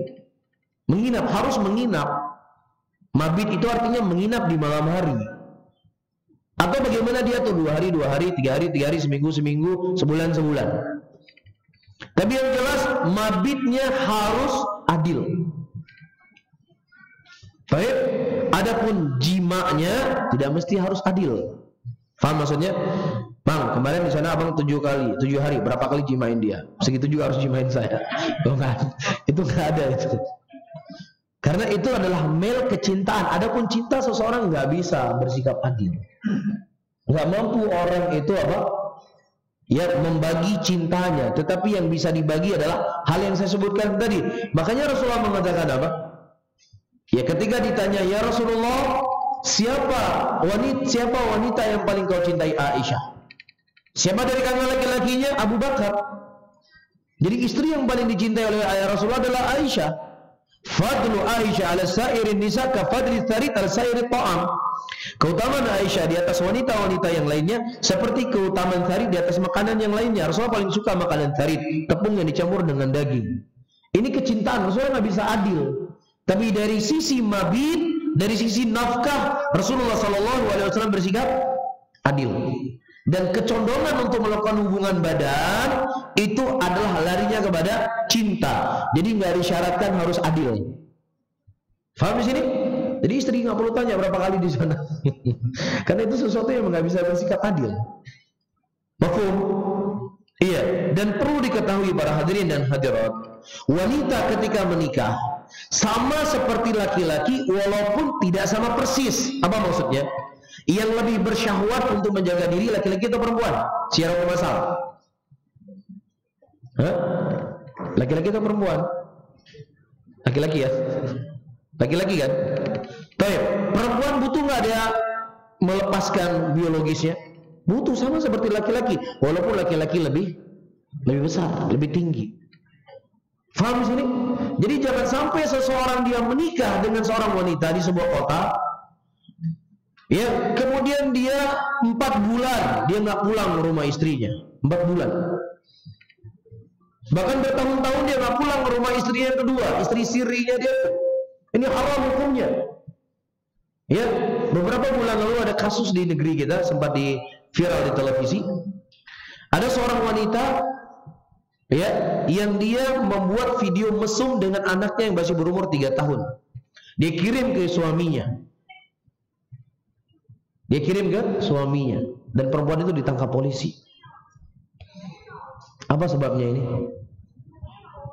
Menginap, harus menginap. Mabit itu artinya menginap di malam hari. Atau bagaimana dia tuh 2 hari, 2 hari, 3 hari, 3 hari, seminggu, seminggu, sebulan, sebulan. Tapi yang jelas mabitnya harus adil. Baik, adapun jimanya tidak mesti harus adil. Paham maksudnya? Bang, kemarin di sana abang 7 hari, berapa kali jimain dia? Segitu juga harus jimain saya. Bukan, itu nggak ada itu. Karena itu adalah mel kecintaan. Adapun cinta seseorang nggak bisa bersikap adil. Nggak mampu orang itu apa? Ya, membagi cintanya. Tetapi yang bisa dibagi adalah hal yang saya sebutkan tadi. Makanya Rasulullah mengatakan apa? Ya, ketika ditanya, ya Rasulullah, siapa wanita yang paling kau cintai? Aisyah. Siapa dari kami laki-lakinya? Abu Bakar. Jadi istri yang paling dicintai oleh Rasulullah adalah Aisyah. Fadlu Aisyah ala sairin nisa ka fadli tharid ala sairi ta'am. Keutamaan Aisyah di atas wanita-wanita yang lainnya seperti keutamaan tharid di atas makanan yang lainnya. Rasulullah paling suka makanan tharid, tepung yang dicampur dengan daging. Ini kecintaan. Rasulullah nggak bisa adil. Tapi dari sisi mabit, dari sisi nafkah, Rasulullah SAW bersikap adil. Dan kecondongan untuk melakukan hubungan badan itu adalah larinya kepada cinta. Jadi nggak disyaratkan harus adil. Faham di sini? Jadi istri nggak perlu tanya berapa kali di sana. Karena itu sesuatu yang nggak bisa bersikap adil. Mafhum? Iya. Dan perlu diketahui para hadirin dan hadirat, wanita ketika menikah sama seperti laki-laki walaupun tidak sama persis. Apa maksudnya? Yang lebih bersyahwat untuk menjaga diri laki-laki atau perempuan? Secara masal. Laki-laki atau perempuan? Laki-laki ya? Laki-laki kan? Baik, perempuan butuh nggak dia melepaskan biologisnya? Butuh, sama seperti laki-laki. Walaupun laki-laki lebih besar, lebih tinggi. Faham di sini? Jadi jangan sampai seseorang dia menikah dengan seorang wanita di sebuah kota, ya, kemudian dia 4 bulan dia nggak pulang ke rumah istrinya. 4 bulan. Bahkan bertahun-tahun dia nggak pulang ke rumah istrinya yang kedua, istri sirinya dia. Ini haram hukumnya. Ya, beberapa bulan lalu ada kasus di negeri kita, sempat di viral di televisi. Ada seorang wanita, ya, yang dia membuat video mesum dengan anaknya yang masih berumur 3 tahun. Dia kirim ke suaminya. Dia kirim ke suaminya, dan perempuan itu ditangkap polisi. Apa sebabnya ini?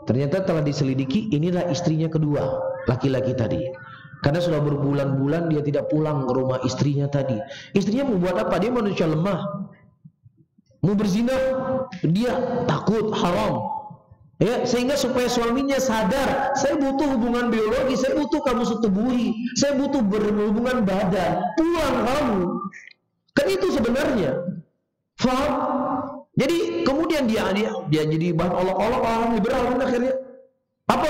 Ternyata telah diselidiki, inilah istrinya kedua, laki-laki tadi. Karena sudah berbulan-bulan dia tidak pulang ke rumah istrinya tadi. Istrinya mau buat apa? Dia manusia lemah. Mau berzina, dia takut haram. Ya, sehingga supaya suaminya sadar, saya butuh hubungan biologi, saya butuh kamu setubuhi, saya butuh berhubungan badan, pulang kamu. Kan itu sebenarnya. Faham? Jadi kemudian dia jadi bahan olok-olok orang liberal kan akhirnya. Apa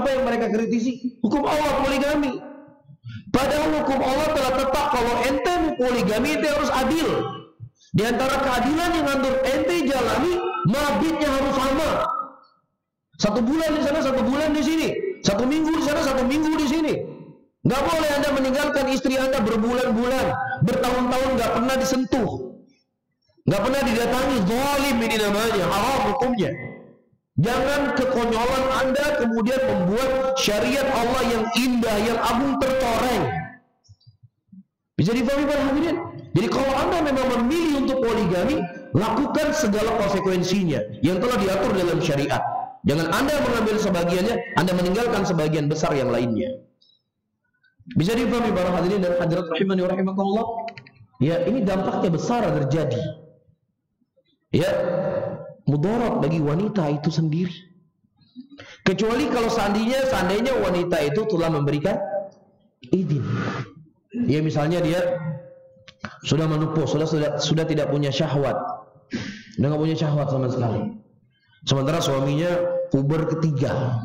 yang mereka kritisi? Hukum Allah poligami. Padahal hukum Allah telah tetap kalau ente mau poligami ente harus adil. Di antara keadilan yang ngatur ente jalani, mabitnya harus sama. 1 bulan di sana, 1 bulan di sini. 1 minggu di sana, 1 minggu di sini. Nggak boleh Anda meninggalkan istri Anda berbulan-bulan, bertahun-tahun nggak pernah disentuh, nggak pernah didatangi. Zalim ini namanya, haram hukumnya. Jangan kekonyolan Anda kemudian membuat syariat Allah yang indah, yang agung tercoreng. Bisa difahami para hadirin? Jadi kalau Anda memang memilih untuk poligami, lakukan segala konsekuensinya yang telah diatur dalam syariat. Jangan Anda mengambil sebagiannya, Anda meninggalkan sebagian besar yang lainnya. Bisa difahami para hadirin dan hadirat rahimani wa rahimakumullah? Ya, ini dampaknya besar terjadi. Ya, mudarat bagi wanita itu sendiri. Kecuali kalau seandainya wanita itu telah memberikan izin. Ya, misalnya dia sudah menopause, sudah tidak punya syahwat, sudah nggak punya syahwat sama sekali. Sementara suaminya puber ketiga.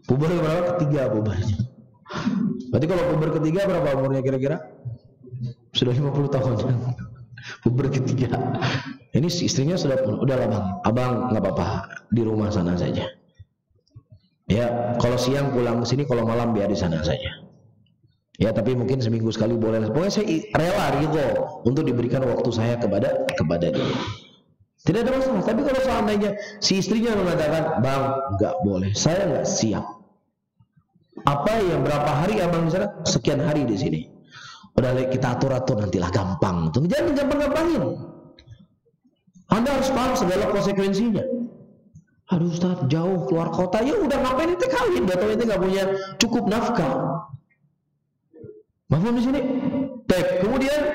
Puber berapa? Ketiga pubernya. Berarti kalau puber ketiga berapa umurnya kira-kira? Sudah 50 tahun. Puber ketiga. Ini istrinya sudah lah bang, abang nggak apa-apa di rumah sana saja. Ya, kalau siang pulang ke sini, kalau malam biar di sana saja. Ya, tapi mungkin seminggu sekali boleh. Pokoknya saya rela ridho untuk diberikan waktu saya kepada dia. Tidak ada masalah. Tapi kalau seandainya si istrinya mengatakan, "Bang, nggak boleh, saya nggak siap." Apa yang berapa hari abang di sana? Sekian hari di sini. Udah kita atur nantilah gampang. Jangan gampang-gampangin. Anda harus paham segala konsekuensinya. Aduh Ustaz, jauh keluar kota, ya udah ngapain ente kawin? Udah tahu ente nggak punya cukup nafkah. Mahfum di sini. Baik, kemudian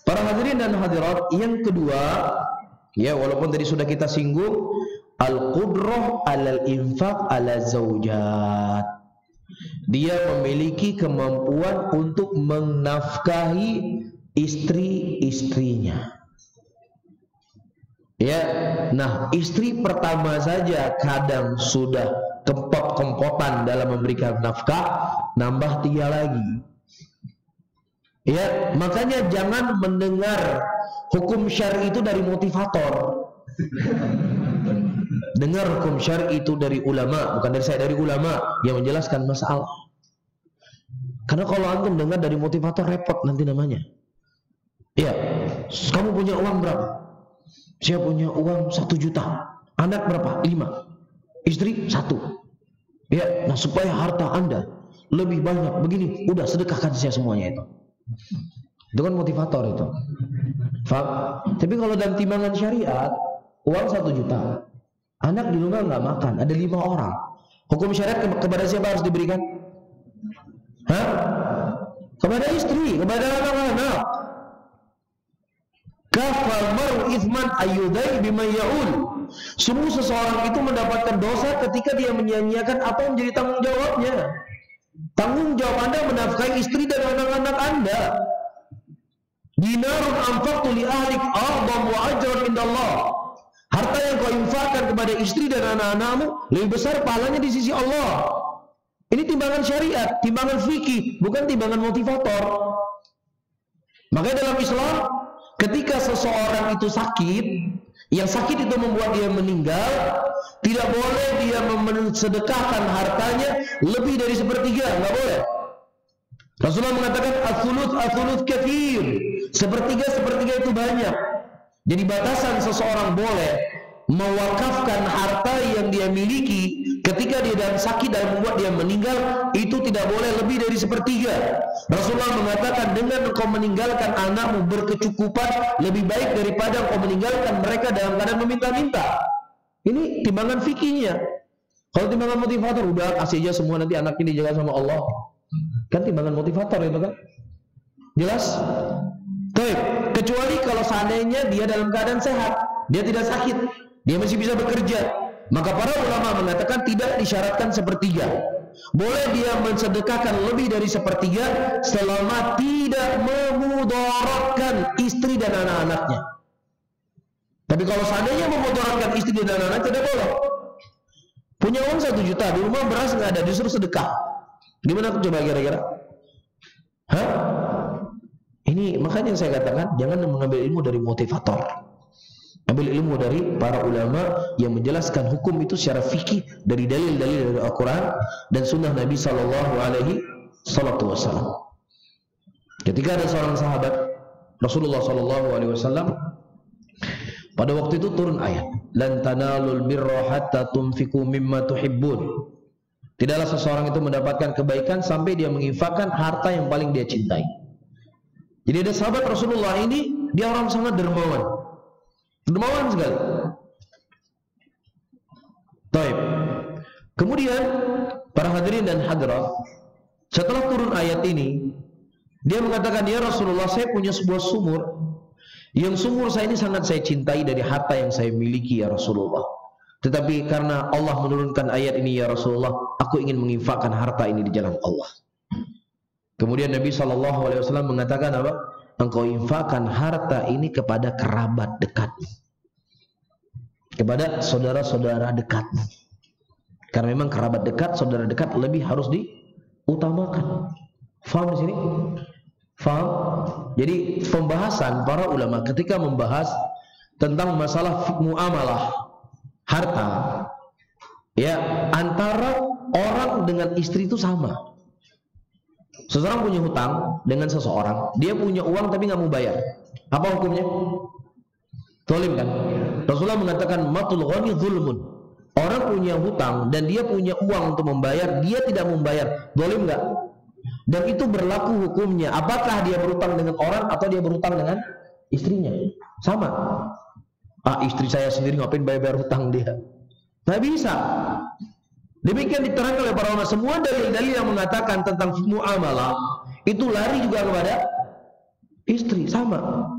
para hadirin dan hadirat, yang kedua, ya walaupun tadi sudah kita singgung, al-qudrah alal infaq ala zaujat. Dia memiliki kemampuan untuk menafkahi istri-istrinya. Ya, nah istri pertama saja kadang sudah kempot-kempotan dalam memberikan nafkah, nambah 3 lagi. Ya, makanya jangan mendengar hukum syar'i itu dari motivator. Dengar hukum syar'i itu dari ulama, bukan dari saya, dari ulama yang menjelaskan masalah. Karena kalau antum dengar dari motivator repot nanti namanya. Ya, kamu punya uang berapa? Saya punya uang 1 juta. Anak berapa? 5. Istri 1. Ya, nah supaya harta Anda lebih banyak begini, udah sedekahkan saya semuanya itu. Itu kan motivator itu. Faham? Tapi kalau dalam timbangan syariat, uang 1 juta. Anak di rumah nggak makan, ada 5 orang. Hukum syariat kepada siapa harus diberikan? Hah? Kepada istri, kepada anak-anak. Kafal mar'u ithman ayyudai bima ya'ul. Sungguh seseorang itu mendapatkan dosa ketika dia menyia-nyiakan apa yang menjadi tanggung jawabnya. Tanggung jawab Anda menafkahi istri dan anak-anak Anda. Dinarun anfaqtu li ahlik a'dham wa ajran indallah. Harta yang kau infakkan kepada istri dan anak-anakmu lebih besar pahalanya di sisi Allah. Ini timbangan syariat, timbangan fikih, bukan timbangan motivator. Makanya dalam Islam, ketika seseorang itu sakit, yang sakit itu membuat dia meninggal, tidak boleh dia mensedekahkan hartanya lebih dari 1/3, nggak boleh. Rasulullah mengatakan ats-tsuluts katsir. 1/3 itu banyak. Jadi batasan seseorang boleh mewakafkan harta yang dia miliki ketika dia dalam sakit dan membuat dia meninggal, itu tidak boleh lebih dari 1/3. Rasulullah mengatakan, dengan engkau meninggalkan anakmu berkecukupan lebih baik daripada engkau meninggalkan mereka dalam keadaan meminta-minta. Ini timbangan fikihnya. Kalau timbangan motivator, udah kasih aja semua, nanti anak ini dijaga sama Allah. Kan timbangan motivator itu kan. Jelas? Baik, kecuali kalau seandainya dia dalam keadaan sehat, dia tidak sakit, dia masih bisa bekerja, maka para ulama mengatakan tidak disyaratkan 1/3. Boleh dia mensedekahkan lebih dari 1/3 selama tidak memudaratkan istri dan anak-anaknya. Tapi kalau seandainya memudaratkan istri dan anak-anak, tidak boleh. Punya uang 1 juta, di rumah beras nggak ada, disuruh sedekah. Gimana coba kira-kira? Hah? Ini makanya saya katakan jangan mengambil ilmu dari motivator. Ambil ilmu dari para ulama yang menjelaskan hukum itu secara fikih dari dalil-dalil dari Al-Quran dan sunnah Nabi SAW. Ketika ada seorang sahabat Rasulullah SAW, pada waktu itu turun ayat, "Lan tanalul birra hatta tunfiqu mimma tuhibbun." Tidaklah seseorang itu mendapatkan kebaikan sampai dia menginfakkan harta yang paling dia cintai. Jadi ada sahabat Rasulullah ini, dia orang sangat dermawan. Dermawan sekali. Taib. Kemudian para hadirin dan hadirat, setelah turun ayat ini, dia mengatakan, "Ya Rasulullah, saya punya sebuah sumur. Yang sumur saya ini sangat saya cintai dari harta yang saya miliki ya Rasulullah. Tetapi karena Allah menurunkan ayat ini ya Rasulullah, aku ingin menginfakkan harta ini di jalan Allah." Kemudian Nabi SAW mengatakan apa? Engkau infakkan harta ini kepada kerabat dekatmu, kepada saudara-saudara dekatmu. Karena memang kerabat dekat, saudara dekat lebih harus diutamakan. Faham di sini? Faham? Jadi pembahasan para ulama ketika membahas tentang masalah muamalah harta, ya, antara orang dengan istri itu sama. Seseorang punya hutang dengan seseorang, dia punya uang tapi nggak mau bayar. Apa hukumnya? Zalim kan? Rasulullah mengatakan matul ghani zulmun. Orang punya hutang dan dia punya uang untuk membayar, dia tidak membayar. Zalim nggak? Dan itu berlaku hukumnya. Apakah dia berhutang dengan orang atau dia berhutang dengan istrinya? Sama. Istri saya sendiri ngapain bayar hutang dia? Nggak bisa. Demikian diterangkan oleh para ulama. Semua dalil-dalil yang mengatakan tentang muamalah itu lari juga kepada istri, sama.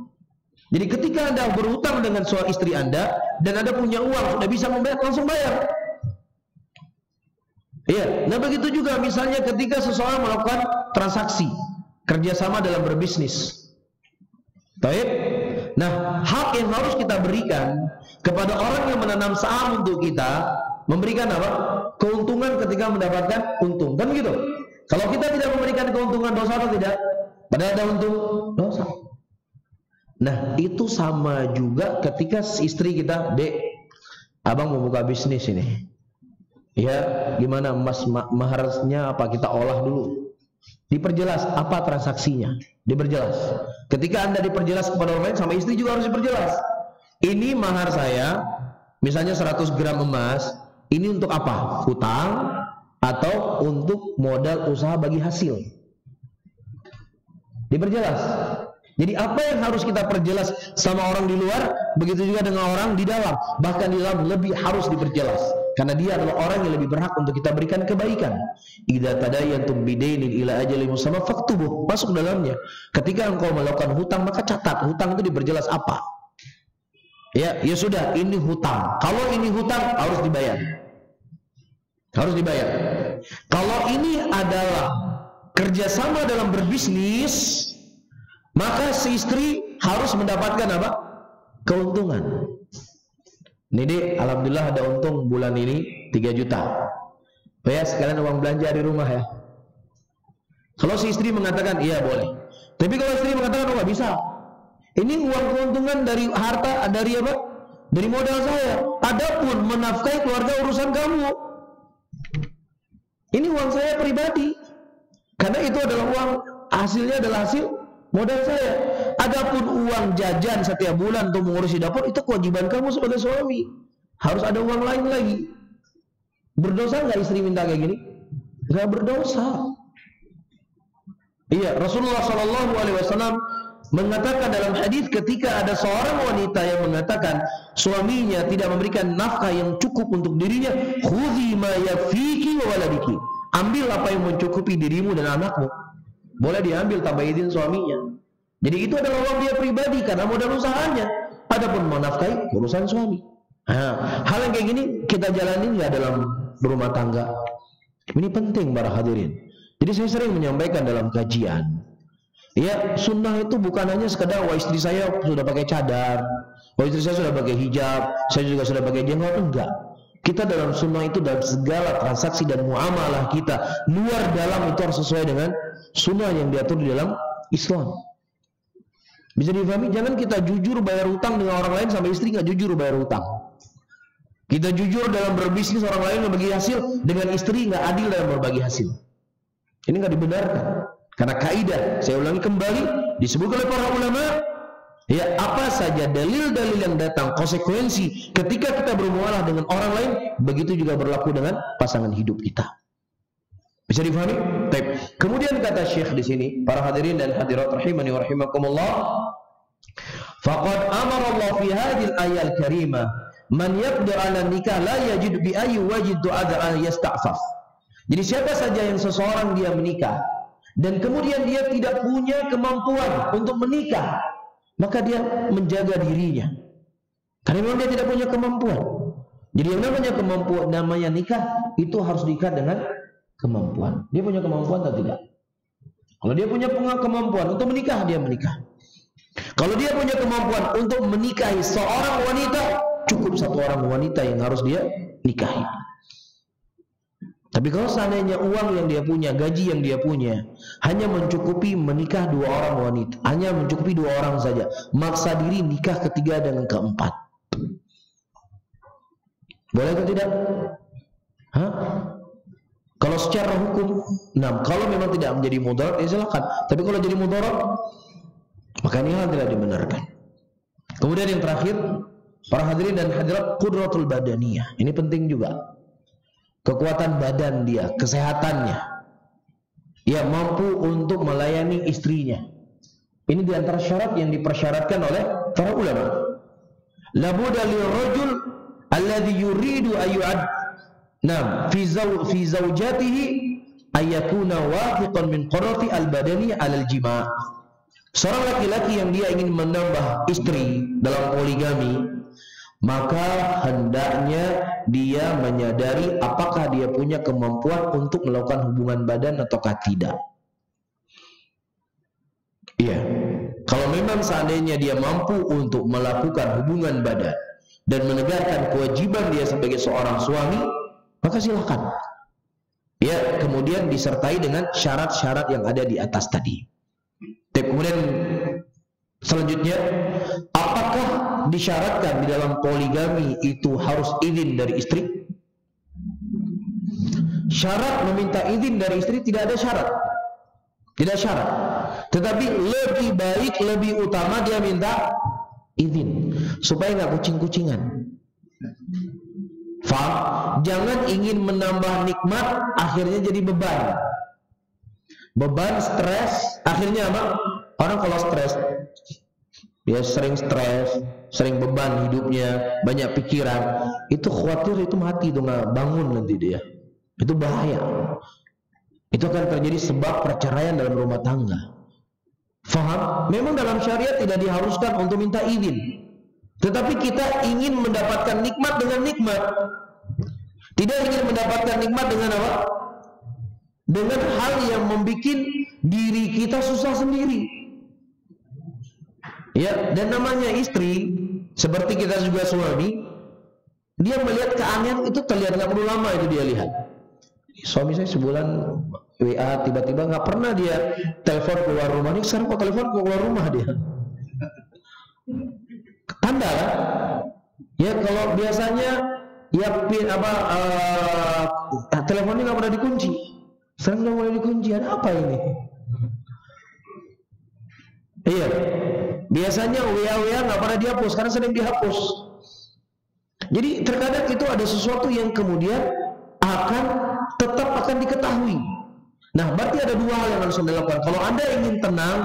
Jadi ketika Anda berhutang dengan suami istri Anda dan Anda punya uang sudah bisa membayar, langsung bayar. Iya. Nah begitu juga misalnya ketika seseorang melakukan transaksi kerjasama dalam berbisnis. Baik. Nah hak yang harus kita berikan kepada orang yang menanam saham untuk kita, memberikan apa? Keuntungan ketika mendapatkan untung, kan gitu. Kalau kita tidak memberikan keuntungan, dosa atau tidak? Padahal ada untung, dosa. Nah itu sama juga ketika istri kita, Dek, abang mau buka bisnis ini, ya gimana mas maharnya apa, kita olah dulu, diperjelas apa transaksinya, diperjelas. Ketika Anda diperjelas kepada orang lain, sama istri juga harus diperjelas. Ini mahar saya, misalnya 100 gram emas, ini untuk apa? Hutang atau untuk modal usaha bagi hasil? Diperjelas. Jadi apa yang harus kita perjelas sama orang di luar, begitu juga dengan orang di dalam. Bahkan di dalam lebih harus diperjelas, karena dia adalah orang yang lebih berhak untuk kita berikan kebaikan. Idza tadayantum bidainin ila ajalin musamma faktubuh, masuk dalamnya. Ketika engkau melakukan hutang, maka catat hutang itu diperjelas apa. Ya sudah, ini hutang. Kalau ini hutang harus dibayar. Harus dibayar. Kalau ini adalah kerjasama dalam berbisnis, maka si istri harus mendapatkan apa? Keuntungan. Ini deh, alhamdulillah ada untung bulan ini 3 juta. Ya, sekalian uang belanja di rumah ya. Kalau si istri mengatakan, iya boleh. Tapi kalau istri mengatakan, oh nggak bisa. Ini uang keuntungan dari harta, dari apa? Dari modal saya. Adapun menafkahi keluarga urusan kamu. Ini uang saya pribadi. Karena itu adalah uang, hasilnya adalah hasil modal saya. Adapun uang jajan setiap bulan untuk mengurusi dapur, itu kewajiban kamu sebagai suami. Harus ada uang lain lagi. Berdosa nggak istri minta kayak gini? Nggak berdosa. Iya, Rasulullah SAW mengatakan dalam hadis, ketika ada seorang wanita yang mengatakan suaminya tidak memberikan nafkah yang cukup untuk dirinya, khudhi ma yakfiki wa waladiki. Ambil apa yang mencukupi dirimu dan anakmu. Boleh diambil tanpa izin suaminya. Jadi itu adalah uang dia pribadi karena modal usahanya. Adapun menafkahi urusan suami. Hal yang kayak gini kita jalanin nggak dalam rumah tangga. Ini penting para hadirin. Jadi saya sering menyampaikan dalam kajian, ya sunnah itu bukan hanya sekedar wah istri saya sudah pakai cadar, wah istri saya sudah pakai hijab, saya juga sudah pakai jenggot. Enggak. Kita dalam sunnah itu dalam segala transaksi dan muamalah kita, luar dalam itu harus sesuai dengan sunnah yang diatur di dalam Islam. Bisa difahami? Jangan kita jujur bayar hutang dengan orang lain sampai istri nggak jujur bayar hutang. Kita jujur dalam berbisnis orang lain berbagi hasil, dengan istri nggak adil dalam berbagi hasil. Ini nggak dibenarkan. Karena kaidah, saya ulangi kembali, disebut oleh para ulama, ya apa saja dalil-dalil yang datang, konsekuensi ketika kita bermuamalah dengan orang lain, begitu juga berlaku dengan pasangan hidup kita. Bisa difahami? Baik. Kemudian kata Syekh di sini, para hadirin dan hadirat rahimani wa rahimakumullah, faqad amara Allah fi hadhil ayal karimah man yaqdir 'ala nikah la yajid bi ayyi wajid du'a an yasta'faf. Jadi siapa saja yang seseorang dia menikah dan kemudian dia tidak punya kemampuan untuk menikah, maka dia menjaga dirinya. Karena memang dia tidak punya kemampuan. Jadi yang namanya kemampuan, namanya nikah itu harus diikat dengan kemampuan. Dia punya kemampuan atau tidak? Kalau dia punya kemampuan untuk menikah, dia menikah. Kalau dia punya kemampuan untuk menikahi seorang wanita, cukup satu orang wanita yang harus dia nikahi. Tapi kalau seandainya uang yang dia punya, gaji yang dia punya hanya mencukupi menikah 2 orang wanita, hanya mencukupi 2 orang saja, maksa diri nikah ketiga dengan keempat, boleh atau tidak? Kalau secara hukum, kalau memang tidak menjadi mudarat, ya silakan. Tapi kalau jadi mudarat, maka ini hal tidak dibenarkan. Kemudian yang terakhir, para hadirin dan hadirat, qudratul badaniyah. Ini penting juga. Kekuatan badan dia, kesehatannya. Ia mampu untuk melayani istrinya. Ini diantara syarat yang dipersyaratkan oleh para ulama. La budda lirajul alladhi yuridu ayyu'ad fi zawjatihi ayakuna wathiqan min qurrati al-badani alal jima'. Seorang laki-laki yang dia ingin menambah istri dalam poligami, maka hendaknya dia menyadari apakah dia punya kemampuan untuk melakukan hubungan badan ataukah tidak. Iya. Kalau memang seandainya dia mampu untuk melakukan hubungan badan dan menegakkan kewajiban dia sebagai seorang suami, maka silakan. Ya, kemudian disertai dengan syarat-syarat yang ada di atas tadi. Kemudian selanjutnya, apakah disyaratkan di dalam poligami itu harus izin dari istri? Syarat meminta izin dari istri tidak ada syarat. Tidak syarat. Tetapi lebih baik, lebih utama dia minta izin supaya nggak kucing-kucingan. Faham? Jangan ingin menambah nikmat akhirnya jadi beban. Beban, stres, akhirnya apa? Orang kalau stres, dia sering stres, sering beban hidupnya, banyak pikiran, itu khawatir itu mati, itu nggak bangun nanti dia. Itu bahaya. Itu akan terjadi sebab perceraian dalam rumah tangga. Faham? Memang dalam syariat tidak diharuskan untuk minta izin. Tetapi kita ingin mendapatkan nikmat dengan nikmat. Tidak ingin mendapatkan nikmat dengan apa? Dengan hal yang membuat diri kita susah sendiri. Ya, dan namanya istri, seperti kita juga suami, dia melihat keanehan itu terlihat, nggak perlu lama itu dia lihat. Suami saya sebulan WA tiba-tiba nggak pernah dia telepon keluar rumah. Ini sekarang kok telepon keluar rumah dia. Tanda kan? Ya kalau biasanya ya teleponnya nggak pernah dikunci. Sekarang udah mulai dikunci. Ada apa ini? Iya. Biasanya WA nggak pernah dihapus, karena sering dihapus. Jadi terkadang itu ada sesuatu yang kemudian tetap akan diketahui. Nah, berarti ada dua hal yang harus Anda lakukan. Kalau Anda ingin tenang,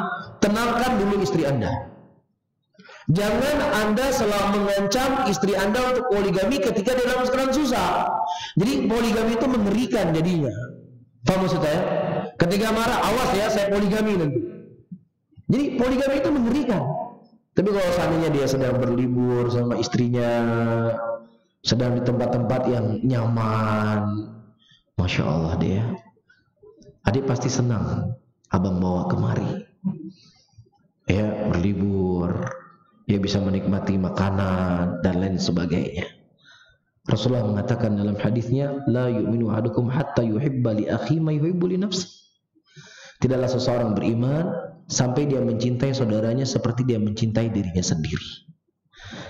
tenangkan dulu istri Anda. Jangan Anda selalu mengancam istri Anda untuk poligami ketika dia dalam keadaan susah. Jadi poligami itu mengerikan jadinya. Paham maksud saya? Ketika marah, awas ya, saya poligami nanti. Jadi poligami itu mengerikan. Tapi kalau seandainya dia sedang berlibur sama istrinya, sedang di tempat-tempat yang nyaman, Masya Allah dia, adik pasti senang abang bawa kemari. Ya, berlibur, dia bisa menikmati makanan dan lain sebagainya. Rasulullah mengatakan dalam hadisnya, la yu'minu ahadukum hatta yuhibba li akhi ma yuhibbu li nafsi. Tidaklah seseorang beriman sampai dia mencintai saudaranya seperti dia mencintai dirinya sendiri.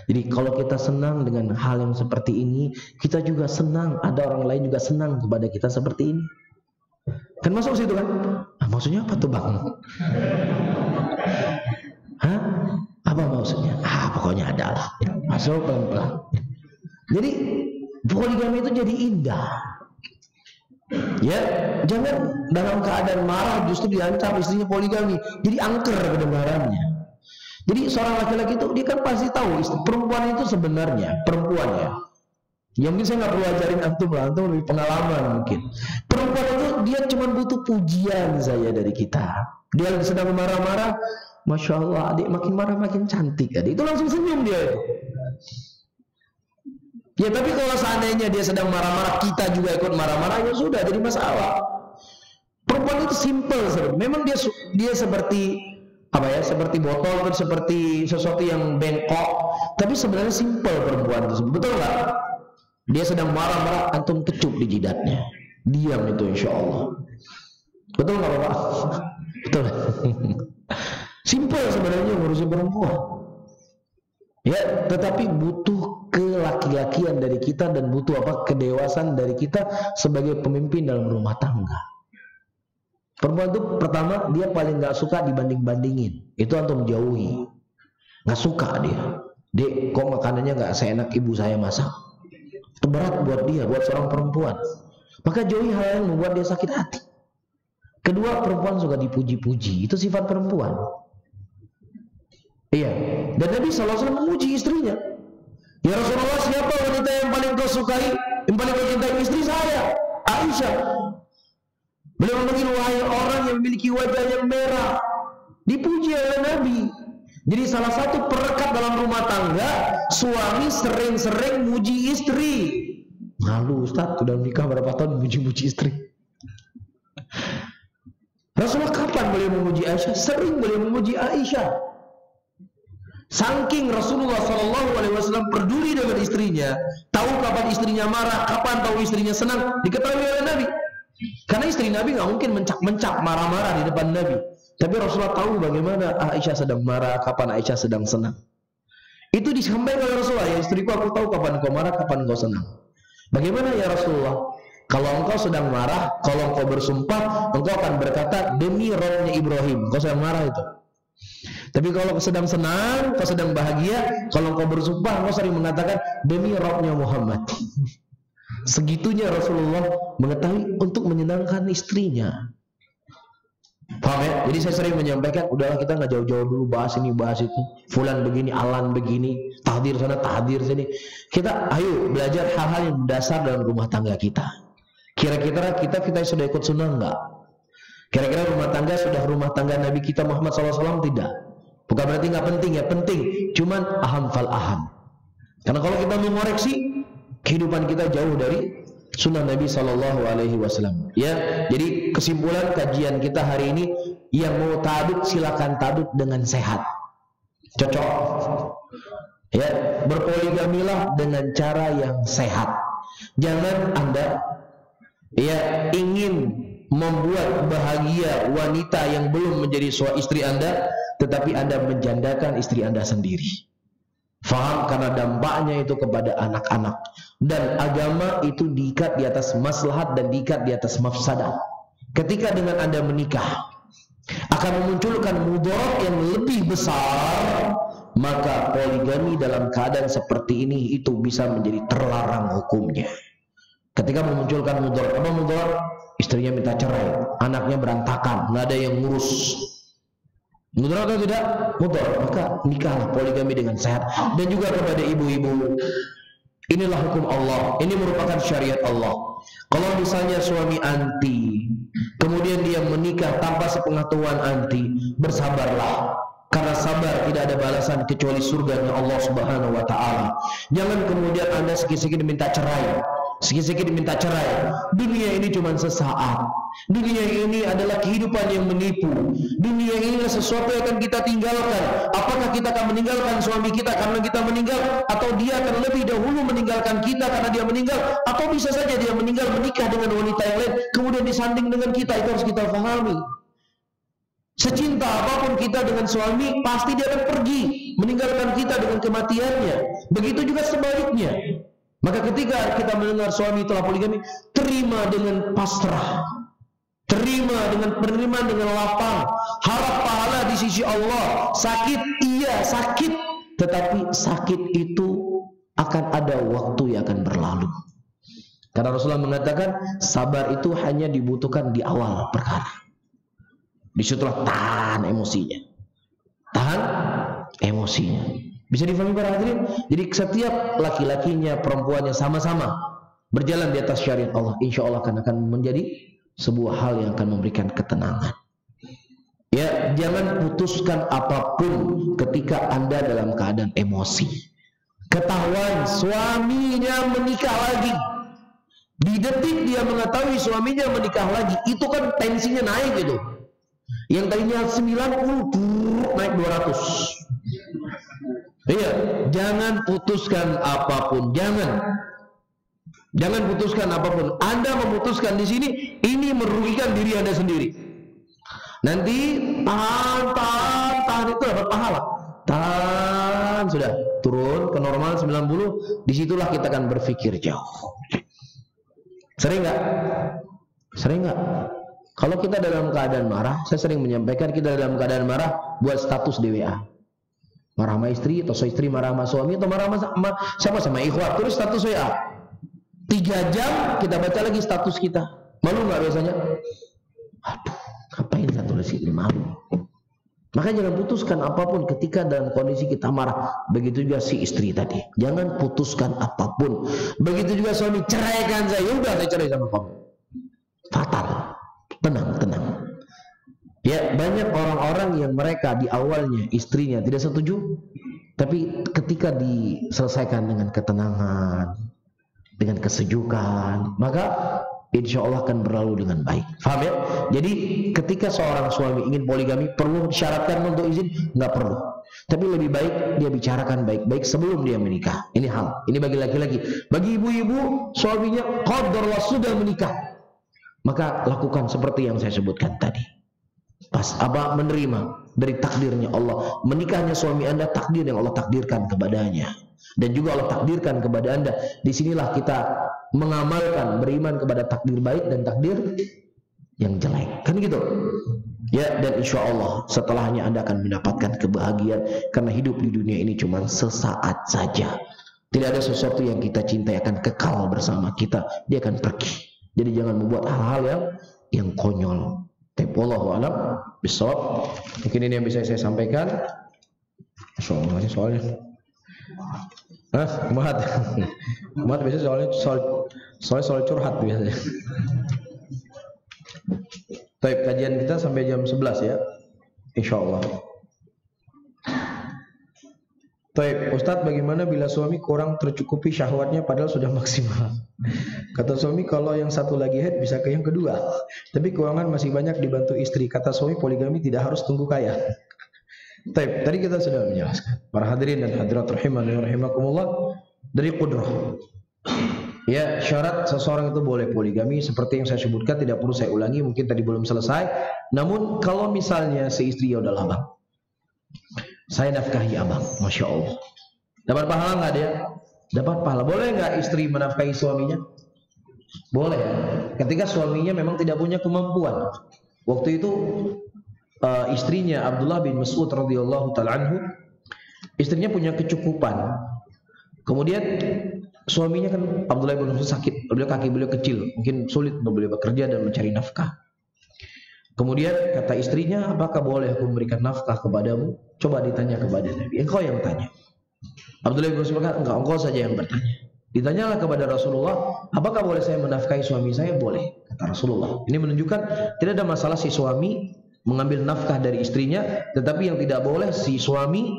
Jadi kalau kita senang dengan hal yang seperti ini, kita juga senang ada orang lain juga senang kepada kita seperti ini. Kan masuk situ kan? Nah, maksudnya apa tuh bang? Hah? Apa maksudnya? Pokoknya ada lah. Masuk pelan-pelan. Jadi poligami itu jadi indah. Ya, jangan dalam keadaan marah justru diancam istrinya poligami. Jadi angker kedengarannya. Jadi seorang laki-laki itu dia kan pasti tahu perempuan itu sebenarnya perempuannya. Ya mungkin saya nggak perlu ajarin antum lah, antum lebih pengalaman mungkin. Perempuan itu dia cuma butuh pujian saja dari kita. Dia sedang marah-marah, Masya Allah, adik makin marah makin cantik. Adik itu langsung senyum dia itu. Ya tapi kalau seandainya dia sedang marah-marah, kita juga ikut marah-marah, ya sudah jadi masalah. Perempuan itu simple sebenarnya. Memang dia seperti apa ya? Seperti botol, seperti sesuatu yang bengkok. Tapi sebenarnya simple perempuan itu. Betul nggak? Dia sedang marah-marah, antum kecup di jidatnya. Diam itu insya Allah. Betul nggak Bapak? Betul. Simple sebenarnya ngurusin perempuan. Ya, tetapi butuh kelaki-lakian dari kita dan butuh kedewasaan dari kita sebagai pemimpin dalam rumah tangga. Perempuan itu pertama dia paling nggak suka dibanding-bandingin. Itu antum jauhi. Nggak suka dia. Dek, kok makanannya nggak seenak ibu saya masak? Itu berat buat dia, buat seorang perempuan. Maka jauhi hal yang membuat dia sakit hati. Kedua, perempuan suka dipuji-puji. Itu sifat perempuan. Iya. Dan Nabi SAW memuji istrinya. Ya Rasulullah, siapa wanita yang paling kau sukai, yang paling kau cintai? Istri saya, Aisyah. Beliau memanggil wahai orang yang memiliki wajah yang merah. Dipuji oleh Nabi. Jadi salah satu perekat dalam rumah tangga, suami sering-sering muji istri. Malu Ustaz, sudah nikah berapa tahun muji-muji istri. Rasulullah kapan beliau memuji Aisyah? Sering beliau memuji Aisyah. Saking Rasulullah SAW peduli dengan istrinya, tahu kapan istrinya marah, kapan tahu istrinya senang, diketahui oleh Nabi. Karena istri Nabi nggak mungkin mencak-mencak marah-marah di depan Nabi. Tapi Rasulullah tahu bagaimana Aisyah sedang marah, kapan Aisyah sedang senang. Itu disampaikan oleh Rasulullah, ya istriku, aku tahu kapan kau marah, kapan kau senang. Bagaimana ya Rasulullah? Kalau engkau sedang marah, kalau engkau bersumpah, engkau akan berkata demi rohnya Ibrahim. Engkau sedang marah itu. Tapi kalau kau sedang senang, kau sedang bahagia, kalau engkau bersumpah, engkau sering mengatakan demi rohnya Muhammad. Segitunya Rasulullah mengetahui untuk menyenangkan istrinya. Paham ya? Jadi saya sering menyampaikan, udahlah kita nggak jauh-jauh dulu bahas ini, bahas itu. Fulan begini, alan begini, tahdir sana, tahdir sini. Kita ayo belajar hal-hal yang dasar dalam rumah tangga kita. Kira-kira kita sudah ikut sunnah enggak? Kira-kira rumah tangga sudah rumah tangga Nabi kita Muhammad SAW tidak? Bukan berarti nggak penting ya, penting. Cuman aham fal aham. Karena kalau kita mengoreksi, kehidupan kita jauh dari sunnah Nabi SAW. Ya, jadi kesimpulan kajian kita hari ini, yang mau ta'adud silakan ta'adud dengan sehat, cocok. Ya, berpoligamilah dengan cara yang sehat. Jangan Anda ingin membuat bahagia wanita yang belum menjadi istri Anda, tetapi Anda menjandakan istri Anda sendiri. Faham? Karena dampaknya itu kepada anak-anak. Dan agama itu diikat di atas maslahat dan diikat di atas mafsadah. Ketika dengan Anda menikah akan memunculkan mudarat yang lebih besar, maka poligami dalam keadaan seperti ini itu bisa menjadi terlarang hukumnya. Ketika memunculkan mudarat, apa mudarat? Istrinya minta cerai, anaknya berantakan, nggak ada yang ngurus. Mudarat atau tidak? Mudarat. Maka nikahlah poligami dengan sehat. Dan juga kepada ibu-ibu, inilah hukum Allah, ini merupakan syariat Allah. Kalau misalnya suami anti, kemudian dia menikah tanpa sepengetahuan anti, bersabarlah. Karena sabar tidak ada balasan kecuali surganya Allah Subhanahu wa Ta'ala. Jangan kemudian Anda sikit-sikit minta cerai, sikit-sikit minta cerai. Dunia ini cuma sesaat. Dunia ini adalah kehidupan yang menipu. Dunia ini adalah sesuatu yang akan kita tinggalkan. Apakah kita akan meninggalkan suami kita karena kita meninggal, atau dia akan lebih dahulu meninggalkan kita karena dia meninggal, atau bisa saja dia meninggal menikah dengan wanita yang lain kemudian disanding dengan kita. Itu harus kita pahami. Secinta apapun kita dengan suami, pasti dia akan pergi meninggalkan kita dengan kematiannya. Begitu juga sebaliknya. Maka ketika kita mendengar suami telah poligami, terima dengan pasrah, terima dengan penerimaan dengan lapang, harap pahala di sisi Allah. Sakit, iya sakit, tetapi sakit itu akan ada waktu yang akan berlalu. Karena Rasulullah mengatakan sabar itu hanya dibutuhkan di awal perkara. Disitulah tahan emosinya, tahan emosinya. Bisa difahami para hadirin? Jadi setiap laki-lakinya, perempuannya sama-sama berjalan di atas syariat Allah, insya Allah akan menjadi sebuah hal yang akan memberikan ketenangan. Ya, jangan putuskan apapun ketika Anda dalam keadaan emosi. Ketahuan suaminya menikah lagi, di detik dia mengetahui suaminya menikah lagi, itu kan tensinya naik gitu. Yang tadinya 90 naik 200. Iya, jangan putuskan apapun, jangan putuskan apapun. Anda memutuskan di sini, ini merugikan diri Anda sendiri. Nanti tahan itu dapat pahala. sudah turun ke normal 90, disitulah kita akan berpikir jauh. Sering nggak? Sering nggak? Kalau kita dalam keadaan marah, saya sering menyampaikan kita dalam keadaan marah, buat status di WA. Marah sama istri, atau istri marah sama suami, atau marah sama ikhwat, terus status WA. 3 jam kita baca lagi status kita. Malu nggak biasanya? Aduh, ngapain saya tulis ini, malu. Maka jangan putuskan apapun ketika dalam kondisi kita marah. Begitu juga si istri tadi. Jangan putuskan apapun. Begitu juga suami, ceraikan saya. Udah, saya cerai sama kamu. Fatal. Tenang. Ya, banyak orang-orang yang mereka di awalnya istrinya tidak setuju, tapi ketika diselesaikan dengan ketenangan, dengan kesejukan, maka insya Allah akan berlalu dengan baik. Faham ya? Jadi ketika seorang suami ingin poligami, perlu disyaratkan untuk izin? Nggak perlu. Tapi lebih baik dia bicarakan baik-baik sebelum dia menikah. Ini hal. Ini bagi laki-laki. Bagi ibu-ibu, suaminya qadarullah sudah menikah, maka lakukan seperti yang saya sebutkan tadi. Pas menerima dari takdirnya Allah. Menikahnya suami Anda takdir yang Allah takdirkan kepadanya. Dan juga Allah takdirkan kepada Anda. Disinilah kita mengamalkan, beriman kepada takdir baik dan takdir yang jelek. Kan gitu. Ya, dan insya Allah setelahnya Anda akan mendapatkan kebahagiaan. Karena hidup di dunia ini cuma sesaat saja. Tidak ada sesuatu yang kita cintai akan kekal bersama kita. Dia akan pergi. Jadi jangan membuat hal-hal yang konyol. Wallahu a'lam bishawab. Mungkin ini yang bisa saya sampaikan. Soalnya Muhat biasanya soal curhat biasanya. Baik, kajian kita sampai jam 11 ya, insyaallah. Baik, Ustadz, bagaimana bila suami kurang tercukupi syahwatnya padahal sudah maksimal? Kata suami kalau yang satu lagi head bisa ke yang kedua, tapi keuangan masih banyak dibantu istri. Kata suami poligami tidak harus tunggu kaya. Baik, tadi kita sudah menjelaskan. Para hadirin dan hadirat rahimani wa rahimakumullah, dari qudrah. Ya, syarat seseorang itu boleh poligami seperti yang saya sebutkan, tidak perlu saya ulangi, mungkin tadi belum selesai. Namun kalau misalnya si istri, ya udahlah bang, saya nafkahi abang, masya Allah. Dapat pahala nggak dia? Dapat pahala. Boleh nggak istri menafkahi suaminya? Boleh. Ketika suaminya memang tidak punya kemampuan. Waktu itu istrinya Abdullah bin Mas'ud radhiyallahu taala anhu, istrinya punya kecukupan. Kemudian suaminya kan Abdullah bin Mas'ud sakit, kaki beliau kecil, mungkin sulit untuk beliau bekerja dan mencari nafkah. Kemudian kata istrinya, apakah boleh aku memberikan nafkah kepadamu? Coba ditanya kepada Nabi. Engkau yang tanya. Abdullah bin Mas'ud berkata, enggak, engkau saja yang bertanya. Ditanyalah kepada Rasulullah, apakah boleh saya menafkahi suami saya? Boleh, kata Rasulullah. Ini menunjukkan tidak ada masalah si suami mengambil nafkah dari istrinya, tetapi yang tidak boleh si suami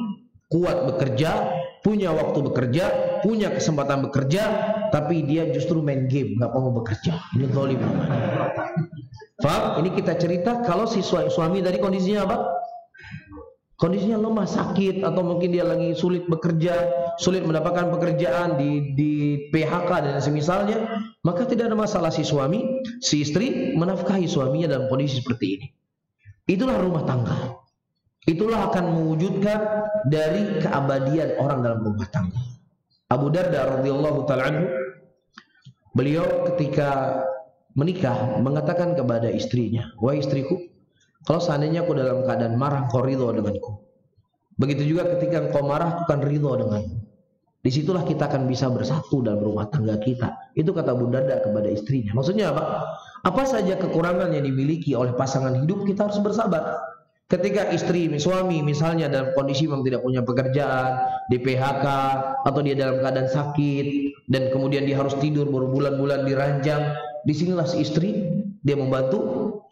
kuat bekerja, punya waktu bekerja, punya kesempatan bekerja, tapi dia justru main game, nggak mau bekerja. Ini zalim namanya. Faham? Ini kita cerita kalau si suami dari kondisinya apa? Kondisinya lemah, sakit, atau mungkin dia lagi sulit bekerja, sulit mendapatkan pekerjaan, di PHK dan semisalnya, maka tidak ada masalah si suami, si istri menafkahi suaminya dalam kondisi seperti ini. Itulah rumah tangga. Itulah akan mewujudkan dari keabadian orang dalam rumah tangga. Abu Darda radhiyallahu ta'ala anhu, beliau ketika menikah mengatakan kepada istrinya, wahai istriku, kalau seandainya aku dalam keadaan marah, kau ridho denganku. Begitu juga ketika engkau marah, aku akan ridho denganmu. Disitulah kita akan bisa bersatu dalam rumah tangga kita. Itu kata Abu Darda kepada istrinya. Maksudnya apa? Apa saja kekurangan yang dimiliki oleh pasangan hidup, kita harus bersabar. Ketika istri, suami misalnya dalam kondisi memang tidak punya pekerjaan, di PHK, atau dia dalam keadaan sakit, dan kemudian dia harus tidur berbulan-bulan di ranjang, disinilah si istri, dia membantu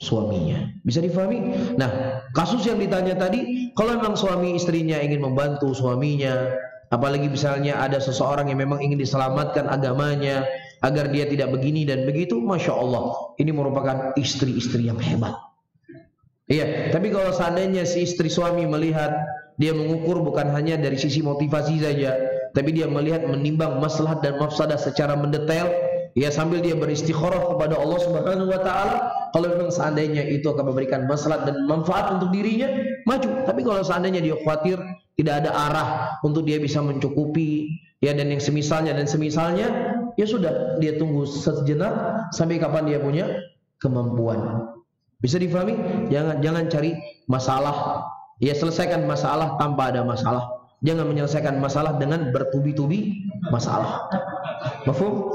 suaminya. Bisa difahami? Nah, kasus yang ditanya tadi, kalau memang suami istrinya ingin membantu suaminya, apalagi misalnya ada seseorang yang memang ingin diselamatkan agamanya, agar dia tidak begini dan begitu, Masya Allah, ini merupakan istri-istri yang hebat. Iya, tapi kalau seandainya si istri suami melihat, dia mengukur bukan hanya dari sisi motivasi saja, tapi dia melihat menimbang maslahat dan mafsadah secara mendetail, ya sambil dia beristikharah kepada Allah Subhanahu wa taala, kalau memang seandainya itu akan memberikan maslahat dan manfaat untuk dirinya, maju. Tapi kalau seandainya dia khawatir tidak ada arah untuk dia bisa mencukupi, ya, dan yang semisalnya, ya sudah, dia tunggu sejenak sampai kapan dia punya kemampuan. Bisa difahami? Jangan cari masalah, ya, selesaikan masalah tanpa ada masalah. Jangan menyelesaikan masalah dengan bertubi-tubi masalah. Mafhum?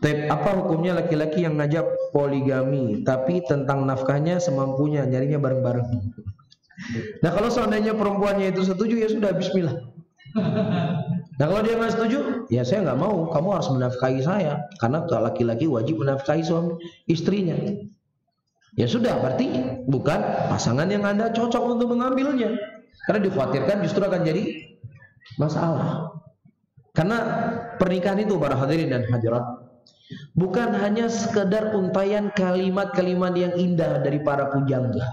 Apa hukumnya laki-laki yang ngajak poligami tapi tentang nafkahnya semampunya, nyarinya bareng-bareng? Nah, kalau seandainya perempuannya itu setuju, ya sudah, bismillah. Nah, kalau dia nggak setuju, ya saya nggak mau, kamu harus menafkahi saya, karena laki-laki wajib menafkahi suami istrinya. Ya sudah, berarti bukan pasangan yang Anda cocok untuk mengambilnya, karena dikhawatirkan justru akan jadi masalah. Karena pernikahan itu, para hadirin dan hadirat, bukan hanya sekedar untayan kalimat-kalimat yang indah dari para pujangga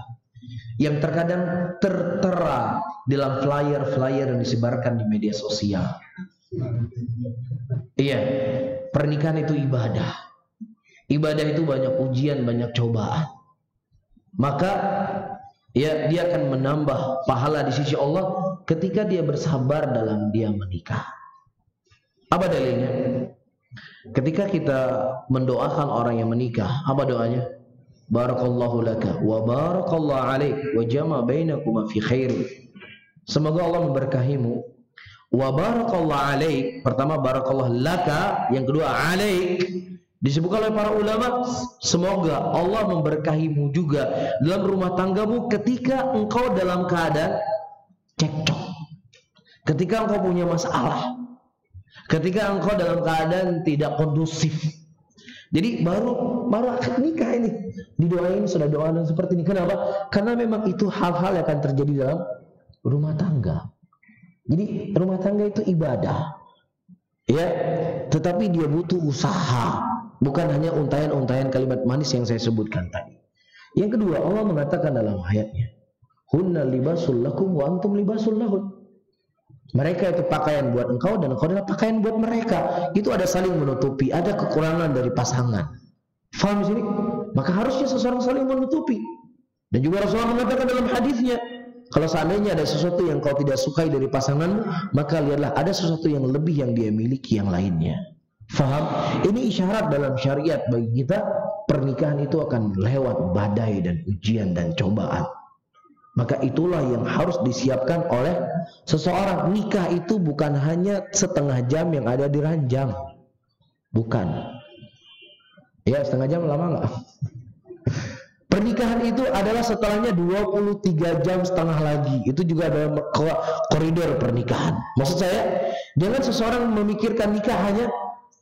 yang terkadang tertera dalam flyer-flyer yang disebarkan di media sosial. Iya, pernikahan itu ibadah. Ibadah itu banyak ujian, banyak cobaan. Maka ya, dia akan menambah pahala di sisi Allah ketika dia bersabar dalam dia menikah. Apa dalilnya? Ketika kita mendoakan orang yang menikah, apa doanya? Barakallahu laka wa barakallahu alaik wa jama' bainakuma fi khair. Semoga Allah memberkahimu. Wa barakallahu alaik, pertama barakallahu laka, yang kedua alaik. Disebutkan oleh para ulama, semoga Allah memberkahimu juga dalam rumah tanggamu ketika engkau dalam keadaan cekcok, ketika engkau punya masalah, ketika engkau dalam keadaan tidak kondusif. Jadi baru akad nikah ini didoain, sudah doain seperti ini. Kenapa? Karena memang itu hal-hal yang akan terjadi dalam rumah tangga. Jadi rumah tangga itu ibadah, ya, tetapi dia butuh usaha, bukan hanya untayan-untayan kalimat manis yang saya sebutkan tadi. Yang kedua, Allah mengatakan dalam ayatnya, hunna libasul lakum wa antum libasul lahun. Mereka itu pakaian buat engkau dan engkau adalah pakaian buat mereka. Itu ada saling menutupi, ada kekurangan dari pasangan. Faham di sini? Maka harusnya seseorang saling menutupi. Dan juga Rasulullah mengatakan dalam hadisnya, kalau seandainya ada sesuatu yang kau tidak sukai dari pasanganmu, maka lihatlah ada sesuatu yang lebih yang dia miliki yang lainnya. Faham? Ini isyarat dalam syariat bagi kita, pernikahan itu akan lewat badai dan ujian dan cobaan. Maka itulah yang harus disiapkan oleh seseorang. Nikah itu bukan hanya setengah jam yang ada di ranjang. Bukan. Ya, setengah jam lama nggak? Pernikahan itu adalah setelahnya 23 jam setengah lagi. Itu juga ada koridor pernikahan. Maksud saya, jangan seseorang memikirkan nikah hanya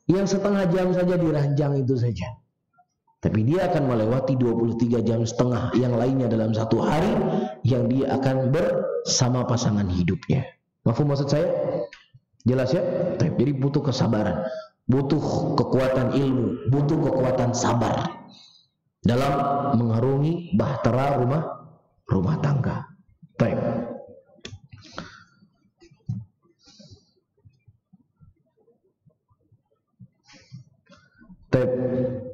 yang setengah jam saja di ranjang itu saja. Tapi dia akan melewati 23 jam setengah yang lainnya dalam satu hari yang dia akan bersama pasangan hidupnya. Mafhum maksud saya? Jelas ya? Jadi butuh kesabaran, butuh kekuatan ilmu, butuh kekuatan sabar dalam mengarungi bahtera rumah tangga. Baik.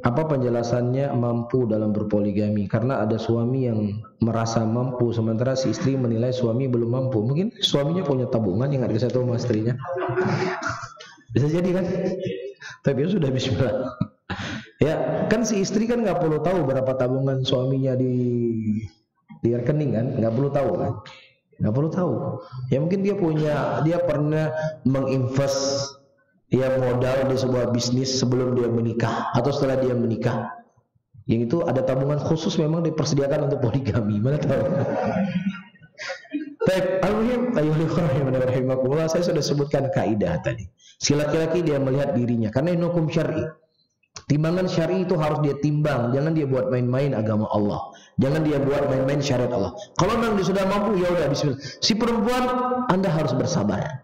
Apa penjelasannya mampu dalam berpoligami? Karena ada suami yang merasa mampu sementara si istri menilai suami belum mampu. Mungkin suaminya punya tabungan yang nggak dikasih tahu sama istrinya. Bisa jadi kan? Tapi ya sudah, bismillah. Ya kan, si istri kan nggak perlu tahu berapa tabungan suaminya di rekening kan? Nggak perlu tahu kan? Nggak perlu tahu. Ya mungkin dia pernah menginvest, dia modal di sebuah bisnis sebelum dia menikah atau setelah dia menikah. Yang itu ada tabungan khusus memang dipersediakan untuk poligami. Mana tahu? Baik, al-muhim ayyuhal, saya sudah sebutkan kaidah tadi. Si laki-laki dia melihat dirinya karena ini hukum syar'i. Timbangan syar'i itu harus dia timbang, jangan dia buat main-main agama Allah. Jangan dia buat main-main syariat Allah. Kalau memang dia sudah mampu, ya udah, bismillah. Si perempuan, Anda harus bersabar.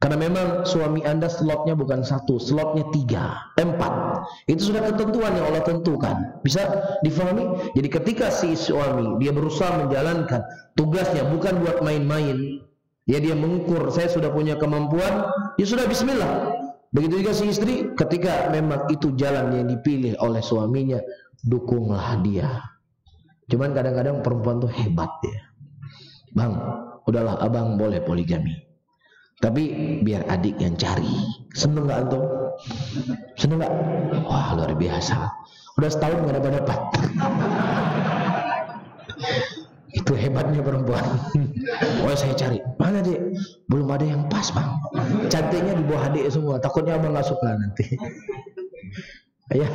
Karena memang suami Anda slotnya bukan 1, slotnya 3, 4. Itu sudah ketentuan yang Allah tentukan. Bisa difahami? Jadi ketika si suami dia berusaha menjalankan tugasnya bukan buat main-main, ya dia mengukur, saya sudah punya kemampuan, ya sudah, bismillah. Begitu juga si istri, ketika memang itu jalan yang dipilih oleh suaminya, dukunglah dia. Cuman kadang-kadang perempuan tuh hebat ya. Bang, udahlah abang boleh poligami, tapi biar adik yang cari. Seneng gak antum? Seneng gak? Wah luar biasa. Udah setahun gak dapat. Itu hebatnya perempuan. Oh saya cari. Mana dek? Belum ada yang pas bang. Cantiknya di bawah adik semua. Takutnya abang gak suka nanti. Ya.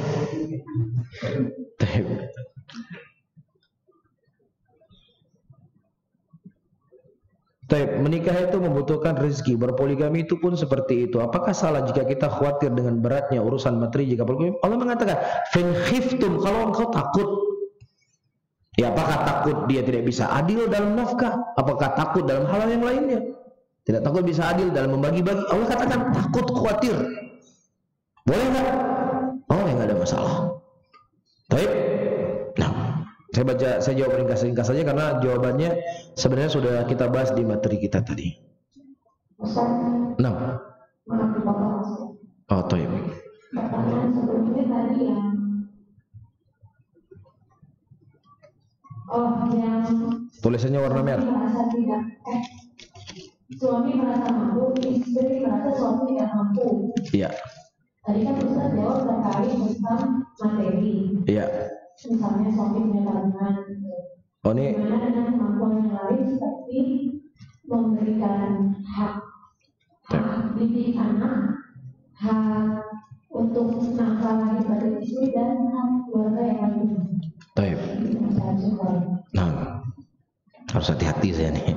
Menikah itu membutuhkan rezeki. Berpoligami itu pun seperti itu. Apakah salah jika kita khawatir dengan beratnya urusan materi jika poligami? Allah mengatakan, "Fin khiftum," kalau engkau takut. Ya, apakah takut dia tidak bisa adil dalam nafkah? Apakah takut dalam hal yang lainnya? Tidak takut bisa adil dalam membagi-bagi. Allah katakan takut, khawatir. Boleh nggak? Boleh, nggak ada masalah. Baik. Nah, saya jawab ringkas-ringkas saja karena jawabannya sebenarnya sudah kita bahas di materi kita tadi. Nah. Oh, baik. Pertanyaan sebelumnya tadi yang yang tulisannya warna merah. Suami merasa mampu, istri merasa suami tidak mampu. Iya. Tadi kan Ustaz jawab terkait tentang materi. Iya. Misalnya suami punya tabungan. Oh ini. Bagaimana dengan kemampuan yang lain seperti memberikan hak didik anak, hak untuk nafkah pada istri dan hak keluarga yang lain. Baik. Nah, harus hati-hati saya nih.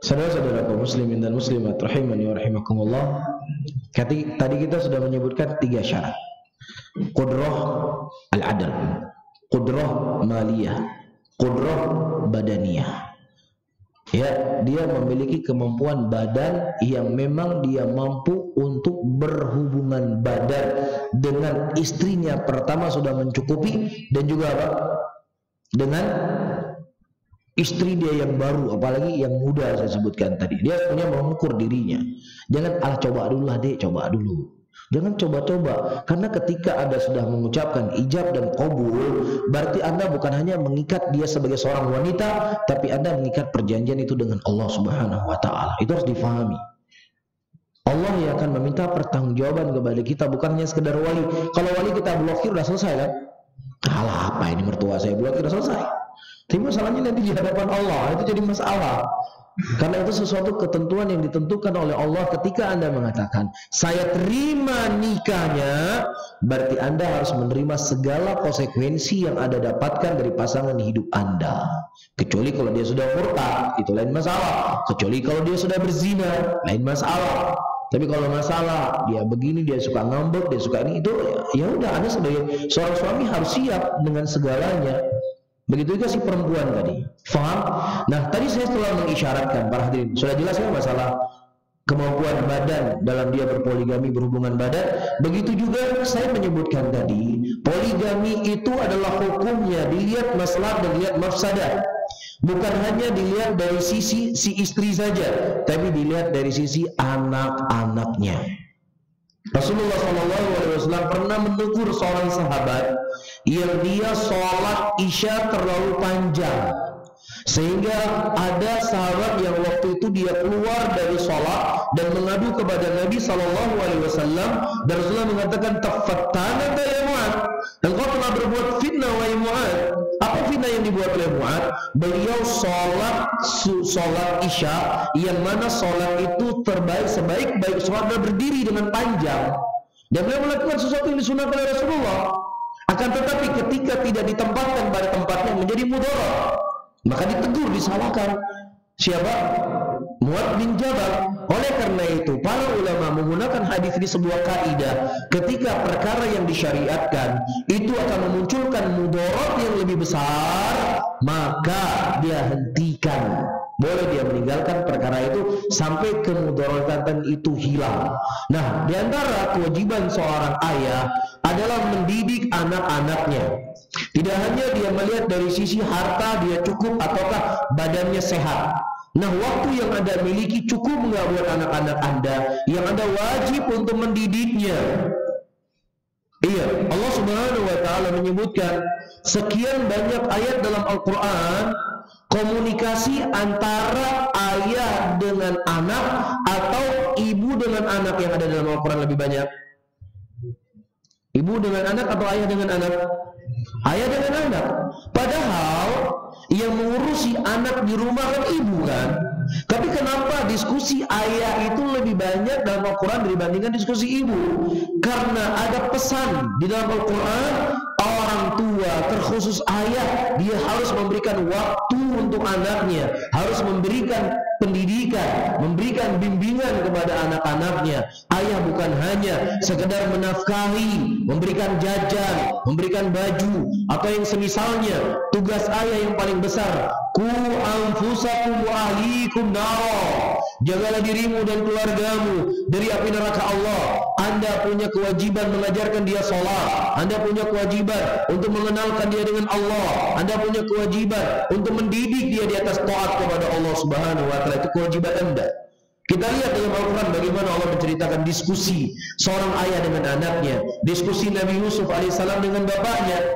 Saudara-saudara kaum muslimin dan muslimat rahimani wa rahimakumullah. Tadi kita sudah menyebutkan 3 syarat. Qudrah al-adl, qudrah maliyah, qudrah badaniyah. Ya, dia memiliki kemampuan badan yang memang dia mampu untuk berhubungan badan dengan istrinya pertama sudah mencukupi, dan juga apa? Dengan istri dia yang baru, apalagi yang muda saya sebutkan tadi. Dia punya mengukur dirinya. Jangan coba dulu lah dek, coba dulu. Jangan coba-coba, karena ketika Anda sudah mengucapkan ijab dan qabul, berarti Anda bukan hanya mengikat dia sebagai seorang wanita, tapi Anda mengikat perjanjian itu dengan Allah Subhanahu wa taala. Itu harus difahami. Allah yang akan meminta pertanggungjawaban kepada kita, bukan hanya sekedar wali. Kalau wali kita blokir udah selesai kan? Alah apa ini mertua saya blokir udah selesai. Tapi masalahnya nanti di hadapan Allah itu jadi masalah. Karena itu sesuatu ketentuan yang ditentukan oleh Allah. Ketika Anda mengatakan saya terima nikahnya, berarti Anda harus menerima segala konsekuensi yang Anda dapatkan dari pasangan hidup Anda. Kecuali kalau dia sudah murtad, itu lain masalah. Kecuali kalau dia sudah berzina, lain masalah. Tapi kalau masalah dia begini, dia suka ngambek, dia suka ini, itu ya udah, Anda sebagai seorang suami harus siap dengan segalanya. Begitu juga si perempuan tadi. Faham? Nah, tadi saya telah mengisyaratkan para hadirin. Sudah jelas ya masalah kemampuan badan dalam dia berpoligami, berhubungan badan. Begitu juga saya menyebutkan tadi, poligami itu adalah hukumnya dilihat maslahat dan dilihat mafsadah. Bukan hanya dilihat dari sisi si istri saja, tapi dilihat dari sisi anak-anaknya. Rasulullah SAW pernah menegur seorang sahabat yang dia sholat isya terlalu panjang, sehingga ada sahabat yang waktu itu dia keluar dari sholat dan mengadu kepada Nabi SAW, dan Rasulullah mengatakan, "Tafattanaka ya Mu'ad, engkau telah berbuat fitnah wahai Mu'ad." Apa fitnah yang dibuat oleh Mu'ad? Beliau sholat isya, yang mana sholat itu terbaik, sebaik-baik sholat adalah berdiri dengan panjang, dan beliau melakukan sesuatu yang disunahkan oleh Rasulullah. Akan tetapi ketika tidak ditempatkan pada tempatnya menjadi mudarat, maka ditegur, disalahkan. Siapa? Mu'ad bin Jabal. Oleh karena itu para ulama menggunakan hadis ini sebuah kaidah, ketika perkara yang disyariatkan itu akan memunculkan mudarat yang lebih besar, maka dia hentikan. Boleh dia meninggalkan perkara itu sampai kemudaratan itu hilang. Nah, di antara kewajiban seorang ayah adalah mendidik anak-anaknya. Tidak hanya dia melihat dari sisi harta dia cukup ataukah badannya sehat, Nah, waktu yang Anda miliki cukup nggak buat anak-anak Anda yang Anda wajib untuk mendidiknya? Iya, Allah Subhanahu wa Ta'ala menyebutkan sekian banyak ayat dalam Al-Quran, komunikasi antara ayah dengan anak atau ibu dengan anak yang ada dalam Al-Quran lebih banyak. Ibu dengan anak atau ayah dengan anak? Ayah dengan anak. Padahal yang mengurusi anak di rumah kan ibu kan. Tapi kenapa diskusi ayah itu lebih banyak dalam Al-Quran dibandingkan diskusi ibu? Karena ada pesan di dalam Al-Quran, orang tua terkhusus ayah, dia harus memberikan waktu untuk anaknya, harus memberikan pendidikan, memberikan bimbingan kepada anak-anaknya. Ayah bukan hanya sekedar menafkahi, memberikan jajan, memberikan baju, atau yang semisalnya. Tugas ayah yang paling besar, ku anfusakum wa ahlikum naro, jagalah dirimu dan keluargamu dari api neraka Allah. Anda punya kewajiban mengajarkan dia sholat, Anda punya kewajiban untuk mengenalkan dia dengan Allah, Anda punya kewajiban untuk mendidik dia di atas taat kepada Allah Subhanahu wa Ta'ala. Itu kewajiban Anda. Kita lihat dalam Al-Quran bagaimana Allah menceritakan diskusi seorang ayah dengan anaknya, diskusi Nabi Yusuf alaihissalam dengan bapaknya.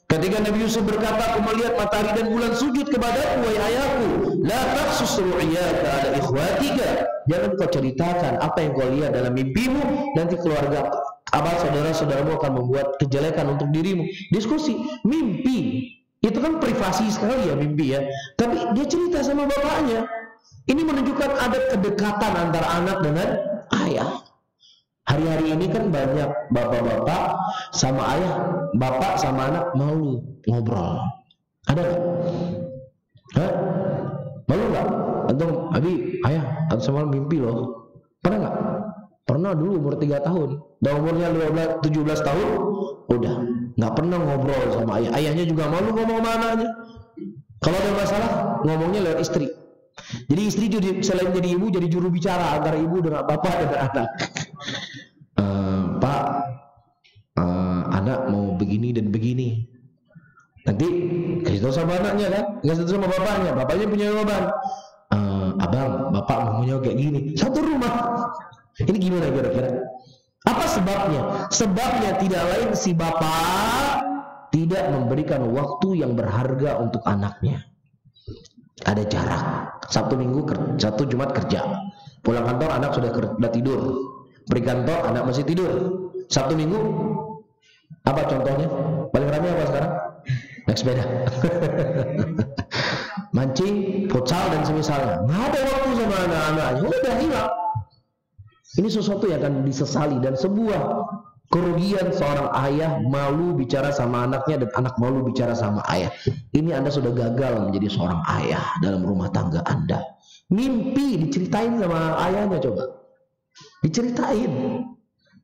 Ketika Nabi Yusuf berkata, aku melihat matahari dan bulan sujud kepadaku, wahai ayahku, la taqsus ru'yaka ala ikhwatika, jangan kau ceritakan apa yang kau lihat dalam mimpimu, nanti keluarga saudara-saudaramu akan membuat kejelekan untuk dirimu. Diskusi mimpi itu kan privasi sekali ya, mimpi ya, tapi dia cerita sama bapaknya. Ini menunjukkan ada kedekatan antara anak dengan ayah. Hari-hari ini kan banyak bapak-bapak sama ayah, bapak sama anak malu ngobrol. Ada nggak? Hah? Malu nggak? Antum, Abi, ayah, antum semalam mimpi loh. Pernah nggak? Pernah dulu umur 3 tahun. Dan umurnya 17 tahun, udah nggak pernah ngobrol sama ayah. Ayahnya juga malu ngomong sama anaknya. Kalau ada masalah, ngomongnya lewat istri. Jadi istri selain jadi ibu, jadi juru bicara antara ibu dengan bapak dan anak. Pak, anak mau begini dan begini. Nanti kasih tahu sama anaknya kan, kasih tahu sama bapaknya. Bapaknya punya jawaban. Abang, bapak maunya kayak gini. Satu rumah. Ini gimana kira-kira? Apa sebabnya? Sebabnya tidak lain si bapak tidak memberikan waktu yang berharga untuk anaknya. Ada jarak. Sabtu Minggu, Sabtu Jumat kerja. Pulang kantor anak sudah tidur. Pergi kantor anak masih tidur. Sabtu Minggu apa contohnya? Paling ramai apa sekarang? Naik sepeda. Mancing, futsal dan semisalnya. Nggak ada waktu sama anak-anaknya. Udah hilang. Ini sesuatu yang akan disesali dan sebuah kerugian seorang ayah malu bicara sama anaknya dan anak malu bicara sama ayah. Ini Anda sudah gagal menjadi seorang ayah dalam rumah tangga Anda. Mimpi diceritain sama ayahnya, coba. Diceritain.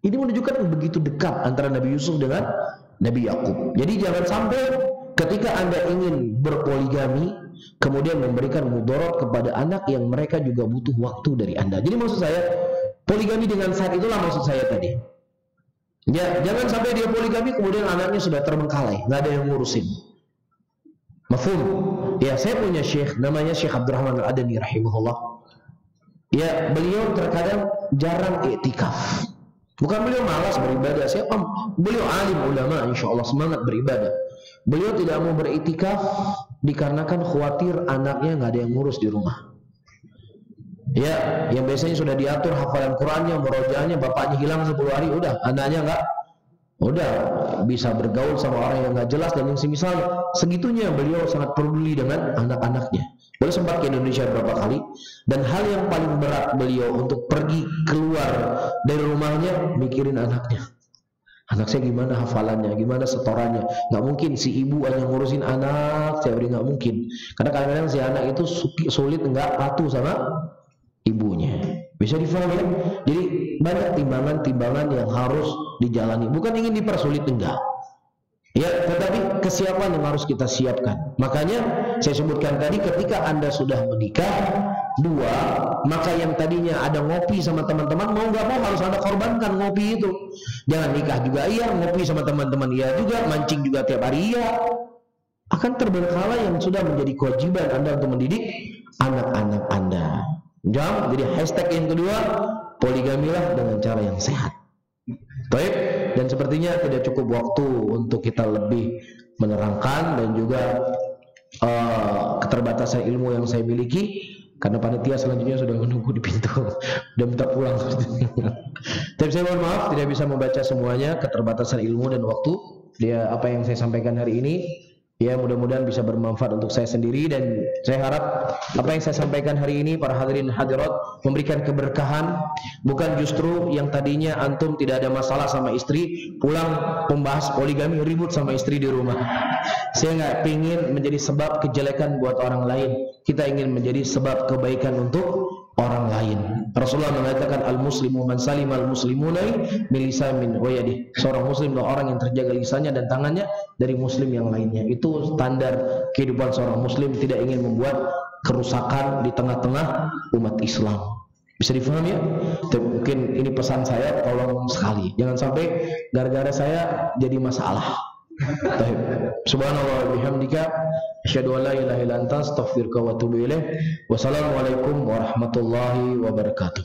Ini menunjukkan begitu dekat antara Nabi Yusuf dengan Nabi Yakub. Jadi jangan sampai ketika Anda ingin berpoligami kemudian memberikan mudarat kepada anak yang mereka juga butuh waktu dari Anda. Jadi maksud saya, poligami dengan syarat itulah maksud saya tadi. Ya, jangan sampai dia poligami kemudian anaknya sudah terbengkalai, nggak ada yang ngurusin. Mafhum? Ya, saya punya syekh namanya Syekh Abdurrahman Al-Adani rahimahullah. Ya, beliau terkadang jarang iktikaf. Bukan beliau malas beribadah, beliau alim ulama, insya Allah semangat beribadah. Beliau tidak mau beriktikaf dikarenakan khawatir anaknya nggak ada yang ngurus di rumah. Ya, yang biasanya sudah diatur hafalan Qurannya, murojaahnya, bapaknya hilang 10 hari, udah anaknya nggak, udah bisa bergaul sama orang yang nggak jelas dan yang semisalnya. Segitunya beliau sangat peduli dengan anak-anaknya. Beliau sempat ke Indonesia beberapa kali, dan hal yang paling berat beliau untuk pergi keluar dari rumahnya mikirin anaknya. Anak saya gimana hafalannya, gimana setorannya. Nggak mungkin si ibu hanya ngurusin anak, saya beri nggak mungkin. Karena kadang-kadang si anak itu sulit nggak patuh sama ibunya. Bisa difahami ya? Jadi banyak timbangan-timbangan yang harus dijalani. Bukan ingin dipersulit, enggak. Ya, tetapi kesiapan yang harus kita siapkan. Makanya saya sebutkan tadi, ketika Anda sudah menikah, 2, maka yang tadinya ada ngopi sama teman-teman, mau nggak mau harus Anda korbankan ngopi itu. Jangan nikah juga iya, ngopi sama teman-teman iya juga, mancing juga tiap hari iya. Akan terbengkalai yang sudah menjadi kewajiban Anda untuk mendidik anak-anak Anda. Jadi hashtag yang kedua, poligamilah dengan cara yang sehat. Baik, dan sepertinya tidak cukup waktu untuk kita lebih menerangkan dan juga keterbatasan ilmu yang saya miliki, karena panitia selanjutnya sudah menunggu di pintu dan minta pulang. Tapi saya mohon maaf tidak bisa membaca semuanya, keterbatasan ilmu dan waktu. Dia apa yang saya sampaikan hari ini, ya mudah-mudahan bisa bermanfaat untuk saya sendiri, dan saya harap apa yang saya sampaikan hari ini para hadirin hadirat memberikan keberkahan, bukan justru yang tadinya antum tidak ada masalah sama istri, pulang membahas poligami ribut sama istri di rumah. Saya nggak ingin menjadi sebab kejelekan buat orang lain, kita ingin menjadi sebab kebaikan untuk orang lain. Rasulullah mengatakan al-muslimu man salim al-muslimuna min lisanin wa yadihi. Seorang muslim adalah orang yang terjaga lisannya dan tangannya dari muslim yang lainnya. Itu standar kehidupan seorang muslim, tidak ingin membuat kerusakan di tengah-tengah umat Islam. Bisa difahami ya? Mungkin ini pesan saya, tolong sekali jangan sampai gara-gara saya jadi masalah. Subhanallah wa bihamdika asyhadu an la ilaha illa anta astaghfiruka wa atubu ilaik. Wassalamualaikum warahmatullahi wabarakatuh.